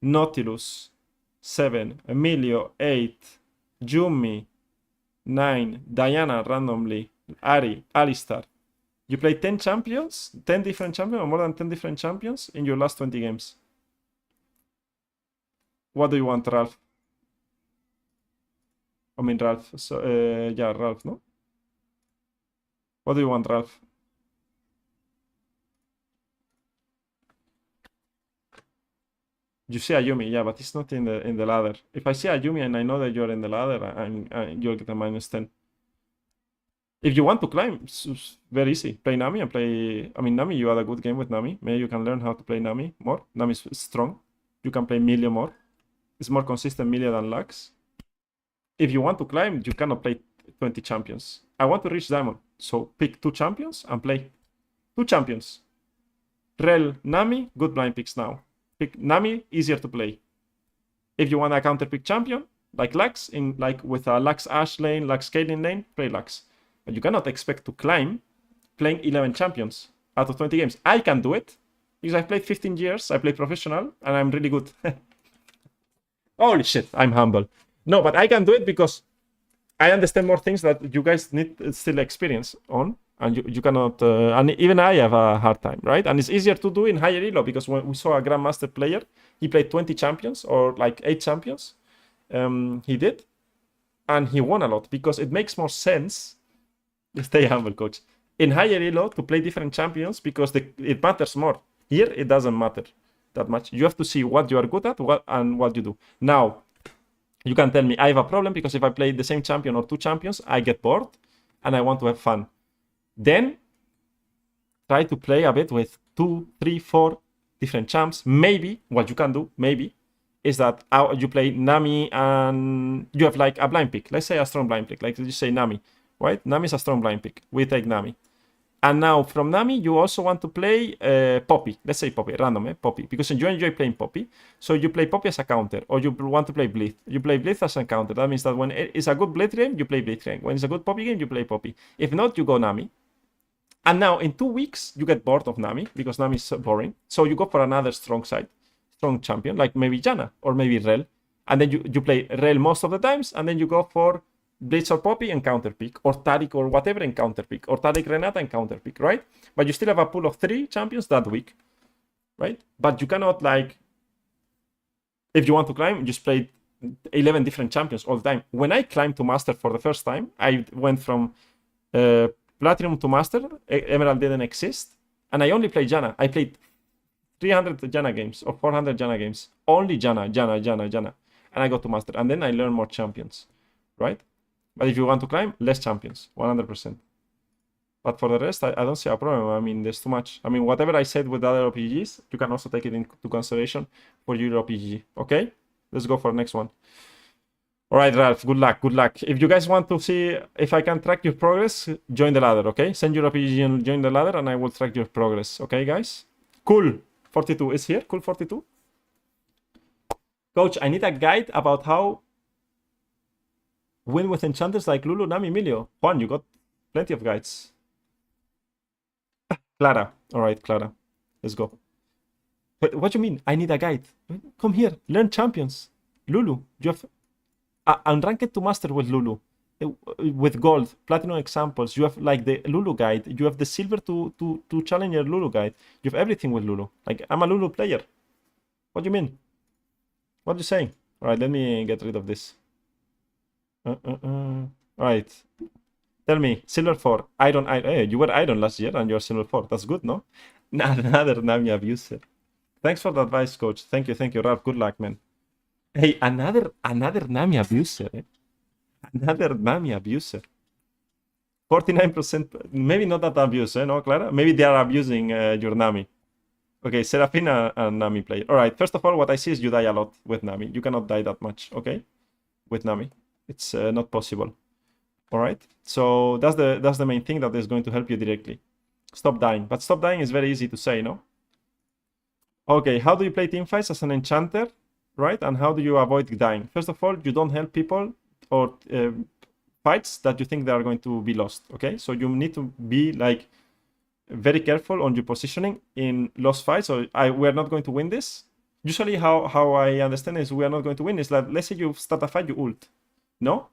Nautilus, 7, Emilio, 8, Jumi, 9, Diana randomly, Ari, Alistar. You play 10 champions, 10 different champions, or more than 10 different champions in your last 20 games. What do you want, Ralph? I mean, Ralph. So, yeah, Ralph, no? What do you want, Ralph? You see a Yumi, yeah, but it's not in the ladder. If I see a Yumi and I know that you're in the ladder, you'll get a -10. If you want to climb, it's very easy. Play Nami and play... I mean, Nami, you had a good game with Nami. Maybe you can learn how to play Nami more. Nami is strong. You can play Milio more. It's more consistent Milio than Lux. If you want to climb, you cannot play 20 champions. I want to reach Diamond. So pick 2 champions and play. 2 champions. Rel, Nami, good blind picks now. Pick Nami, easier to play. If you want a counter pick champion, like Lux, with a Lux Ashe lane, Lux Caitlyn lane, play Lux. But you cannot expect to climb playing 11 champions out of 20 games. I can do it because I've played 15 years, I play professional, and I'm really good. Holy shit, I'm humble. No, but I can do it because I understand more things that you guys need still experience on. And you cannot, and even I have a hard time, right? And it's easier to do in higher elo because when we saw a Grandmaster player, he played 20 champions or like 8 champions. He did. And he won a lot because it makes more sense. Stay humble, coach. In higher elo to play different champions because it matters more. Here, it doesn't matter that much. You have to see what you are good at and what you do. Now, you can tell me I have a problem because if I play the same champion or 2 champions, I get bored and I want to have fun. Then try to play a bit with 2, 3, 4 different champs. Maybe what you can do, maybe, is that you play Nami and you have like a blind pick. Let's say a strong blind pick. Like you say Nami, right? Nami is a strong blind pick. We take Nami. And now from Nami, you also want to play Poppy. Let's say Poppy, random, Poppy. Because you enjoy playing Poppy. So you play Poppy as a counter. Or you want to play Blitz. You play Blitz as a counter. That means that when it's a good Blitz game, you play Blitz game. When it's a good Poppy game, you play Poppy. If not, you go Nami. And now in 2 weeks, you get bored of Nami because Nami is boring. So you go for another strong champion, like maybe Janna or maybe Rel. And then you play Rel most of the times. And then you go for Blitz or Poppy and counter pick, or Taric or whatever and counter pick, or Taric Renata and counter pick, right? But you still have a pool of 3 champions that week, right? But you cannot, like, if you want to climb, just play 11 different champions all the time. When I climbed to Master for the first time, I went from Platinum to Master. Emerald didn't exist, and I only played Janna. I played 300 Janna games or 400 Janna games. Only Janna. And I got to Master, and then I learned more champions, right? But if you want to climb, less champions, 100%. But for the rest, I don't see a problem. I mean, there's too much. I mean, whatever I said with other OPGs, you can also take it into consideration for your OPG, okay? Let's go for the next one. All right, Ralph, good luck, good luck. If you guys want to see if I can track your progress, join the ladder, okay? Send your OPG and join the ladder, and I will track your progress, okay, guys? Cool, 42 is here, cool 42. Coach, I need a guide about how win with enchanters like Lulu, Nami, Milio. Juan, you got plenty of guides. Clara. All right, Clara. Let's go. But what do you mean? I need a guide. Come here. Learn champions. Lulu. You have unranked to master with Lulu. with gold, platinum examples. You have like the Lulu guide. You have the silver to challenger Lulu guide. You have everything with Lulu. Like, I'm a Lulu player. What do you mean? What are you saying? All right, let me get rid of this. All right. Tell me, silver 4, iron. Hey, you were iron last year and you're silver 4. That's good, no? Another Nami abuser. Thanks for the advice, coach. Thank you, Ralph. Good luck, man. Hey, another Nami abuser. Eh? Another Nami abuser. 49%. Maybe not that abuse, no, Clara? Maybe they are abusing your Nami. Okay, Serafina and Nami player. All right, first of all, what I see is you die a lot with Nami. You cannot die that much, okay? With Nami. It's not possible. All right, so that's the main thing that is going to help you directly. Stop dying. But stop dying is very easy to say, no? Okay, how do you play team fights as an enchanter, right? And how do you avoid dying? First of all, you don't help people or fights that you think they are going to be lost, okay? So you need to be like very careful on your positioning in lost fights. So we're not going to win this. Usually how I understand is we are not going to win is that let's say you start a fight, you ult, no?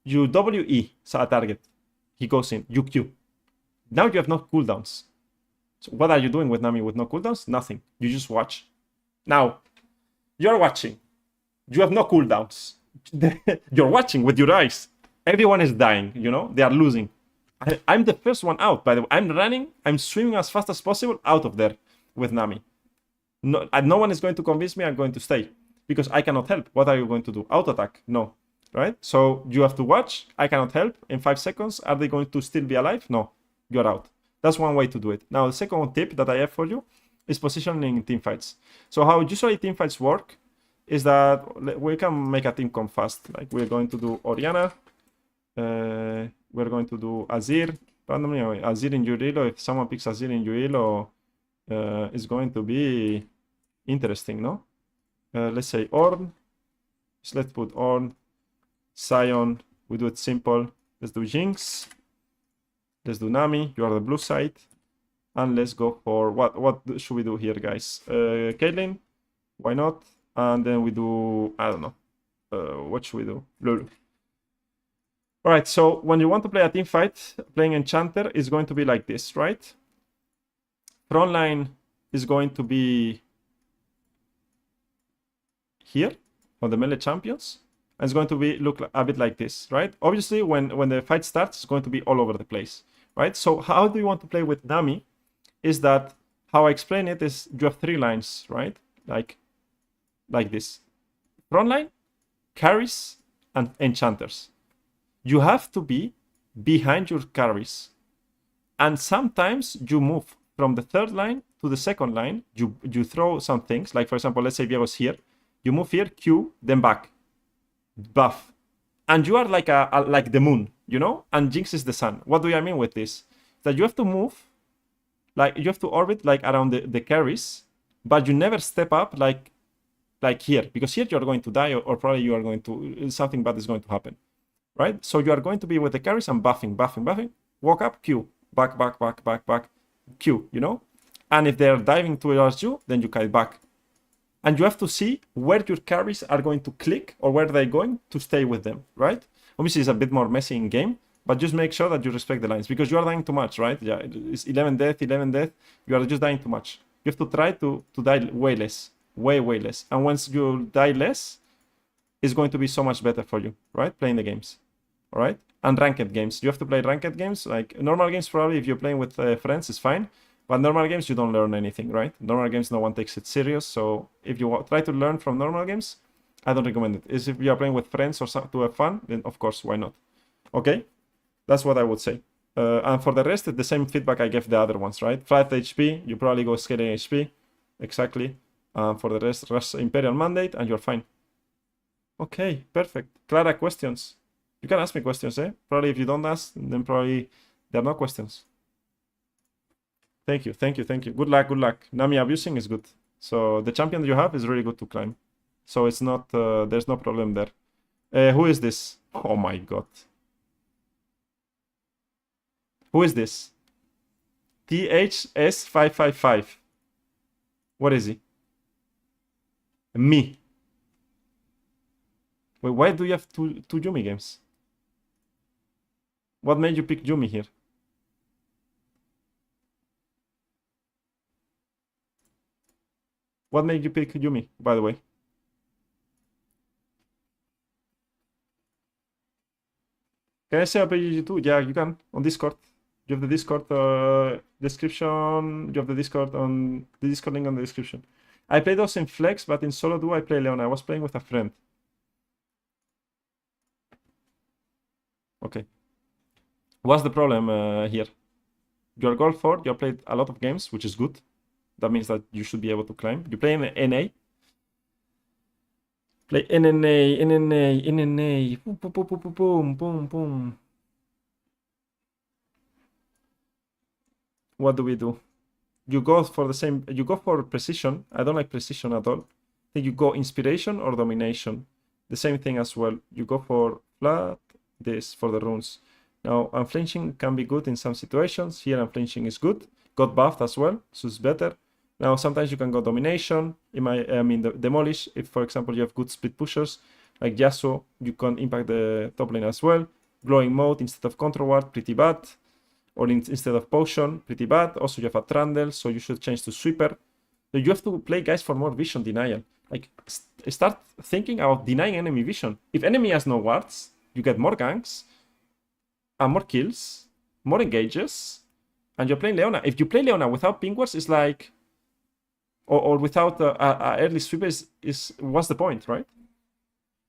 You WE a target, he goes in, you Q. Now you have no cooldowns. So what are you doing with Nami with no cooldowns? Nothing. You just watch. Now, you're watching. You have no cooldowns. You're watching with your eyes. Everyone is dying, you know? They are losing. I'm the first one out, by the way. I'm running. I'm swimming as fast as possible out of there with Nami. No one is going to convince me I'm going to stay. Because I cannot help. What are you going to do? Auto-attack? No. Right? So you have to watch. I cannot help. In 5 seconds, are they going to still be alive? No. You're out. That's one way to do it. Now, the second tip that I have for you is positioning in team fights. So how usually team fights work is that we can make a team come fast. Like we're going to do Oriana. We're going to do Azir. Randomly, Azir in Yurilo. If someone picks Azir in Yurilo, it's going to be interesting, no? Let's say Ornn. So let's put Ornn. Sion. We do it simple. Let's do Jinx. Let's do Nami. You are the blue side. And let's go for what should we do here, guys? Caitlyn. Why not? And then we do, I don't know. What should we do? Lulu. All right, so when you want to play a team fight, playing Enchanter is going to be like this, right? Front line is going to be here on the melee champions. And it's going to be look a bit like this, right? Obviously, when the fight starts, it's going to be all over the place, right? So how do you want to play with Nami? Is that how I explain it is you have 3 lines, right? Like this. Front line, carries, and enchanters. You have to be behind your carries. And sometimes you move from the 3rd line to the 2nd line. You throw some things. Like, for example, let's say Diego's here. You move here, Q, then back. Buff. And you are like like the moon, you know? And Jinx is the sun. What do I mean with this? That you have to move, like you have to orbit like around the carries, but you never step up like here. Because here you're going to die or probably you are going to, something bad is going to happen. Right? So you are going to be with the carries and buffing. Walk up, Q. Back, Q, you know? And if they're diving towards you, then you kite back. And you have to see where your carries are going to click or where they're going to stay with them, right? Obviously, it's a bit more messy in game, but just make sure that you respect the lines because you are dying too much, right? Yeah, it's 11 death. You are just dying too much. You have to try to die way less, way less. And once you die less, it's going to be so much better for you, right? Playing the games, all right? And ranked games. You have to play ranked games. Like normal games, probably if you're playing with friends, it's fine. But normal games, you don't learn anything, right? Normal games, no one takes it serious. So if you try to learn from normal games, I don't recommend it. Is if you are playing with friends or to have fun, then of course, why not? Okay, that's what I would say. And for the rest, it's the same feedback I gave the other ones, right? Flat HP, you probably go scaling HP, exactly. For the rest, rush Imperial Mandate, and you're fine. Okay, perfect. Clara, questions? You can ask me questions, eh? Probably if you don't ask, then probably there are no questions. Thank you. Good luck. Nami abusing is good. So the champion you have is really good to climb. So it's not, there's no problem there. Who is this? Oh my god. Who is this? THS555. What is he? Me. Wait, why do you have two Yumi games? What made you pick Yumi here? What made you pick Yumi, by the way? Can I say OPGG too? Yeah, you can, on Discord. You have the Discord description. You have the Discord on the Discord link on the description. I played those in Flex, but in solo duo I play Leona. I was playing with a friend. Okay. What's the problem here? You're gold 4, you played a lot of games, which is good. That means that you should be able to climb. You play in NA. Play NNA, NNA, NNA. Boom, boom, boom, boom, boom, boom, boom. What do we do? You go for the same, you go for precision. I don't like precision at all. I think you go inspiration or domination. The same thing as well. You go for flat, this for the runes. Now, unflinching can be good in some situations. Here, unflinching is good. Got buffed as well, so it's better. Now, sometimes you can go domination. Demolish. If, for example, you have good speed pushers, like Yasuo, you can impact the top lane as well. Glowing mode instead of control ward, pretty bad. Or instead of potion, pretty bad. Also, you have a Trundle, so you should change to sweeper. So you have to play, guys, for more vision denial. Like, start thinking about denying enemy vision. If enemy has no wards, you get more ganks, and more kills, more engages, and you're playing Leona. If you play Leona without ping wards, it's like, or without a early sweeper, is what's the point, right?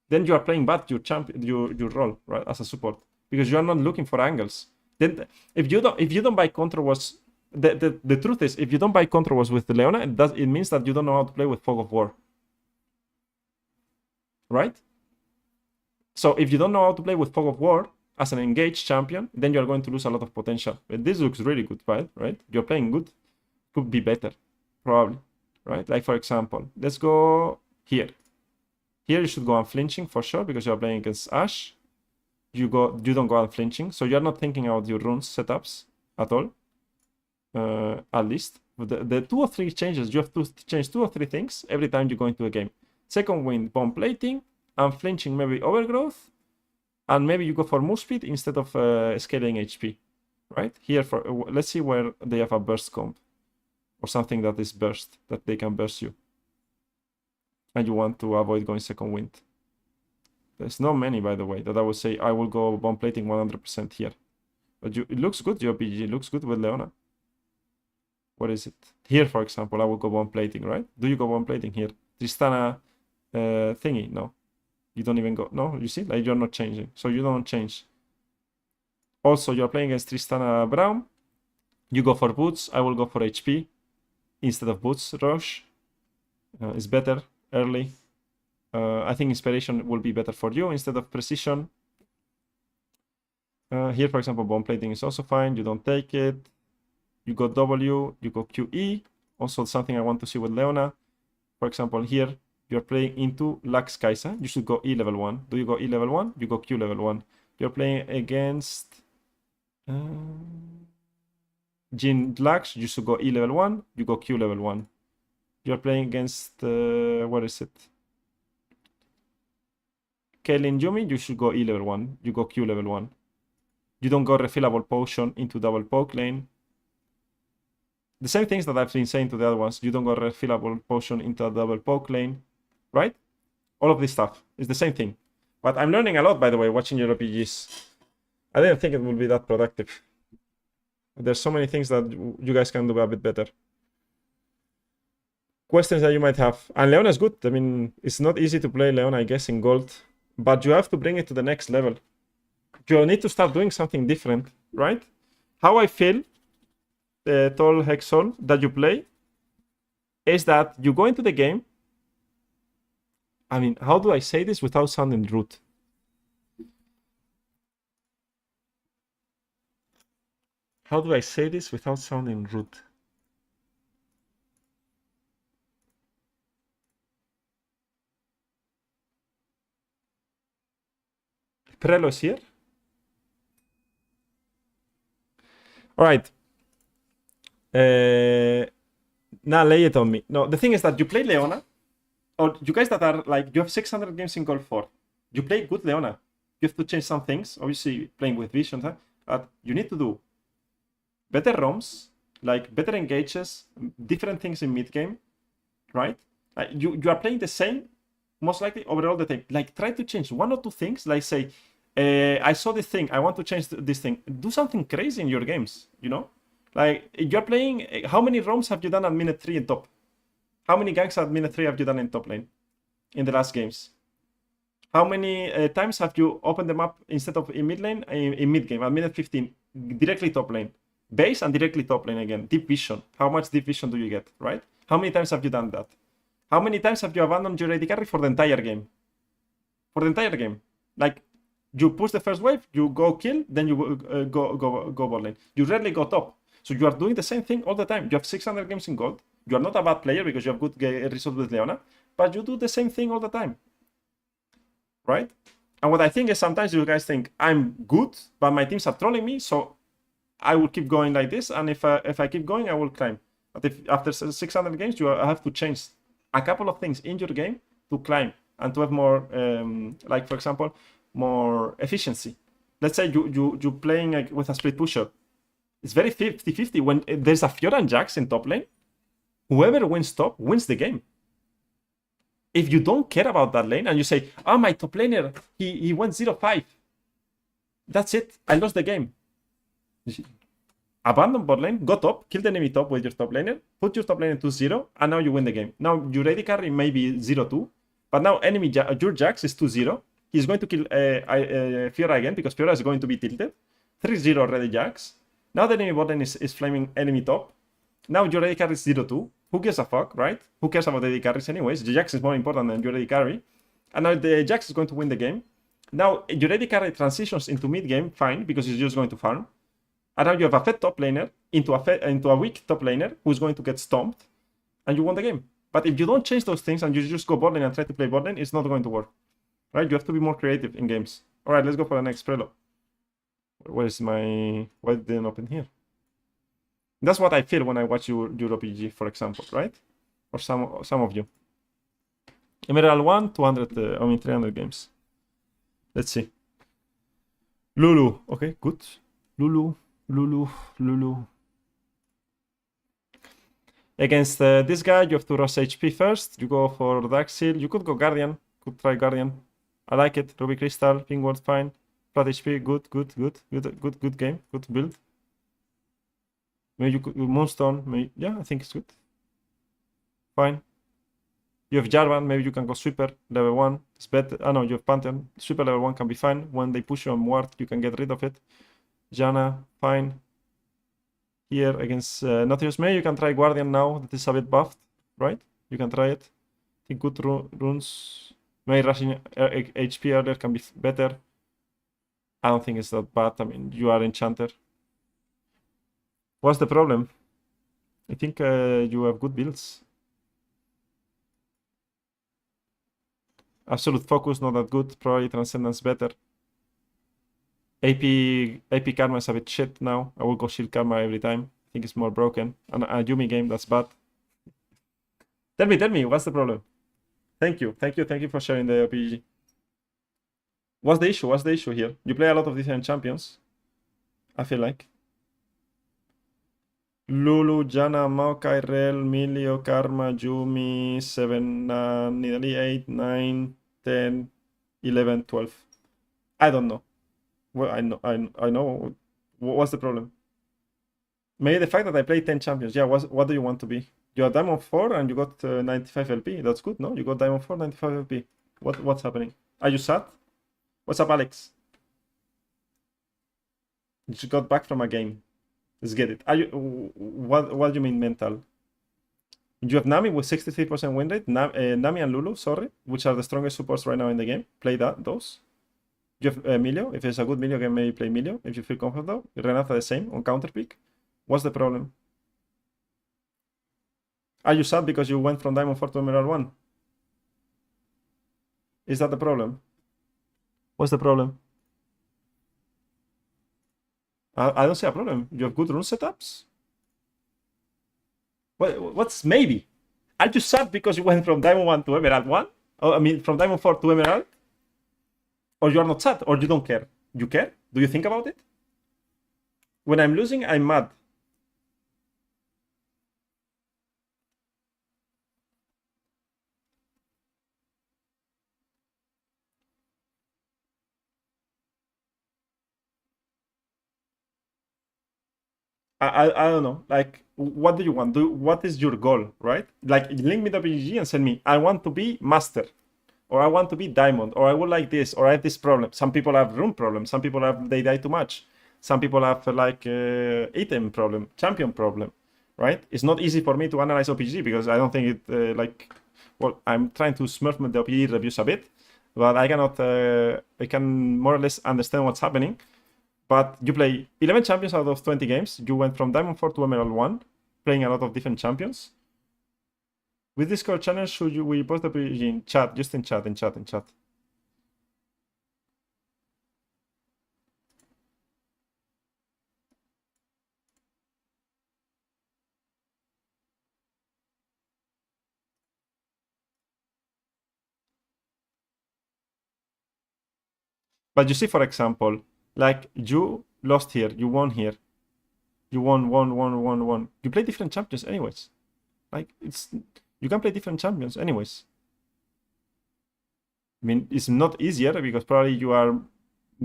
Then you are playing bad your role, right, as a support, because you are not looking for angles. Then if you don't buy control wars, the truth is, if you don't buy control wars with the Leona, it means that you don't know how to play with Fog of War, right? So if you don't know how to play with Fog of War as an engaged champion, then you're going to lose a lot of potential. But this looks really good, right? You're playing good. Could be better, probably, right? Like, for example, let's go here. Here you should go unflinching for sure, because you're playing against Ashe. You don't go unflinching, so you're not thinking about your runes setups at all. At least the 2 or 3 changes, you have to change 2 or 3 things every time you go into a game. Second wind, bomb plating, unflinching, maybe overgrowth, and maybe you go for move speed instead of scaling HP, right? Here, let's see where they have a burst comp or something that is burst, that they can burst you, and you want to avoid going second wind. There's not many, by the way, that I would say I will go bomb plating 100% here. But it looks good, your PG looks good with Leona. What is it? Here, for example, I will go bomb plating, right? Do you go bomb plating here? Tristana thingy? No. You don't even go. No, you see? Like, you're not changing. So you don't change. Also, you're playing against Tristana Brown. You go for boots. I will go for HP instead of boots. Rush is better early. I think inspiration will be better for you instead of precision. Here, for example, bomb plating is also fine. You don't take it. You go W, you go QE. Also something I want to see with Leona. For example, here, you're playing into Lux Kai'Sa. You should go E level 1. Do you go E level 1? You go Q level 1. You're playing against Jin Lux. You should go E level 1. You go Q level 1. You're playing against, what is it? Kaylin Yumi, you should go E level 1. You go Q level 1. You don't go refillable potion into double poke lane. The same things that I've been saying to the other ones. You don't go refillable potion into a double poke lane, right? All of this stuff is the same thing. But I'm learning a lot, by the way, watching your RPGs. I didn't think it would be that productive. There's so many things that you guys can do a bit better. Questions that you might have. And Leona is good. I mean, it's not easy to play Leona, I guess, in gold. But you have to bring it to the next level. You need to start doing something different, right? How I feel, Tall Hexol, that you play, is that you go into the game. I mean, how do I say this without sounding rude? How do I say this without sounding rude? Prelo is here. All right. Now lay it on me. No, the thing is that you play Leona, or you guys that are like, you have 600 games in Gold 4. You play good Leona. You have to change some things. Obviously, playing with vision, huh? at you need to do better roams, like better engages, different things in mid game, right? You are playing the same, most likely overall the time. Like try to change one or two things. Like say, I saw this thing, I want to change this thing. Do something crazy in your games, you know? Like you're playing. How many roams have you done at minute 3 in top? How many ganks at minute 3 have you done in top lane in the last games? How many times have you opened them up instead of in mid lane, in mid game, at minute 15, directly top lane? Base and directly top lane again. Deep vision. How much deep vision do you get, right? How many times have you done that? How many times have you abandoned your AD carry for the entire game? For the entire game. Like, you push the first wave, you go kill, then you go bot lane. You rarely go top. So you are doing the same thing all the time. You have 600 games in gold. You are not a bad player because you have good results with Leona, but you do the same thing all the time. Right? And what I think is sometimes you guys think I'm good, but my teams are trolling me, so I will keep going like this. And if I keep going, I will climb. But if after 600 games, you have to change a couple of things in your game to climb and to have more, like for example, more efficiency. Let's say you playing with a split pusher. It's very 50-50. When there's a Fiora and Jax in top lane, whoever wins top wins the game. If you don't care about that lane and you say, oh, my top laner, he went 0-5. That's it. I lost the game. Abandon bot lane, go top, kill the enemy top with your top laner, put your top laner to 0, and now you win the game. Now your AD carry may be 0-2, but now your Jax is 2-0. He's going to kill Fiora again because Fiora is going to be tilted. 3-0 already Jax. Now the enemy bot lane is flaming enemy top. Now your AD carry is 0-2. Who gives a fuck, right? Who cares about AD carries anyways? The Jax is more important than your AD carry. And now the Jax is going to win the game. Now your AD carry transitions into mid game, fine, because he's just going to farm. And now you have a fed top laner into a weak top laner who's going to get stomped, and you won the game. But if you don't change those things and you just go bot lane and try to play bot lane, it's not going to work. Right? You have to be more creative in games. Alright, let's go for the next prelo. Where's my... Why didn't open here? That's what I feel when I watch your OPGG, for example, right? Or some of you. Emerald 1, 300 games. Let's see. Lulu. Okay, good. Lulu. Against this guy, you have to rush HP first. You go for Dark Seal. You could go Guardian. Could try Guardian. I like it. Ruby Crystal. Ping Ward, fine. Flat HP, good game. Good build. Maybe you could Moonstone. Maybe, yeah, I think it's good. Fine. You have Jarvan. Maybe you can go Sweeper. Level 1. It's better. Oh no, you have Pantheon. Sweeper level 1 can be fine. When they push you on Ward, you can get rid of it. Janna, fine. Here against Nautilus. Maybe you can try Guardian now that is a bit buffed, right? You can try it. I think good runes. Maybe rushing HP earlier can be better. I don't think it's that bad. I mean, you are Enchanter. What's the problem? I think you have good builds. Absolute Focus, not that good. Probably Transcendence better. AP Karma is a bit shit now. I will go Shield Karma every time. I think it's more broken. And a Yumi game, that's bad. Tell me, what's the problem? Thank you for sharing the OPGG. What's the issue here? You play a lot of different champions, I feel like. Lulu, Janna, Maokai, Rel, Milio, Karma, Yumi, 7, nearly 8, 9, 10, 11, 12. I don't know. Well, I know. What's the problem? Maybe the fact that I played 10 champions. Yeah, what do you want to be? You are Diamond 4 and you got 95 LP. That's good, no? You got Diamond 4, 95 LP. What's happening? Are you sad? What's up, Alex? You just got back from a game. Let's get it. Are you? What do you mean mental? You have Nami with 63% win rate. Nami and Lulu, sorry, which are the strongest supports right now in the game. Play those. You have Emilio. If it's a good Emilio game, maybe play Emilio if you feel comfortable. Renata the same on counter pick. What's the problem? Are you sad because you went from Diamond 4 to Emerald 1? Is that the problem? What's the problem? I don't see a problem. You have good rune setups? What's maybe? Are you sad because you went from Diamond 1 to Emerald 1? Oh, I mean, from Diamond 4 to Emerald? Or you are not sad? Or you don't care? You care? Do you think about it? When I'm losing, I'm mad. I don't know. Like, what do you want? What is your goal, right? Like, link me the OPGG and send me, I want to be master, or I want to be diamond, or I would like this, or I have this problem. Some people have room problems. Some people have, they die too much. Some people have like item problem, champion problem, right? It's not easy for me to analyze OPGG because I don't think it like, well, I'm trying to smurf the OPGG reviews a bit, but I cannot, I can more or less understand what's happening. But you play 11 champions out of 20 games. You went from Diamond 4 to Emerald 1, playing a lot of different champions. With Discord channel, should we post the page in chat? Just in chat, in chat, in chat. But you see, for example, like you lost here, you won here. You won. You play different champions anyways. Like, you can play different champions anyways. I mean, it's not easier because probably you are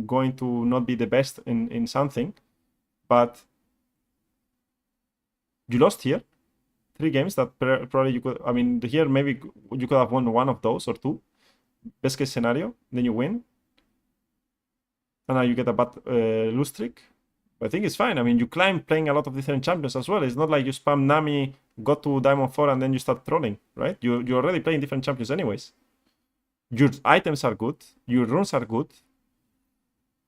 going to not be the best in something, but you lost here 3 games that probably you could, I mean, here maybe you could have won one of those or 2. Best case scenario, then you win. And now you get a bad lose streak. I think it's fine. I mean, you climb playing a lot of different champions as well. It's not like you spam Nami, got to Diamond 4, and then you start trolling, right? You're already playing different champions anyways. Your items are good. Your runes are good.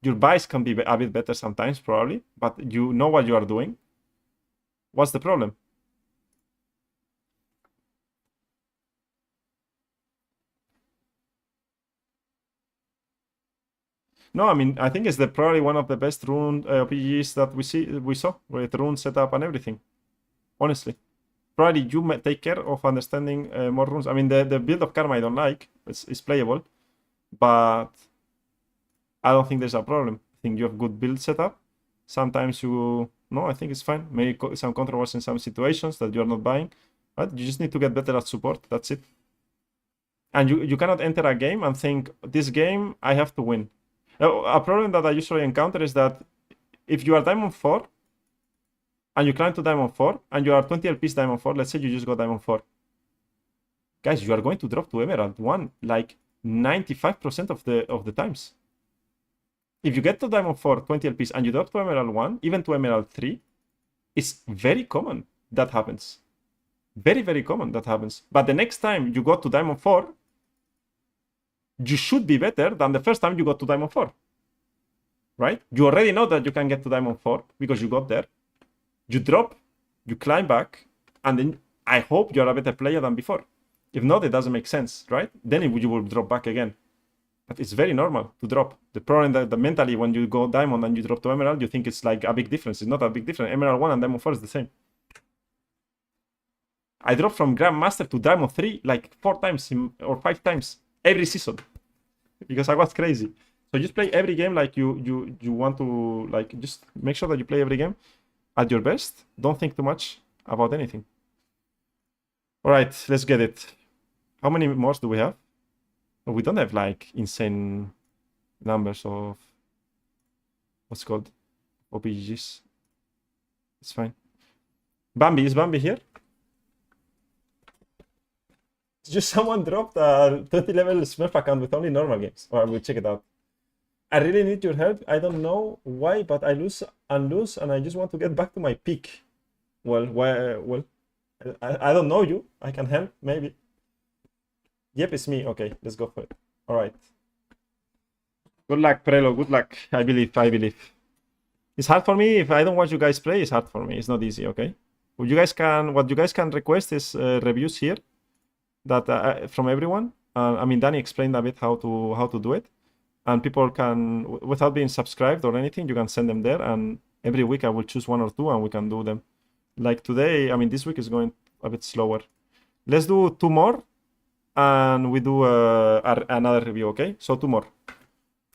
Your buys can be a bit better sometimes, probably, but you know what you are doing. What's the problem? No, I mean, I think it's probably one of the best rune RPGs that we saw with rune setup and everything. Honestly, probably you might take care of understanding more runes. I mean, the build of Karma I don't like. It's playable, but I don't think there's a problem. I think you have good build setup. Sometimes I think it's fine. Maybe some controversy in some situations that you're not buying, but you just need to get better at support. That's it. And you cannot enter a game and think, this game I have to win. A problem that I usually encounter is that if you are Diamond 4 and you climb to Diamond 4 and you are 20 LPs Diamond 4, let's say you just got Diamond 4. Guys, you are going to drop to Emerald 1 like 95% of the times. If you get to Diamond 4, 20 LPs, and you drop to Emerald 1, even to Emerald 3, it's very common that happens. Very, very common that happens. But the next time you go to Diamond 4, you should be better than the first time you got to Diamond 4. Right? You already know that you can get to Diamond 4 because you got there. You drop, you climb back, and then I hope you're a better player than before. If not, it doesn't make sense, right? Then you will drop back again. But it's very normal to drop. The problem that mentally when you go Diamond and you drop to Emerald, you think it's like a big difference. It's not a big difference. Emerald 1 and Diamond 4 is the same. I dropped from Grandmaster to Diamond 3 like 4 times or 5 times every season because I was crazy. So just play every game like you want to, like, just make sure that you play every game at your best. Don't think too much about anything. All right, let's get it. How many more do we have? We don't have like insane numbers of what's called OPGs. It's fine. Bambi, is Bambi here? Just someone dropped a 30 level Smurf account with only normal games. Or we'll check it out. I really need your help. I don't know why, but I lose and I just want to get back to my peak. Well, I don't know you. I can help, maybe. Yep, it's me. Okay, let's go for it. All right. Good luck, Prelo. Good luck. I believe. It's hard for me. If I don't watch you guys play, it's hard for me. It's not easy, okay? What you guys can request is reviews here that from everyone. I mean, Danny explained a bit how to do it. And people can, without being subscribed or anything, you can send them there. And every week I will choose 1 or 2 and we can do them. Like today, I mean, this week is going a bit slower. Let's do 2 more and we do another review, okay? So 2 more.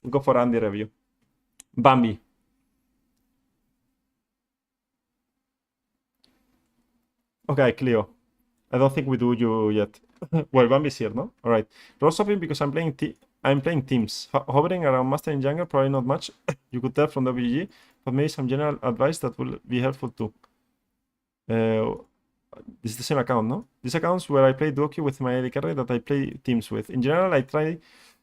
We'll go for Andy review. Bambi. Okay, Cleo. I don't think we do you yet. Well, Bambi's here, no? All right. Role swapping because I'm playing teams. Hovering around Master in jungle, probably not much. You could tell from the OPGG, but maybe some general advice that will be helpful too. This is the same account, no? This account's where I play duo queue with my AD carry that I play teams with. In general, I try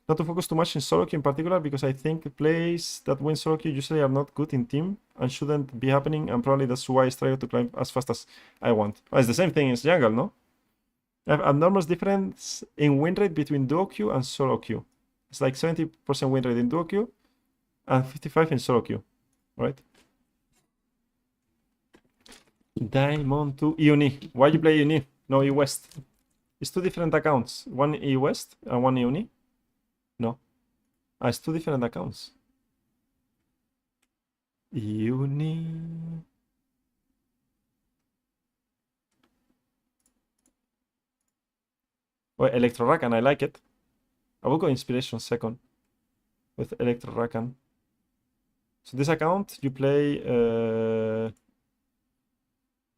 not to focus too much in solo queue in particular because I think plays that win solo queue usually are not good in team and shouldn't be happening, and probably that's why I struggle to climb as fast as I want. Well, it's the same thing as jungle, no? I have enormous difference in win rate between duo queue and solo queue. It's like 70% win rate in duo queue and 55 in solo queue, right? Diamond 2 Uni. Why you play Uni? No, E West. It's two different accounts. One E West and one Uni. No. It's two different accounts. Uni. Well, Electro Rakan, I like it. I will go Inspiration second with Electro Rakan. So this account, you play...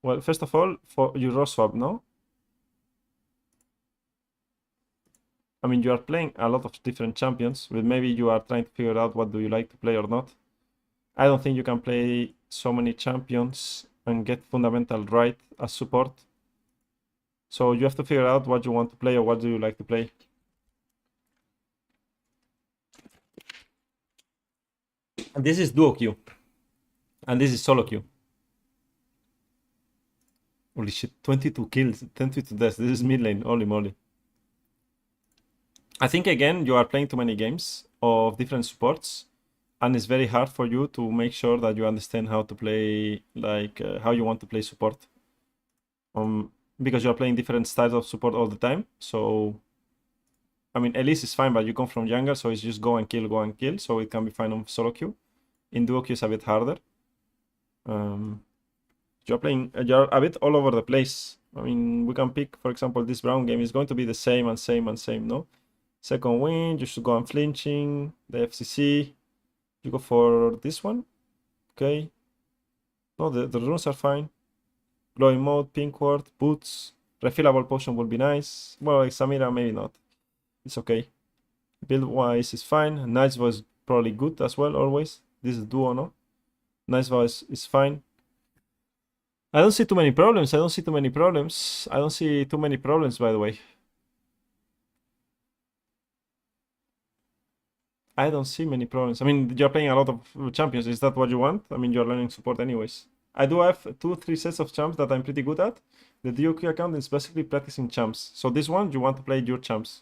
well, first of all, for you row swap, no? I mean, you are playing a lot of different champions, but maybe you are trying to figure out what do you like to play or not. I don't think you can play so many champions and get fundamental right as support. So you have to figure out what you want to play or what do you like to play. And this is duo queue. And this is solo queue. Holy shit, 22 kills, 22 deaths. This is mid lane, holy moly. I think again, you are playing too many games of different supports, and it's very hard for you to make sure that you understand how to play, like how you want to play support. Because you're playing different styles of support all the time. So, I mean, Elise is fine, but you come from jungle, so it's just go and kill, so it can be fine on solo queue. In duo queue, it's a bit harder. You're a bit all over the place. I mean, we can pick, for example, this Brown game is going to be the same and same and same, no? Second win, you should go unflinching, the FCC. You go for this one, okay. No, the runes are fine. Glowing mode, pink ward, boots, refillable potion would be nice. Well, like Samira, maybe not. It's okay. Build wise is fine. Nice voice probably good as well, always. This is duo, no? Nice voice is fine. I don't see too many problems. I don't see too many problems, by the way. I don't see many problems. I mean, you're playing a lot of champions. Is that what you want? I mean, you're learning support anyways. I do have 2-3 sets of champs that I'm pretty good at. The DOQ account is basically practicing champs. So this one, you want to play your champs.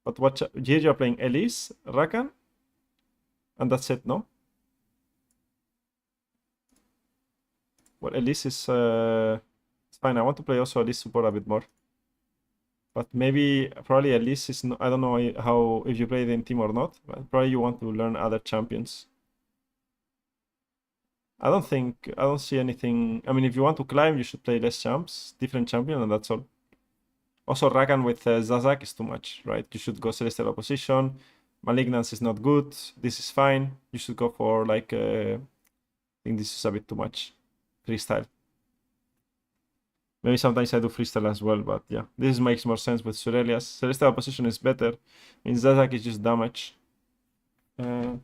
But what here you're playing Elise, Rakan, and that's it, no? Well, Elise is it's fine. I want to play also Elise support a bit more. But maybe, probably Elise is, I don't know how, if you play it in team or not, but probably you want to learn other champions. I don't see anything. I mean, if you want to climb, you should play less champs, different champion, and that's all. Also, Rakan with Zazak is too much, right? You should go Celestial Opposition. Malignance is not good. This is fine. You should go for, like, I think this is a bit too much. Freestyle. Maybe sometimes I do freestyle as well, but yeah. This makes more sense with Surelias. Celestial Opposition is better. I mean, Zazak is just damage. I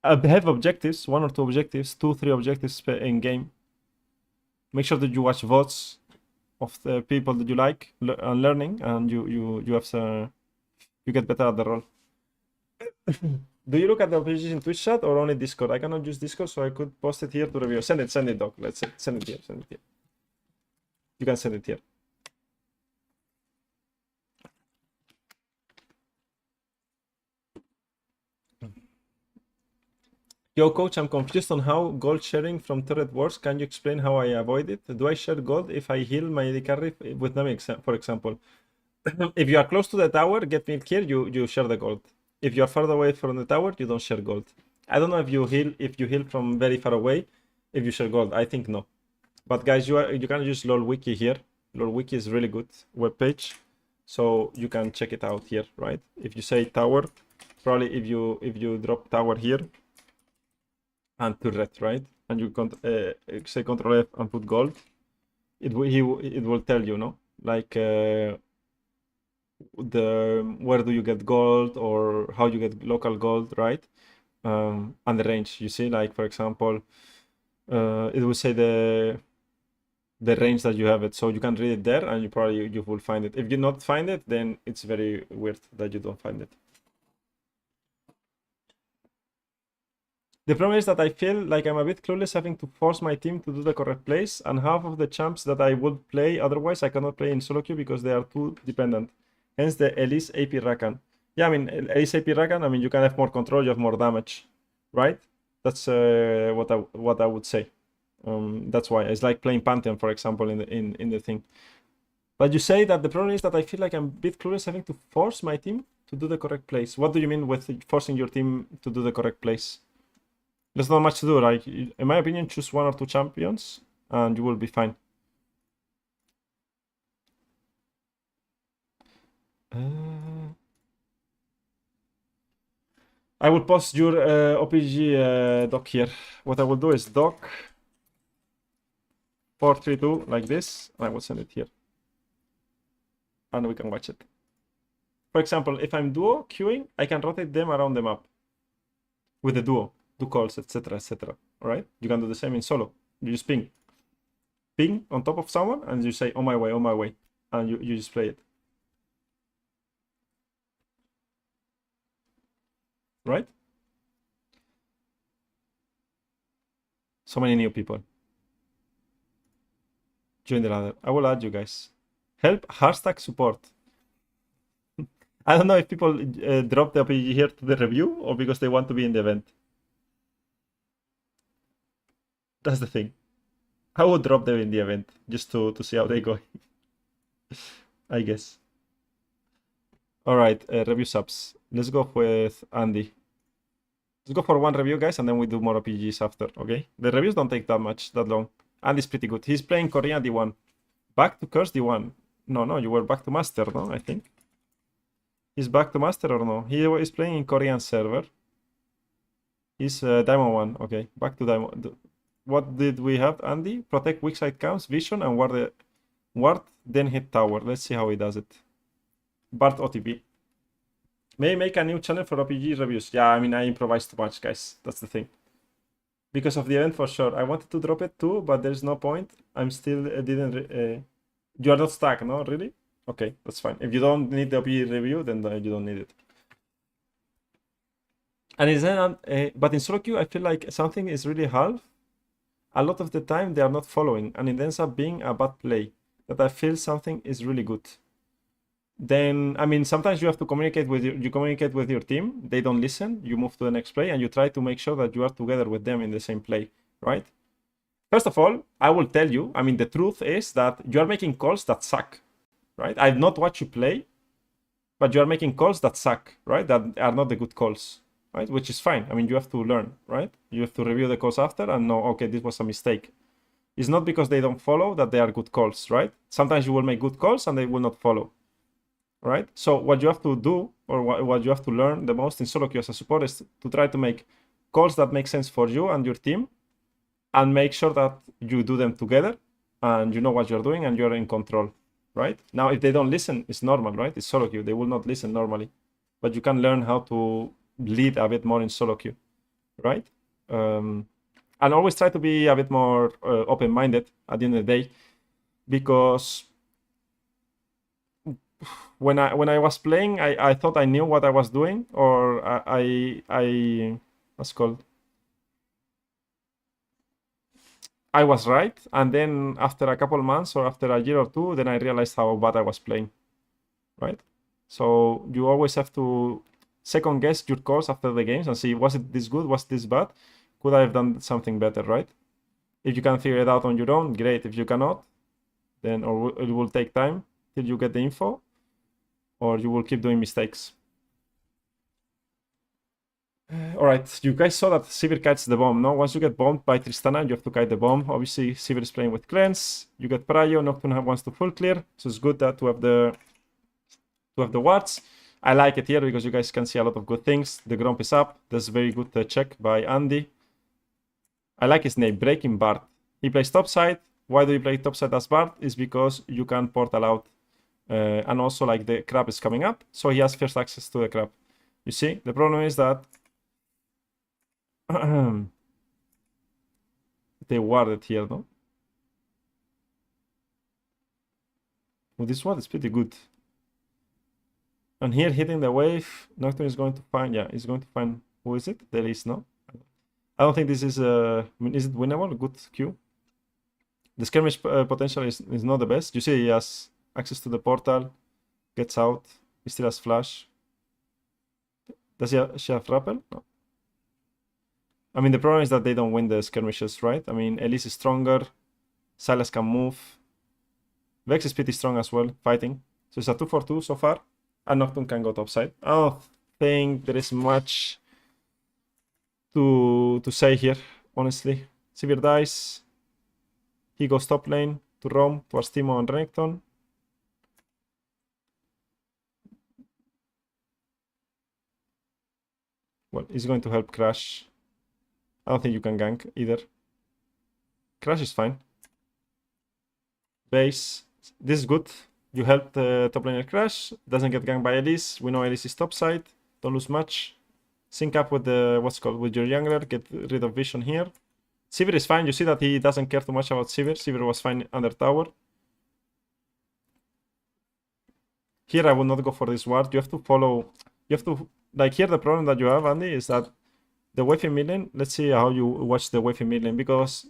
have objectives, 1 or 2 objectives, 2-3 objectives in game. Make sure that you watch VODs of the people that you like and learning, and you get better at the role. Do you look at the OPGG in Twitch chat or only Discord? I cannot use Discord, so I could post it here to review. Send it, Doc. Let's send it here. You can send it here. Yo, coach, I'm confused on how gold sharing from turret works. Can you explain how I avoid it? Do I share gold if I heal my AD carry with Nami, for example? If you are close to the tower, get me here, you share the gold. If you are far away from the tower, you don't share gold. I don't know if you heal from very far away, if you share gold. I think no. But guys, you can use LOL Wiki here. LOL Wiki is really good webpage, so you can check it out here, right? If you say tower, probably if you drop tower here, and turret, right? And you say Control F and put gold. It will tell you, no? Like where do you get gold or how you get local gold, right? And the range. You see, like for example, it will say the range that you have it, so you can read it there, and you will find it. If you not find it, then it's very weird that you don't find it. The problem is that I feel like I'm a bit clueless having to force my team to do the correct plays, and half of the champs that I would play otherwise I cannot play in solo queue because they are too dependent. Hence the Elise AP Rakan. Yeah, I mean, Elise AP Rakan, I mean, you can have more control, you have more damage, right? That's what I would say. That's why it's like playing Pantheon, for example, in the thing. But you say that the problem is that I feel like I'm a bit clueless having to force my team to do the correct plays. What do you mean with forcing your team to do the correct plays? There's not much to do. Like, in my opinion, choose 1 or 2 champions and you will be fine. I will post your OPGG doc here. What I will do is doc 432 like this, and I will send it here. And we can watch it. For example, if I'm duo queuing, I can rotate them around the map with the duo, do calls, etc., etc. All right? You can do the same in solo. You just ping on top of someone, and you say, on my way, and you just play it. Right? So many new people. Join the ladder. I will add you guys. Help hashtag support. I don't know if people drop the OPG here to the review or because they want to be in the event. That's the thing. I would drop them in the event just to see how they go. I guess. All right, review subs. Let's go with Andy. Let's go for 1 review, guys, and then we do more OPGs after, okay? The reviews don't take that long. Andy's pretty good. He's playing Korean D1. Back to Curse D1. No, you were back to Master, no? I think. He's back to Master or no? He is playing in Korean server. He's Diamond 1. Okay, back to Diamond. What did we have, Andy? Protect weak side camps, vision, and ward, then hit tower. Let's see how he does it. Bart OTP. May make a new channel for OPG reviews. Yeah, I mean, I improvise too much, guys. That's the thing. Because of the event, for sure. I wanted to drop it too, but there's no point. I'm still didn't... you are not stuck, no? Really? Okay, that's fine. If you don't need the OPG review, then you don't need it. And but in solo queue, I feel like something is really half. A lot of the time, they are not following, and it ends up being a bad play. That I feel something is really good. Then, I mean, sometimes you have to communicate with your team. They don't listen. You move to the next play, and you try to make sure that you are together with them in the same play, right? First of all, I will tell you, I mean, the truth is that you are making calls that suck, right? I've not watched you play, but you are making calls that suck, right? That are not the good calls, right? Which is fine. I mean, you have to learn, right? You have to review the calls after and know, okay, this was a mistake. It's not because they don't follow that they are good calls, right? Sometimes you will make good calls and they will not follow, right? So what you have to do, or what you have to learn the most in solo queue as a support, is to try to make calls that make sense for you and your team, and make sure that you do them together and you know what you're doing and you're in control, right? Now, if they don't listen, it's normal, right? It's solo queue. They will not listen normally, but you can learn how to lead a bit more in solo queue, right? And always try to be a bit more open-minded at the end of the day, because when I was playing, I thought I knew what I was doing, or what's called, I was right, and then after a couple months or after a year or two, then I realized how bad I was playing, right? So you always have to second guess your calls after the games and see, was it this good, was this bad, could I have done something better, right? If you can figure it out on your own, great. If you cannot, then or it will take time till you get the info, or you will keep doing mistakes. All right, you guys saw that Sivir kites the bomb, no? Once you get bombed by Tristana, you have to kite the bomb. Obviously, Sivir is playing with Cleanse. You get Prio, Nocturne wants to full clear, so it's good that to have the wards. I like it here because you guys can see a lot of good things. The Gromp is up. That's very good check by Andy. I like his name, Breaking Bard. He plays topside. Why do you play topside as Bard? Is because you can portal out. And also like the crab is coming up, so he has first access to the crab. You see, the problem is that they warded here, no? Well, this ward is pretty good. And here hitting the wave, Nocturne is going to find, yeah, he's going to find, who is it? There is, no? I don't think this is, I mean, is it winnable? Good Q. The skirmish potential is not the best. You see he has access to the portal, gets out, he still has flash. Does she have rappel? No. I mean, the problem is that they don't win the skirmishes, right? I mean, Elise is stronger, Silas can move. Vex is pretty strong as well, fighting. So it's a 2-for-2 so far, and Nocturne can go topside. I don't think there is much to say here, honestly. Sivir dies. He goes top lane to roam towards Timo and Renekton. Well, he's going to help Crash. I don't think you can gank either. Crash is fine. Base. This is good. You help the top laner Crash. Doesn't get ganked by Elise. We know Elise is topside. Don't lose much. Sync up with the, what's called, with your jungler. Get rid of vision here. Sivir is fine. You see that he doesn't care too much about Sivir. Sivir was fine under tower. Here I will not go for this ward. You have to follow. You have to, like, here the problem that you have, Andy, is that the wave in mid lane, let's see how you watch the wave in mid lane, because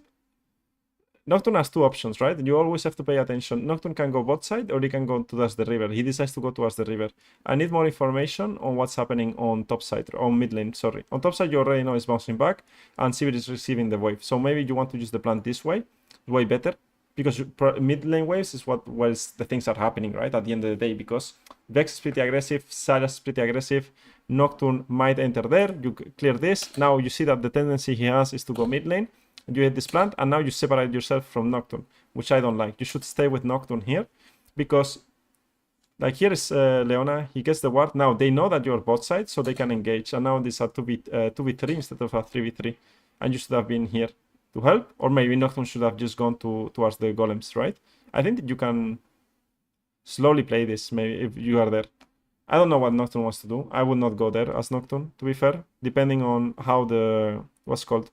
Nocturne has two options, right? You always have to pay attention. Nocturne can go bot side or he can go towards the river. He decides to go towards the river. I need more information on what's happening on top side, or on mid lane, sorry. On top side, you already know it's bouncing back and Sivir is receiving the wave. So maybe you want to use the plant this way, way better, because mid lane waves is where the things are happening, right? At the end of the day, because Vex is pretty aggressive, Silas is pretty aggressive, Nocturne might enter there, you clear this. Now you see that the tendency he has is to go mid lane. You hit this plant, and now you separate yourself from Nocturne, which I don't like. You should stay with Nocturne here, because, like, here is Leona. He gets the ward. Now they know that you're bot side, so they can engage. And now this is a 2v3 instead of a 3v3. And you should have been here to help, or maybe Nocturne should have just gone towards the golems, right? I think that you can slowly play this, maybe, if you are there. I don't know what Nocturne wants to do. I would not go there as Nocturne, to be fair, depending on how the, what's called,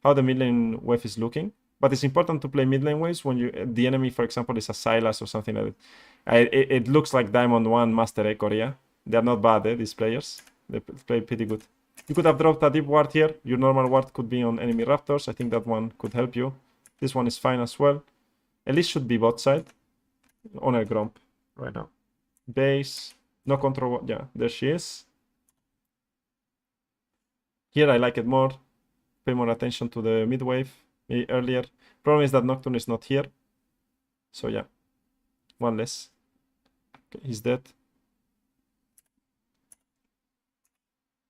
how the mid lane wave is looking. But it's important to play mid lane waves when the enemy, for example, is a Sylas or something like that. It looks like Diamond 1 Master Korea. They're not bad, these players. They play pretty good. You could have dropped a deep ward here. Your normal ward could be on enemy Raptors. I think that one could help you. This one is fine as well. Elise should be bot side. On her Gromp right now. Base. No control. Yeah, there she is. Here I like it more. Pay more attention to the mid wave earlier. Problem is that Nocturne is not here. So yeah, one less. Okay, he's dead.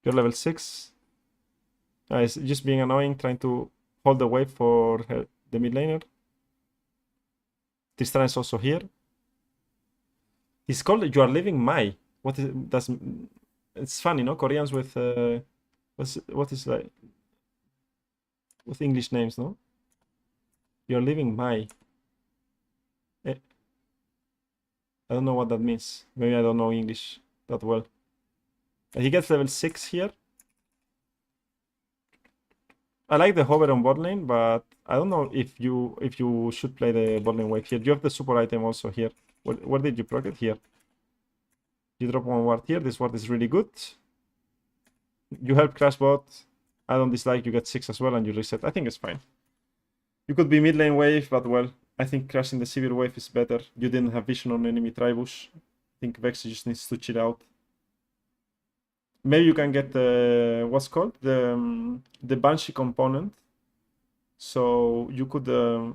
You're level 6. It's just being annoying, trying to hold the wave for the mid laner. Tristan is also here. He's called You Are Living Mai. What is that's? It's funny, no? Koreans with what is like with English names, no? You're living Mai. I don't know what that means. Maybe I don't know English that well. He gets level 6 here. I like the hover on bot lane, but I don't know if you should play the bot lane wave here. You have the super item also here. Where did you proc it? Here. You drop one ward here. This ward is really good. You help Crash bot. I don't dislike. You get 6 as well, and you reset. I think it's fine. You could be mid lane wave, but well, I think crashing the Sivir wave is better. You didn't have vision on enemy Tribush. I think Vex just needs to chill out. Maybe you can get the what's called the Banshee component, so you could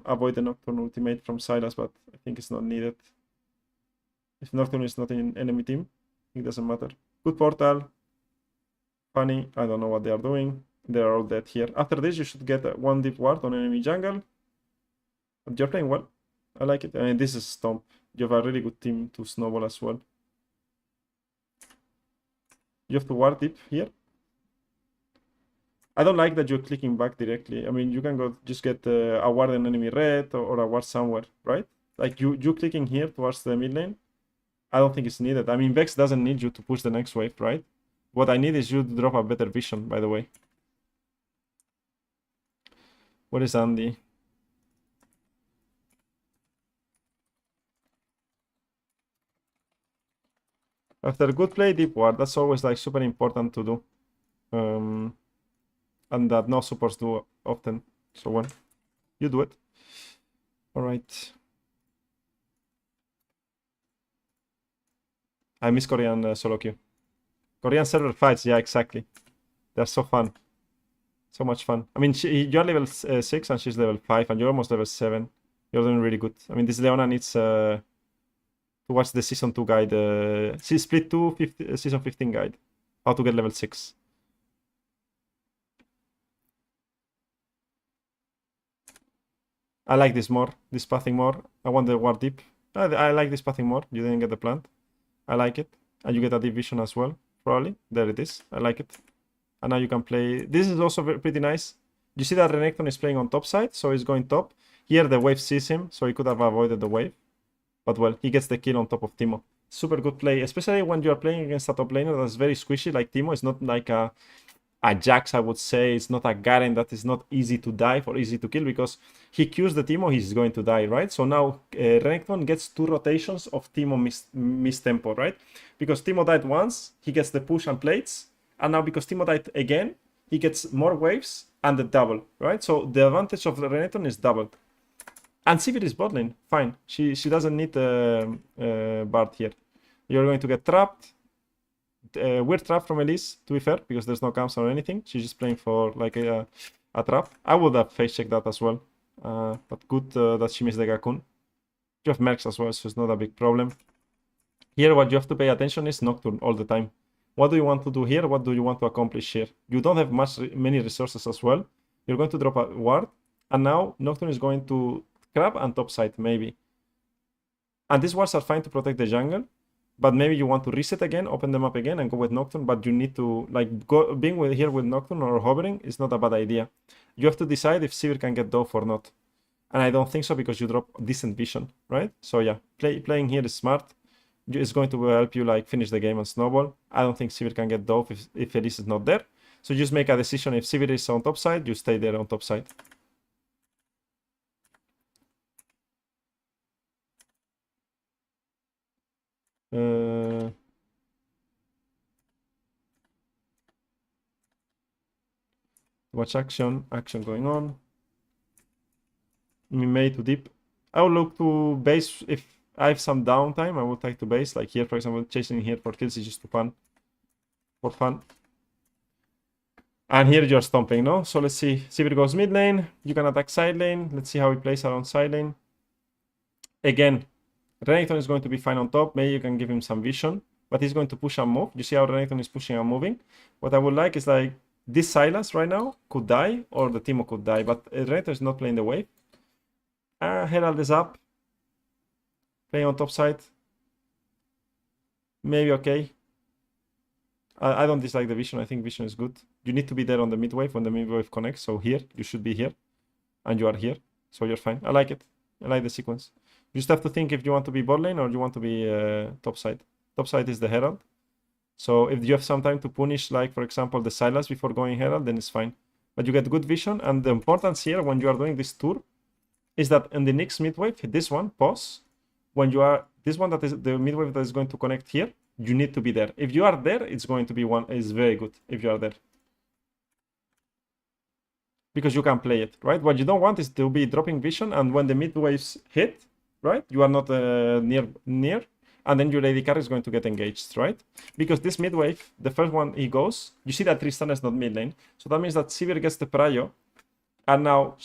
avoid the Nocturne ultimate from Sylas, but I think it's not needed. If Nocturne is not in enemy team, it doesn't matter. Good portal. Funny, I don't know what they are doing. They are all dead here. After this, you should get one deep ward on enemy jungle. But you're playing well. I like it. I mean, this is Stomp. You have a really good team to snowball as well. You have to ward deep here. I don't like that you're clicking back directly. I mean, you can go just get a ward in enemy red or a ward somewhere, right? Like you clicking here towards the mid lane, I don't think it's needed. I mean, Vex doesn't need you to push the next wave, right? What I need is you to drop a better vision, by the way. What is Andy? After good play, deep ward. That's always like super important to do. And that no supports do often. So when you do it. Alright. I miss Korean solo queue. Korean server fights, yeah, exactly. They're so fun. So much fun. I mean, you're level 6 and she's level 5 and you're almost level 7. You're doing really good. I mean, this Leona needs to watch the Season 2 guide. Split 2 Season 15 guide. How to get level 6. I like this more. This pathing more. I want the ward deep. I like this pathing more. You didn't get the plant. I like it. And you get a deep vision as well. Probably. There it is. I like it. And now you can play. This is also pretty nice. You see that Renekton is playing on top side, so he's going top. Here the wave sees him, so he could have avoided the wave. But well, he gets the kill on top of Teemo. Super good play, especially when you are playing against a top laner that's very squishy like Teemo. It's not like a Jax, I would say. It's not a Garen that is not easy to dive or easy to kill, because he Qs the Teemo, he's going to die, right? So now Renekton gets 2 rotations of Teemo miss tempo, right? Because Teemo died once, he gets the push and plates. And now because Teemo died again, he gets more waves and the double, right? So the advantage of the Renekton is doubled. And Sivir is bot lane, fine. She doesn't need Bard here. You're going to get trapped. Weird trap from Elise, to be fair, because there's no camps or anything. She's just playing for like a trap. I would have face checked that as well. But good that she missed the Gakun. You have Mercs as well, so it's not a big problem. Here, what you have to pay attention is Nocturne all the time. What do you want to do here? What do you want to accomplish here? You don't have many resources as well. You're going to drop a ward. And now Nocturne is going to grab and topside, maybe. And these wards are fine to protect the jungle. But maybe you want to reset again, open them up again, and go with Nocturne. But you need to, like, being here with Nocturne or hovering is not a bad idea. You have to decide if Sivir can get dove or not. And I don't think so, because you drop decent vision, right? So yeah, playing here is smart. It's going to help you like finish the game and snowball. I don't think Sivir can get dove if Elise is not there. So just make a decision. If Sivir is on top side, you stay there on top side. Watch action going on. May to deep. I will look to base if I have some downtime. I will try to base, like here, for example, chasing here for kills is just for fun. And here you're stomping, no? So let's see. Sivir goes mid lane. You can attack side lane. Let's see how he plays around side lane. Again, Renekton is going to be fine on top. Maybe you can give him some vision, but he's going to push and move. You see how Renekton is pushing and moving? What I would like is like this Sylas right now could die, or the Teemo could die, but Renekton is not playing the wave. Herald is up. Playing on top side. Maybe okay. I don't dislike the vision. I think vision is good. You need to be there on the mid wave when the mid wave connects. So here, you should be here. And you are here. So you're fine. I like it. I like the sequence. You just have to think if you want to be bot lane or you want to be top side. Top side is the Herald. So if you have some time to punish, like, for example, the Sylas before going Herald, then it's fine. But you get good vision. And the importance here when you are doing this tour is that in the next mid wave, this one, pause. When you are, this one that is the mid wave that is going to connect here, you need to be there. If you are there, it's going to be is very good if you are there. Because you can play it, right? What you don't want is to be dropping vision, and when the mid waves hit, right, you are not near, and then your AD carry is going to get engaged, right? Because this mid wave, the first one he goes, you see that Tristana is not mid lane, so that means that Sivir gets the prio, and now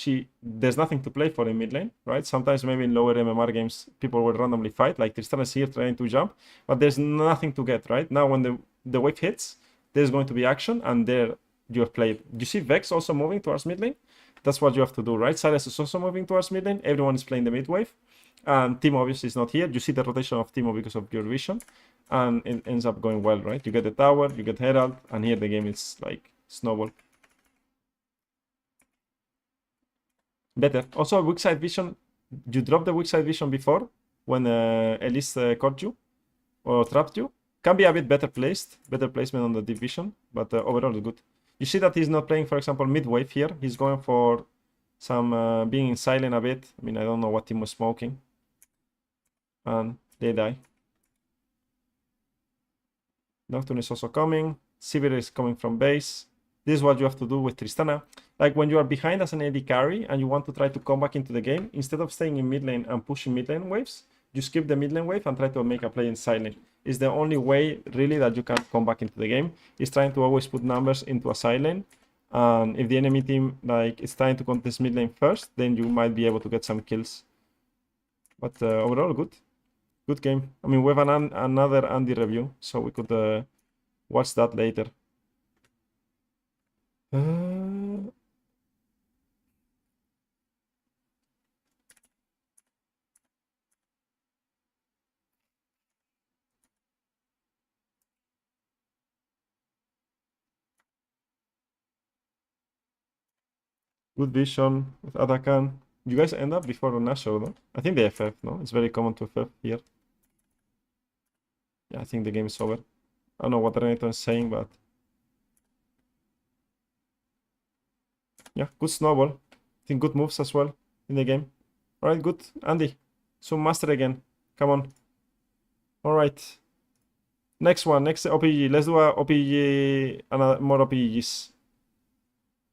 there's nothing to play for in mid lane, right? Sometimes maybe in lower MMR games, people will randomly fight, like Tristana is here trying to jump, but there's nothing to get, right? Now when the wave hits, there's going to be action, and there you have played. You see Vex also moving towards mid lane? That's what you have to do, right? Sylas is also moving towards mid lane. Everyone is playing the mid wave. And Teemo obviously is not here. You see the rotation of Teemo because of your vision. And it ends up going well, right? You get the tower, you get Herald, and here the game is like snowball. Better. Also, weak side vision. You dropped the weak side vision before when Elise caught you or trapped you. Can be a bit better placed, better placement on the deep vision, but overall it's good. You see that he's not playing, for example, mid wave here. He's going for some being silent a bit. I mean, I don't know what team was smoking. And they die. Nocturne is also coming. Sivir is coming from base. This is what you have to do with Tristana. Like when you are behind as an AD carry and you want to try to come back into the game, instead of staying in mid lane and pushing mid lane waves, you skip the mid lane wave and try to make a play in side lane. It's the only way really that you can come back into the game, is trying to always put numbers into a side lane. And if the enemy team like is trying to contest mid lane first, then you might be able to get some kills. But overall, good game. I mean, we have another Andy review, so we could watch that later. Good vision with Atakan. You guys end up before Nasho, though? I think they FF, no? It's very common to FF here. Yeah, I think the game is over. I don't know what Renato is saying, but... yeah, good snowball. I think good moves as well in the game. Alright, good. Andy, so master again. Come on. Alright. Next one, next OPG. Let's do a OPG, more OPGs.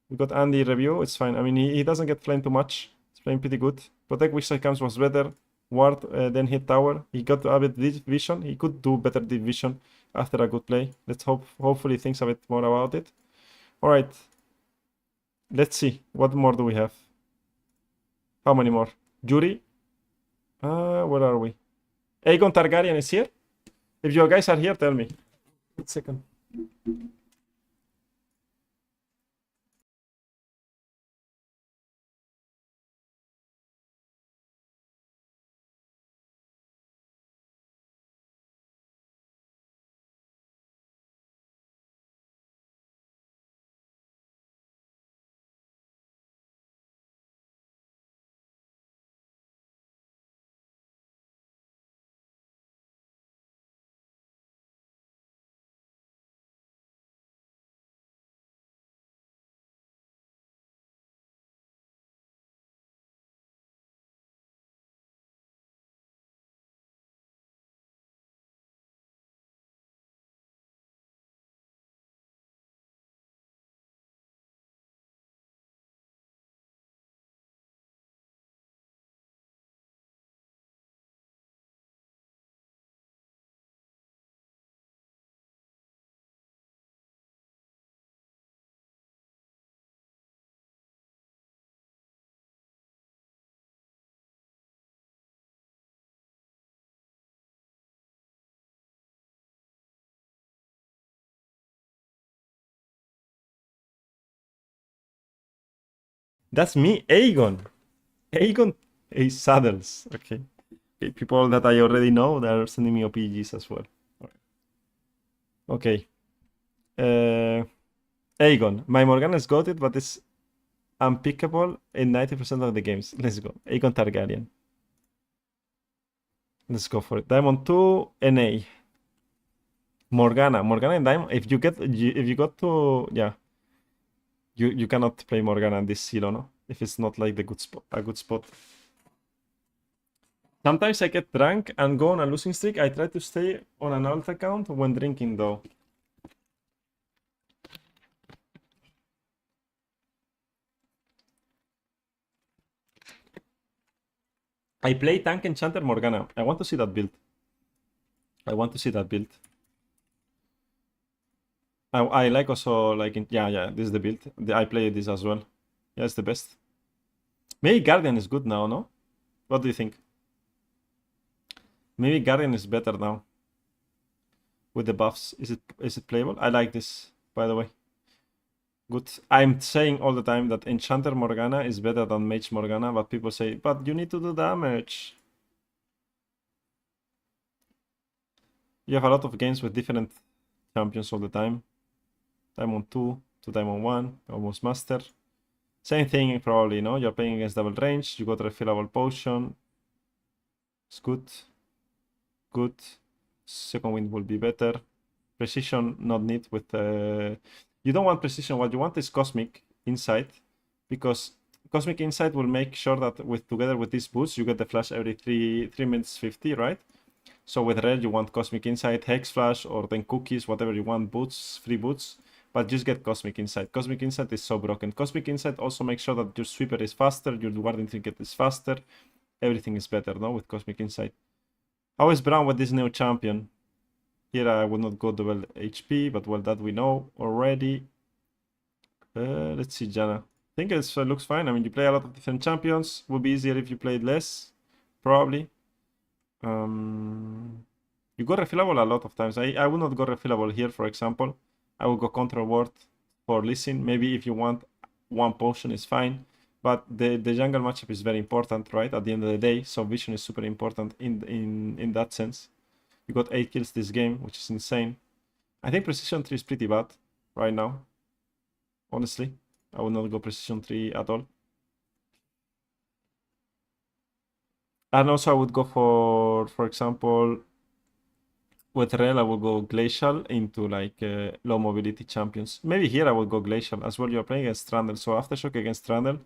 We got Andy review, it's fine. I mean, he doesn't get flamed too much. He's playing pretty good. Protect which side comes was better. Ward, then hit tower. He got a bit deep vision. He could do better deep vision after a good play. Let's hopefully thinks a bit more about it. Alright. Let's see. What more do we have? How many more? Yuri? Where are we? Aegon Targaryen is here? If you guys are here, tell me. 1 second. That's me, Aegon. Aegon is Saddles. Okay. Okay, people that I already know, they are sending me OPGs as well. Okay. Aegon. My Morgana's got it, but it's unpickable in 90% of the games. Let's go. Aegon Targaryen. Let's go for it. Diamond 2, NA. Morgana and Diamond. If you got to, yeah, you cannot play Morgana in this silo, no? If it's not like a good spot. Sometimes I get drunk and go on a losing streak. I try to stay on an alt account when drinking, though. I play tank enchanter Morgana. I want to see that build. I like also like yeah, this is the build. I play this as well. Yeah, it's the best. Maybe Guardian is good now, no? What do you think? Maybe Guardian is better now with the buffs. Is it playable? I like this, by the way. Good. I'm saying all the time that Enchanter Morgana is better than Mage Morgana, but people say, but you need to do damage. You have a lot of games with different champions all the time. Diamond 2 to Diamond 1, almost Master. Same thing probably, no? You're playing against double range, you got refillable potion. It's good. Good. Second wind will be better. Precision not need with you don't want precision. What you want is cosmic insight, because cosmic insight will make sure that together with this boost you get the flash every 3 minutes 50, right? So with red you want cosmic insight, hex flash, or then cookies, whatever you want, boots, free boots, but just get cosmic insight. Cosmic insight is so broken. Cosmic insight also makes sure that your sweeper is faster, your guardian trinket is faster, everything is better, no, with cosmic insight. How is Brown with this new champion? Here I would not go double HP, but well, that we know already. Let's see, Janna. I think it looks fine. I mean, you play a lot of different champions. Would be easier if you played less, probably. You go refillable a lot of times. I would not go refillable here, for example. I would go control ward for listen. Maybe if you want one potion is fine. But the jungle matchup is very important, right? At the end of the day, so vision is super important in that sense. You got 8 kills this game, which is insane. I think precision 3 is pretty bad right now. Honestly, I would not go precision 3 at all. And also I would go for example, with Rel, I would go Glacial into like low mobility champions. Maybe here I would go Glacial as well. You're playing against Trundle, so Aftershock against Trundle,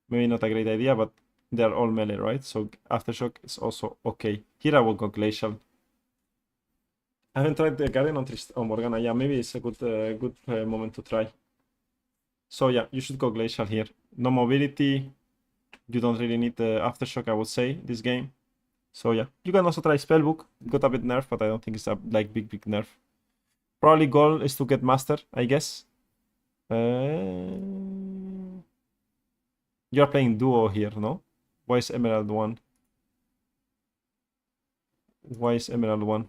maybe not a great idea, but they're all melee, right? So Aftershock is also okay. Here I would go Glacial. I haven't tried the Guardian on Morgana. Yeah, maybe it's a good moment to try. So yeah, you should go Glacial here. No mobility. You don't really need the Aftershock, I would say, this game. So yeah, you can also try Spellbook. It got a bit nerf, but I don't think it's a like big nerf. Probably goal is to get Master, I guess. You're playing Duo here, no? Why is Emerald 1? Why is Emerald 1? It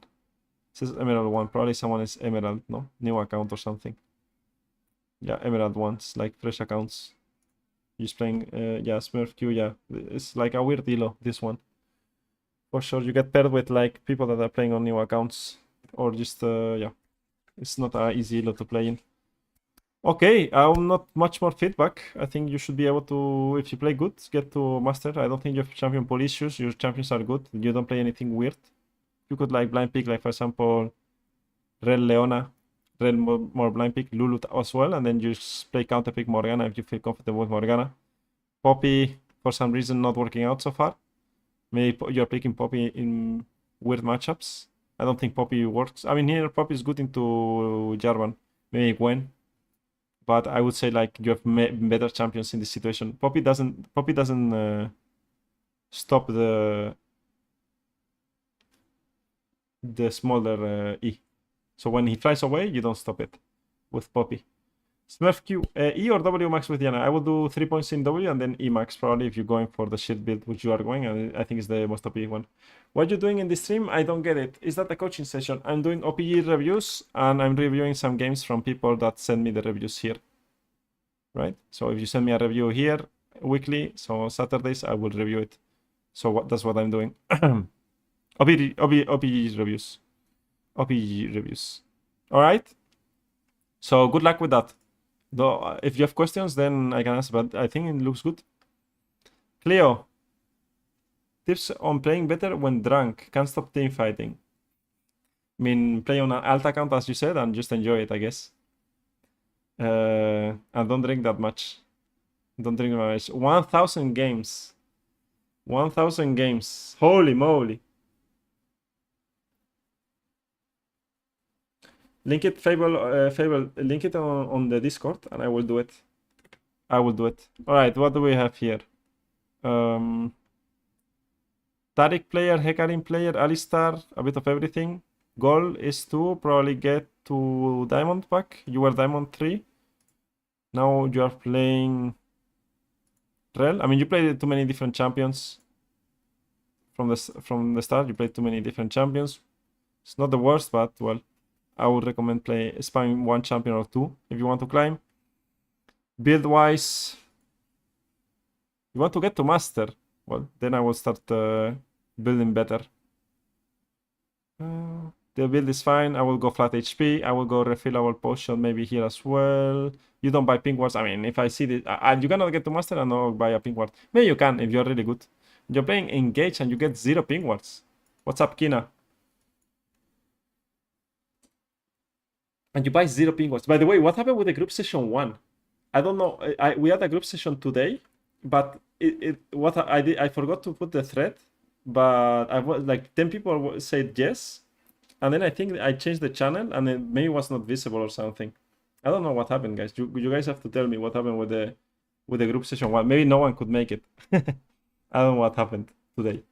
says Emerald 1. Probably someone is Emerald, no? New account or something. Yeah, Emerald 1. It's like fresh accounts. Just playing, yeah, Smurf Q, yeah. It's like a weird elo, this one. For sure, you get paired with like people that are playing on new accounts, or just yeah, it's not an easy elo to play in. Okay, not much more feedback. I think you should be able to, if you play good, get to Master. I don't think you have champion pool issues. Your champions are good. You don't play anything weird. You could like blind pick, like for example, Red Leona, Red more blind pick, Lulu as well, and then you just play counter pick Morgana if you feel comfortable with Morgana. Poppy, for some reason, not working out so far. Maybe you're picking Poppy in weird matchups. I don't think Poppy works. I mean, here Poppy is good into Jarvan, maybe Gwen, but I would say like you have better champions in this situation. Poppy doesn't stop the smaller E. So when he flies away, you don't stop it with Poppy. Smurf Q, E or W max with Janna? I will do 3 points in W and then E max probably if you're going for the shield build, which you are going, and I think it's the most OP one. What are you doing in this stream? I don't get it. Is that a coaching session? I'm doing OPGG reviews and I'm reviewing some games from people that send me the reviews here. Right? So if you send me a review here weekly, so Saturdays, I will review it. So that's what I'm doing. OPGG reviews. OPGG reviews. All right? So good luck with that. Though, if you have questions, then I can answer, but I think it looks good. Cleo. Tips on playing better when drunk. Can't stop team fighting. I mean, play on an alt account, as you said, and just enjoy it, I guess. And don't drink that much. Don't drink that much. 1,000 games. 1,000 games. Holy moly. Link it, Fable, link it on the Discord, and I will do it. I will do it. All right, what do we have here? Taric player, Hecarim player, Alistar, a bit of everything. Goal is to probably get to Diamond pack. You were Diamond 3. Now you are playing Rel. I mean, you played too many different champions. From the start, you played too many different champions. It's not the worst, but well, I would recommend spamming one champion or two if you want to climb. Build wise, you want to get to Master. Well, then I will start building better. The build is fine. I will go flat HP. I will go refillable potion maybe here as well. You don't buy pink wards. I mean, if I see this, you cannot get to master and not buy a pink ward. Maybe you can if you're really good. You're playing engage and you get 0 pink wards. What's up, Kina? And you buy 0 pink wards. By the way, what happened with the group session 1? I don't know. We had a group session today, but what I did, I forgot to put the thread. But I was like 10 people said yes, and then I think I changed the channel, and it maybe was not visible or something. I don't know what happened, guys. You guys have to tell me what happened with the group session 1. Maybe no one could make it. I don't know what happened today.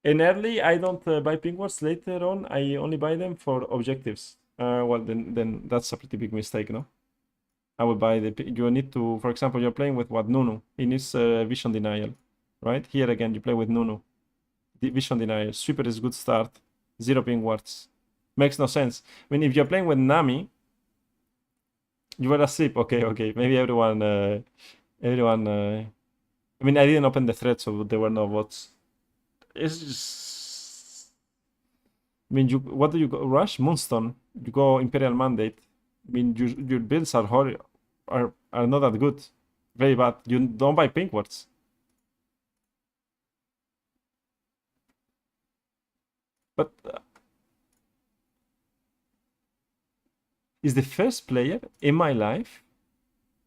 In early, I don't buy pink wards. Later on, I only buy them for objectives. Well, then that's a pretty big mistake, no? I would buy you need to, for example, you're playing with what? Nunu. He needs vision denial, right? Here again, you play with Nunu. Vision denial. Sweeper is good start. 0 pink wards. Makes no sense. I mean, if you're playing with Nami, you were asleep. Okay. Maybe everyone. I mean, I didn't open the thread, so there were no votes. It's just. I mean, what do you go? Rush Moonstone. You go Imperial Mandate. I mean, your builds are not that good. Very bad. You don't buy pink wards. But is the first player in my life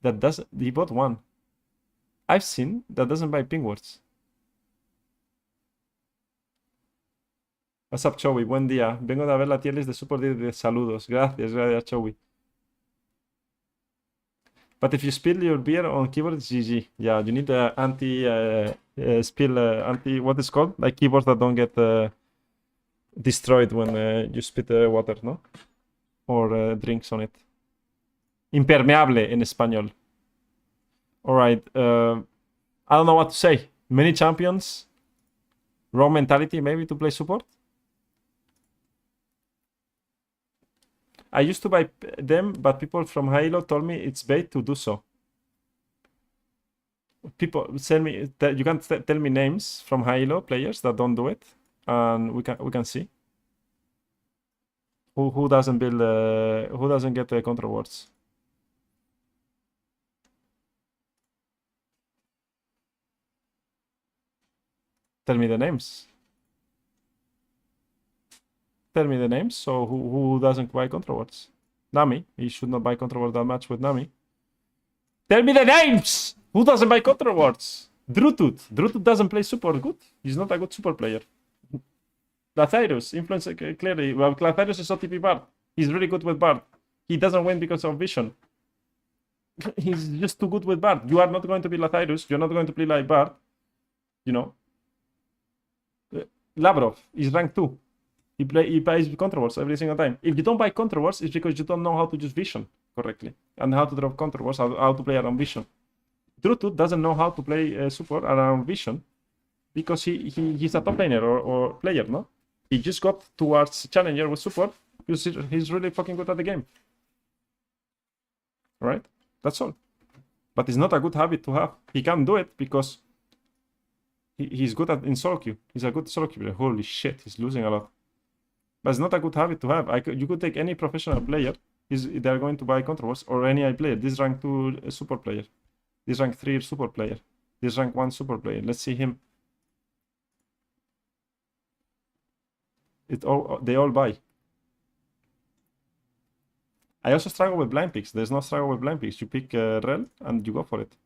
that doesn't. He bought 1. I've seen that doesn't buy pink wards. What's up, Chowi? Buen día. Vengo de ver la tier list de Super 10 de saludos. Gracias, Chowi. But if you spill your beer on keyboard, it's GG. Yeah, you need anti-spill, what is called? Like keyboards that don't get destroyed when you spit water, no? Or drinks on it. Impermeable in español. Alright, I don't know what to say. Many champions. Wrong mentality maybe to play support. I used to buy them, but people from Halo told me it's bait to do so. People tell me that you can tell me names from Halo players that don't do it, and we can see who doesn't build who doesn't get the control wards. Tell me the names. Tell me the names. So who doesn't buy control wards? Nami. He should not buy control wards that much with Nami. Tell me the names! Who doesn't buy control wards? Drutut. Drutut doesn't play super good. He's not a good super player. Lathyrus. Influence clearly. Well, Lathyrus is OTP Bard. He's really good with Bard. He doesn't win because of vision. He's just too good with Bard. You are not going to be Lathyrus. You're not going to play like Bard. You know. Lavrov is rank 2. He buys control wards every single time. If you don't buy control wards, it's because you don't know how to use vision correctly and how to drop control wards, how to play around vision. Drutut doesn't know how to play support around vision because he's a top laner or player, no? He just got towards challenger with support because he's really fucking good at the game. Right? That's all. But it's not a good habit to have. He can do it because he's good in solo queue. He's a good solo queue player. Holy shit, he's losing a lot. But it's not a good habit to have. You could take any professional player. They're going to buy control wards, or any player. This rank 2 support player. This rank 3 support player. This rank 1 support player. Let's see him. They all buy. I also struggle with blind picks. There's no struggle with blind picks. You pick Rel and you go for it.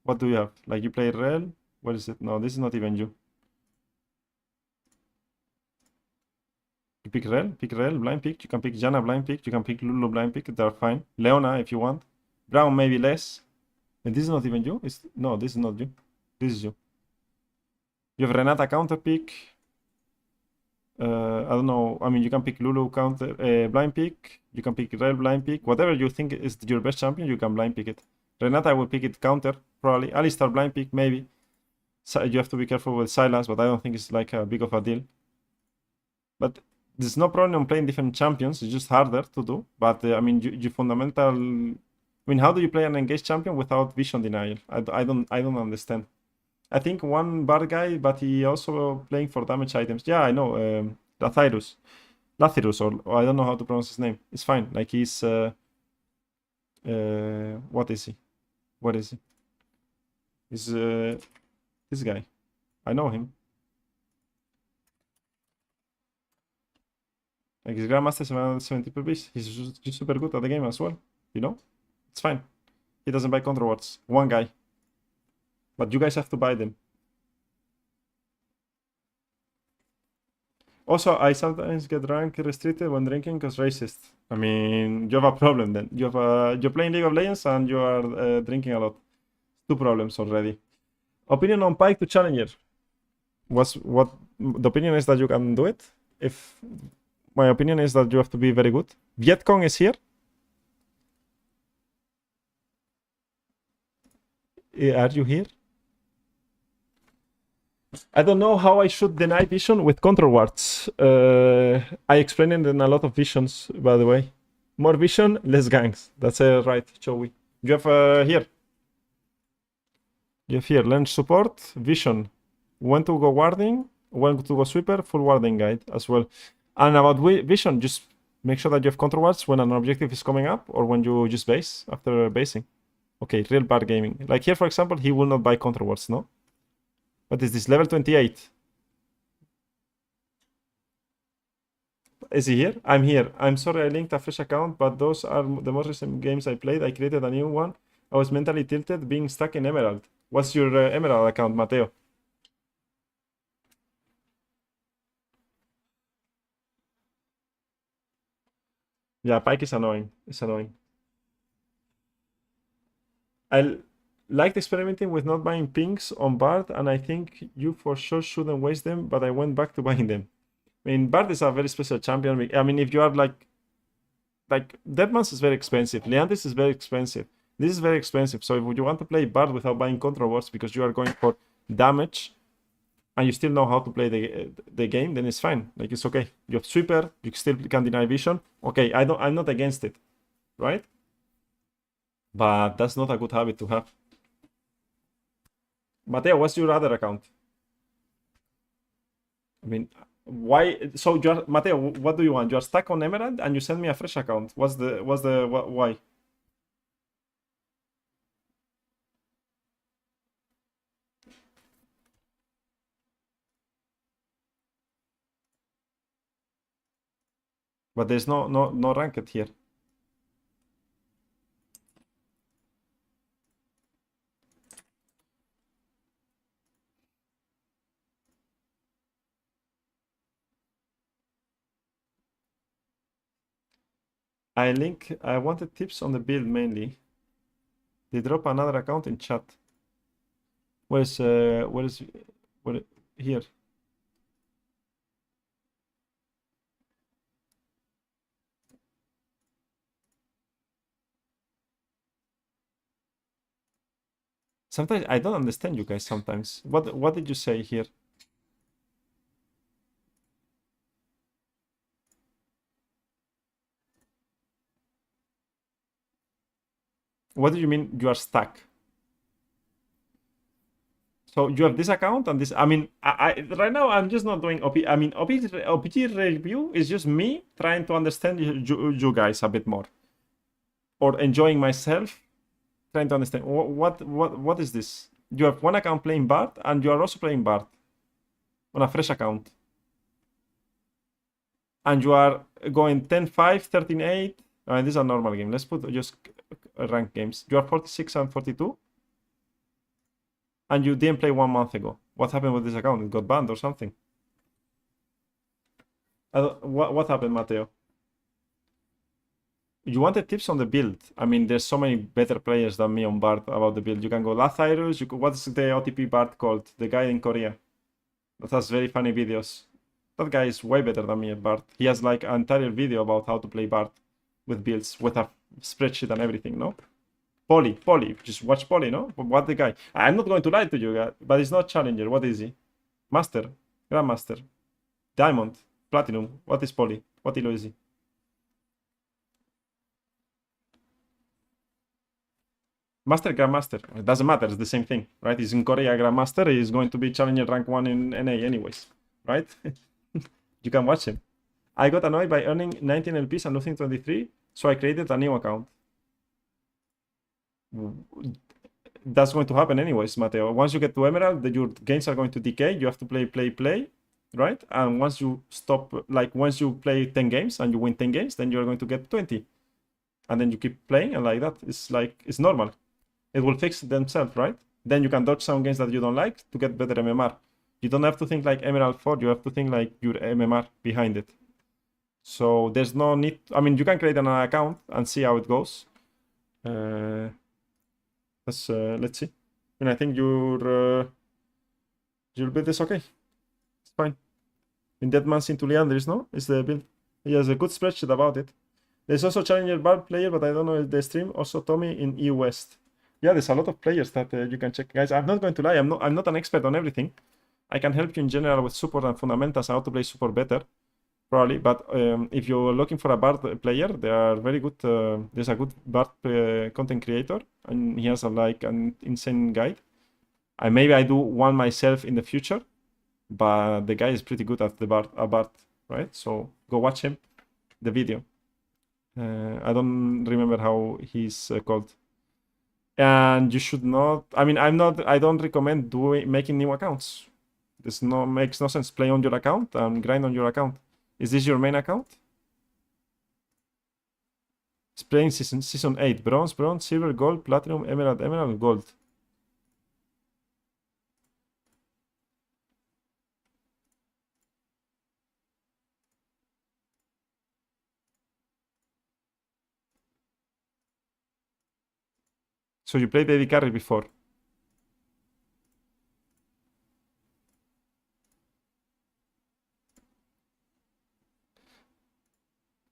What do you have? Like you play Rel. What is it? No, this is not even you. You pick Rel, blind pick. You can pick Janna, blind pick. You can pick Lulu, blind pick. They're fine. Leona, if you want. Brown, maybe less. And this is not even you? No, this is not you. This is you. You have Renata counter pick. I don't know. I mean, you can pick Lulu counter blind pick. You can pick Rel blind pick. Whatever you think is your best champion, you can blind pick it. Renata will pick it counter, probably. Alistar blind pick, maybe. So you have to be careful with Silas, but I don't think it's like a big of a deal. But there's no problem playing different champions. It's just harder to do. But I mean, you fundamental. I mean, how do you play an engaged champion without vision denial? I don't understand. I think one bad guy, but he also playing for damage items. Yeah, I know. Lathyrus, or I don't know how to pronounce his name. It's fine. Like he's What is he? What is he? He's this guy. I know him. Like his Grandmaster 770 per piece. He's just super good at the game as well. You know? It's fine. He doesn't buy control wards. One guy. But you guys have to buy them. Also, I sometimes get rank restricted when drinking because racist. I mean, you have a problem then. You're playing League of Legends and you are drinking a lot. Two problems already. Opinion on Pike to Challenger. What the opinion is that you can do it. If my opinion is that you have to be very good. Vietcong is here. Are you here? I don't know how I should deny vision with control wards. I explained it in a lot of visions, by the way. More vision, less ganks. That's right, Joey. You have here. You have here, lens support, vision. When to go warding, when to go sweeper, full warding guide as well. And about vision, just make sure that you have control wards when an objective is coming up or when you just base after basing. Okay, real bad gaming. Like here, for example, he will not buy control wards, no? What is this? Level 28. Is he here? I'm here. I'm sorry I linked a fresh account, but those are the most recent games I played. I created a new one. I was mentally tilted being stuck in Emerald. What's your Emerald account, Mateo? Yeah, Pike is annoying. It's annoying. I liked experimenting with not buying pinks on Bard, and I think you for sure shouldn't waste them, but I went back to buying them. I mean, Bard is a very special champion. I mean, if you are like Deadmans is very expensive. Leandris is very expensive. This is very expensive. So if you want to play Bard without buying control wards because you are going for damage and you still know how to play the game, then it's fine. Like it's okay. You have sweeper, you still can deny vision. Okay, I'm not against it, right? But that's not a good habit to have. Mateo, what's your other account? I mean, why? So you're Mateo, what do you want? You're stuck on Emerald and you send me a fresh account. Why? But there's no ranked here. I wanted tips on the build mainly. They drop another account in chat. Where is here? Sometimes I don't understand you guys sometimes. What did you say here? What do you mean you are stuck? So you have this account and this. I mean, I right now I'm just not doing OP. I mean, OPGG review is just me trying to understand you guys a bit more, or enjoying myself, trying to understand what is this. You have one account playing Bard, and you are also playing Bard on a fresh account, and you are going 10-5, 13-8. This is a normal game. Let's put just ranked games. You are 46 and 42. And you didn't play 1 month ago. What happened with this account? It got banned or something? What happened, Mateo? You wanted tips on the build. I mean, there's so many better players than me on Bard about the build. You can go Lathyrus. What's the OTP Bard called? The guy in Korea. That has very funny videos. That guy is way better than me at Bard. He has like an entire video about how to play Bard with builds, with a spreadsheet and everything, no? Poly, just watch Poly, no? What the guy? I'm not going to lie to you guys, but it's not Challenger. What is he? Master, Grandmaster, Diamond, Platinum. What is Poly? What elo is he? Master, Grandmaster. It doesn't matter, it's the same thing, right? He's in Korea Grandmaster, he's going to be Challenger rank 1 in NA anyways, right? You can watch him. I got annoyed by earning 19 LPs and losing 23, so I created a new account. that's going to happen anyways, Mateo. Once you get to Emerald, your gains are going to decay. You have to play, right? And once you stop, like once you play 10 games and you win 10 games, then you're going to get 20. And then you keep playing, and like that. It's like, it's normal. It will fix themselves, right? Then you can dodge some games that you don't like to get better MMR. You don't have to think like Emerald 4, you have to think like your MMR behind it. So there's no need, I mean, you can create an account and see how it goes. Let's see. And I think your build is okay. It's fine. In Deadman's into Leandris, no? Is the build. He has a good spreadsheet about it. There's also Challenger Bar player, but I don't know if the stream. Also Tommy in E West. Yeah, there's a lot of players that you can check. Guys, I'm not going to lie. I'm not an expert on everything. I can help you in general with support and fundamentals, how to play support better, probably. But if you're looking for a Bard player, they are very good. There's a good Bard content creator, and he has like an insane guide. Maybe I do one myself in the future, but the guy is pretty good at the Bard, right? So go watch him, the video. I don't remember how he's called. And you should not. I mean, I don't recommend making new accounts. Makes no sense. Play on your account and grind on your account. Is this your main account? It's playing season 8. Bronze, silver, gold, platinum, emerald, gold. So you played AD carry before.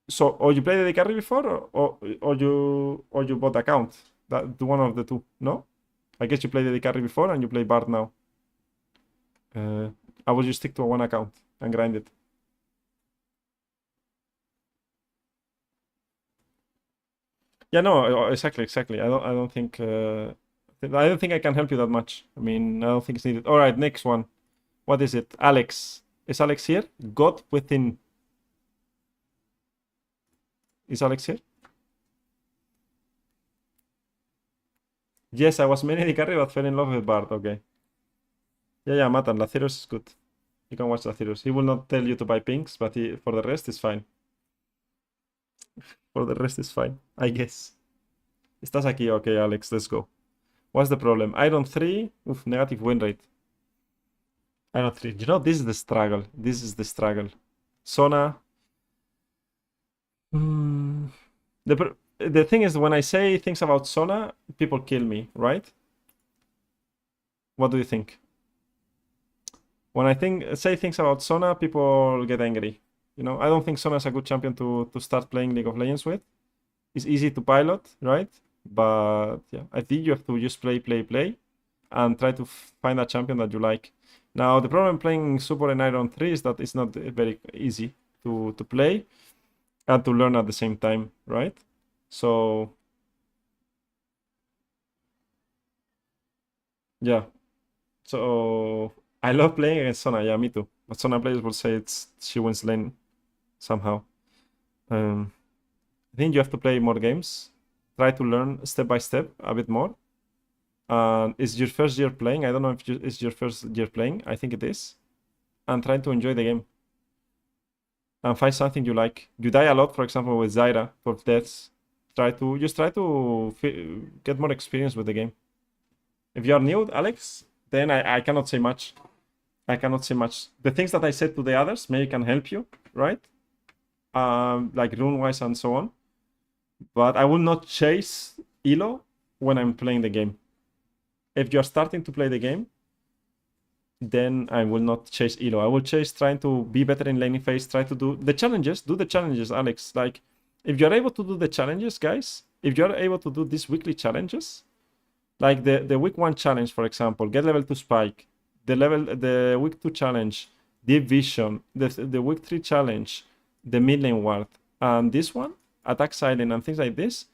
So, or you played AD carry before, or you bought account. That one of the two. No, I guess you played AD carry before and you play Bard now. I would just stick to one account and grind it. Yeah, no, exactly. I don't think I can help you that much. I mean, I don't think it's needed. All right, next one. What is it? Alex. Is Alex here? God within. Is Alex here? Yes, I was mainly the carry, but fell in love with Bard. Okay. Yeah, Matan. Lathyrus is good. You can watch Lathyrus. He will not tell you to buy pinks, but for the rest, it's fine. For the rest, it's fine, I guess. Estás aquí, okay, Alex, let's go. What's the problem? Iron 3, negative win rate. Iron 3, you know, this is the struggle. This is the struggle. Sona. The thing is, when I say things about Sona, people kill me, right? What do you think? When I say things about Sona, people get angry. You know, I don't think Sona is a good champion to start playing League of Legends with. It's easy to pilot, right? But yeah, I think you have to just play, and try to find a champion that you like. Now, the problem playing support in Iron 3 is that it's not very easy to play and to learn at the same time, right? So, yeah. So, I love playing against Sona, yeah, me too. But Sona players will say she wins lane somehow. I think you have to play more games. Try to learn step by step a bit more. It's your first year playing. I don't know if it's your first year playing. I think it is. And try to enjoy the game. And find something you like. You die a lot, for example, with Zyra for deaths. Try to get more experience with the game. If you are new, Alex, then I cannot say much. I cannot say much. The things that I said to the others maybe can help you, right? Like rune-wise and so on. But I will not chase elo when I'm playing the game. If you're starting to play the game, then I will not chase elo. I will chase trying to be better in laning phase, try to do the challenges. Do the challenges, Alex. Like, if you're able to do the challenges, guys, if you're able to do these weekly challenges, like the week 1 challenge, for example, get level 2 spike, the week 2 challenge, deep vision, the week 3 challenge, the mid lane ward, and this one, attack silent and things like this,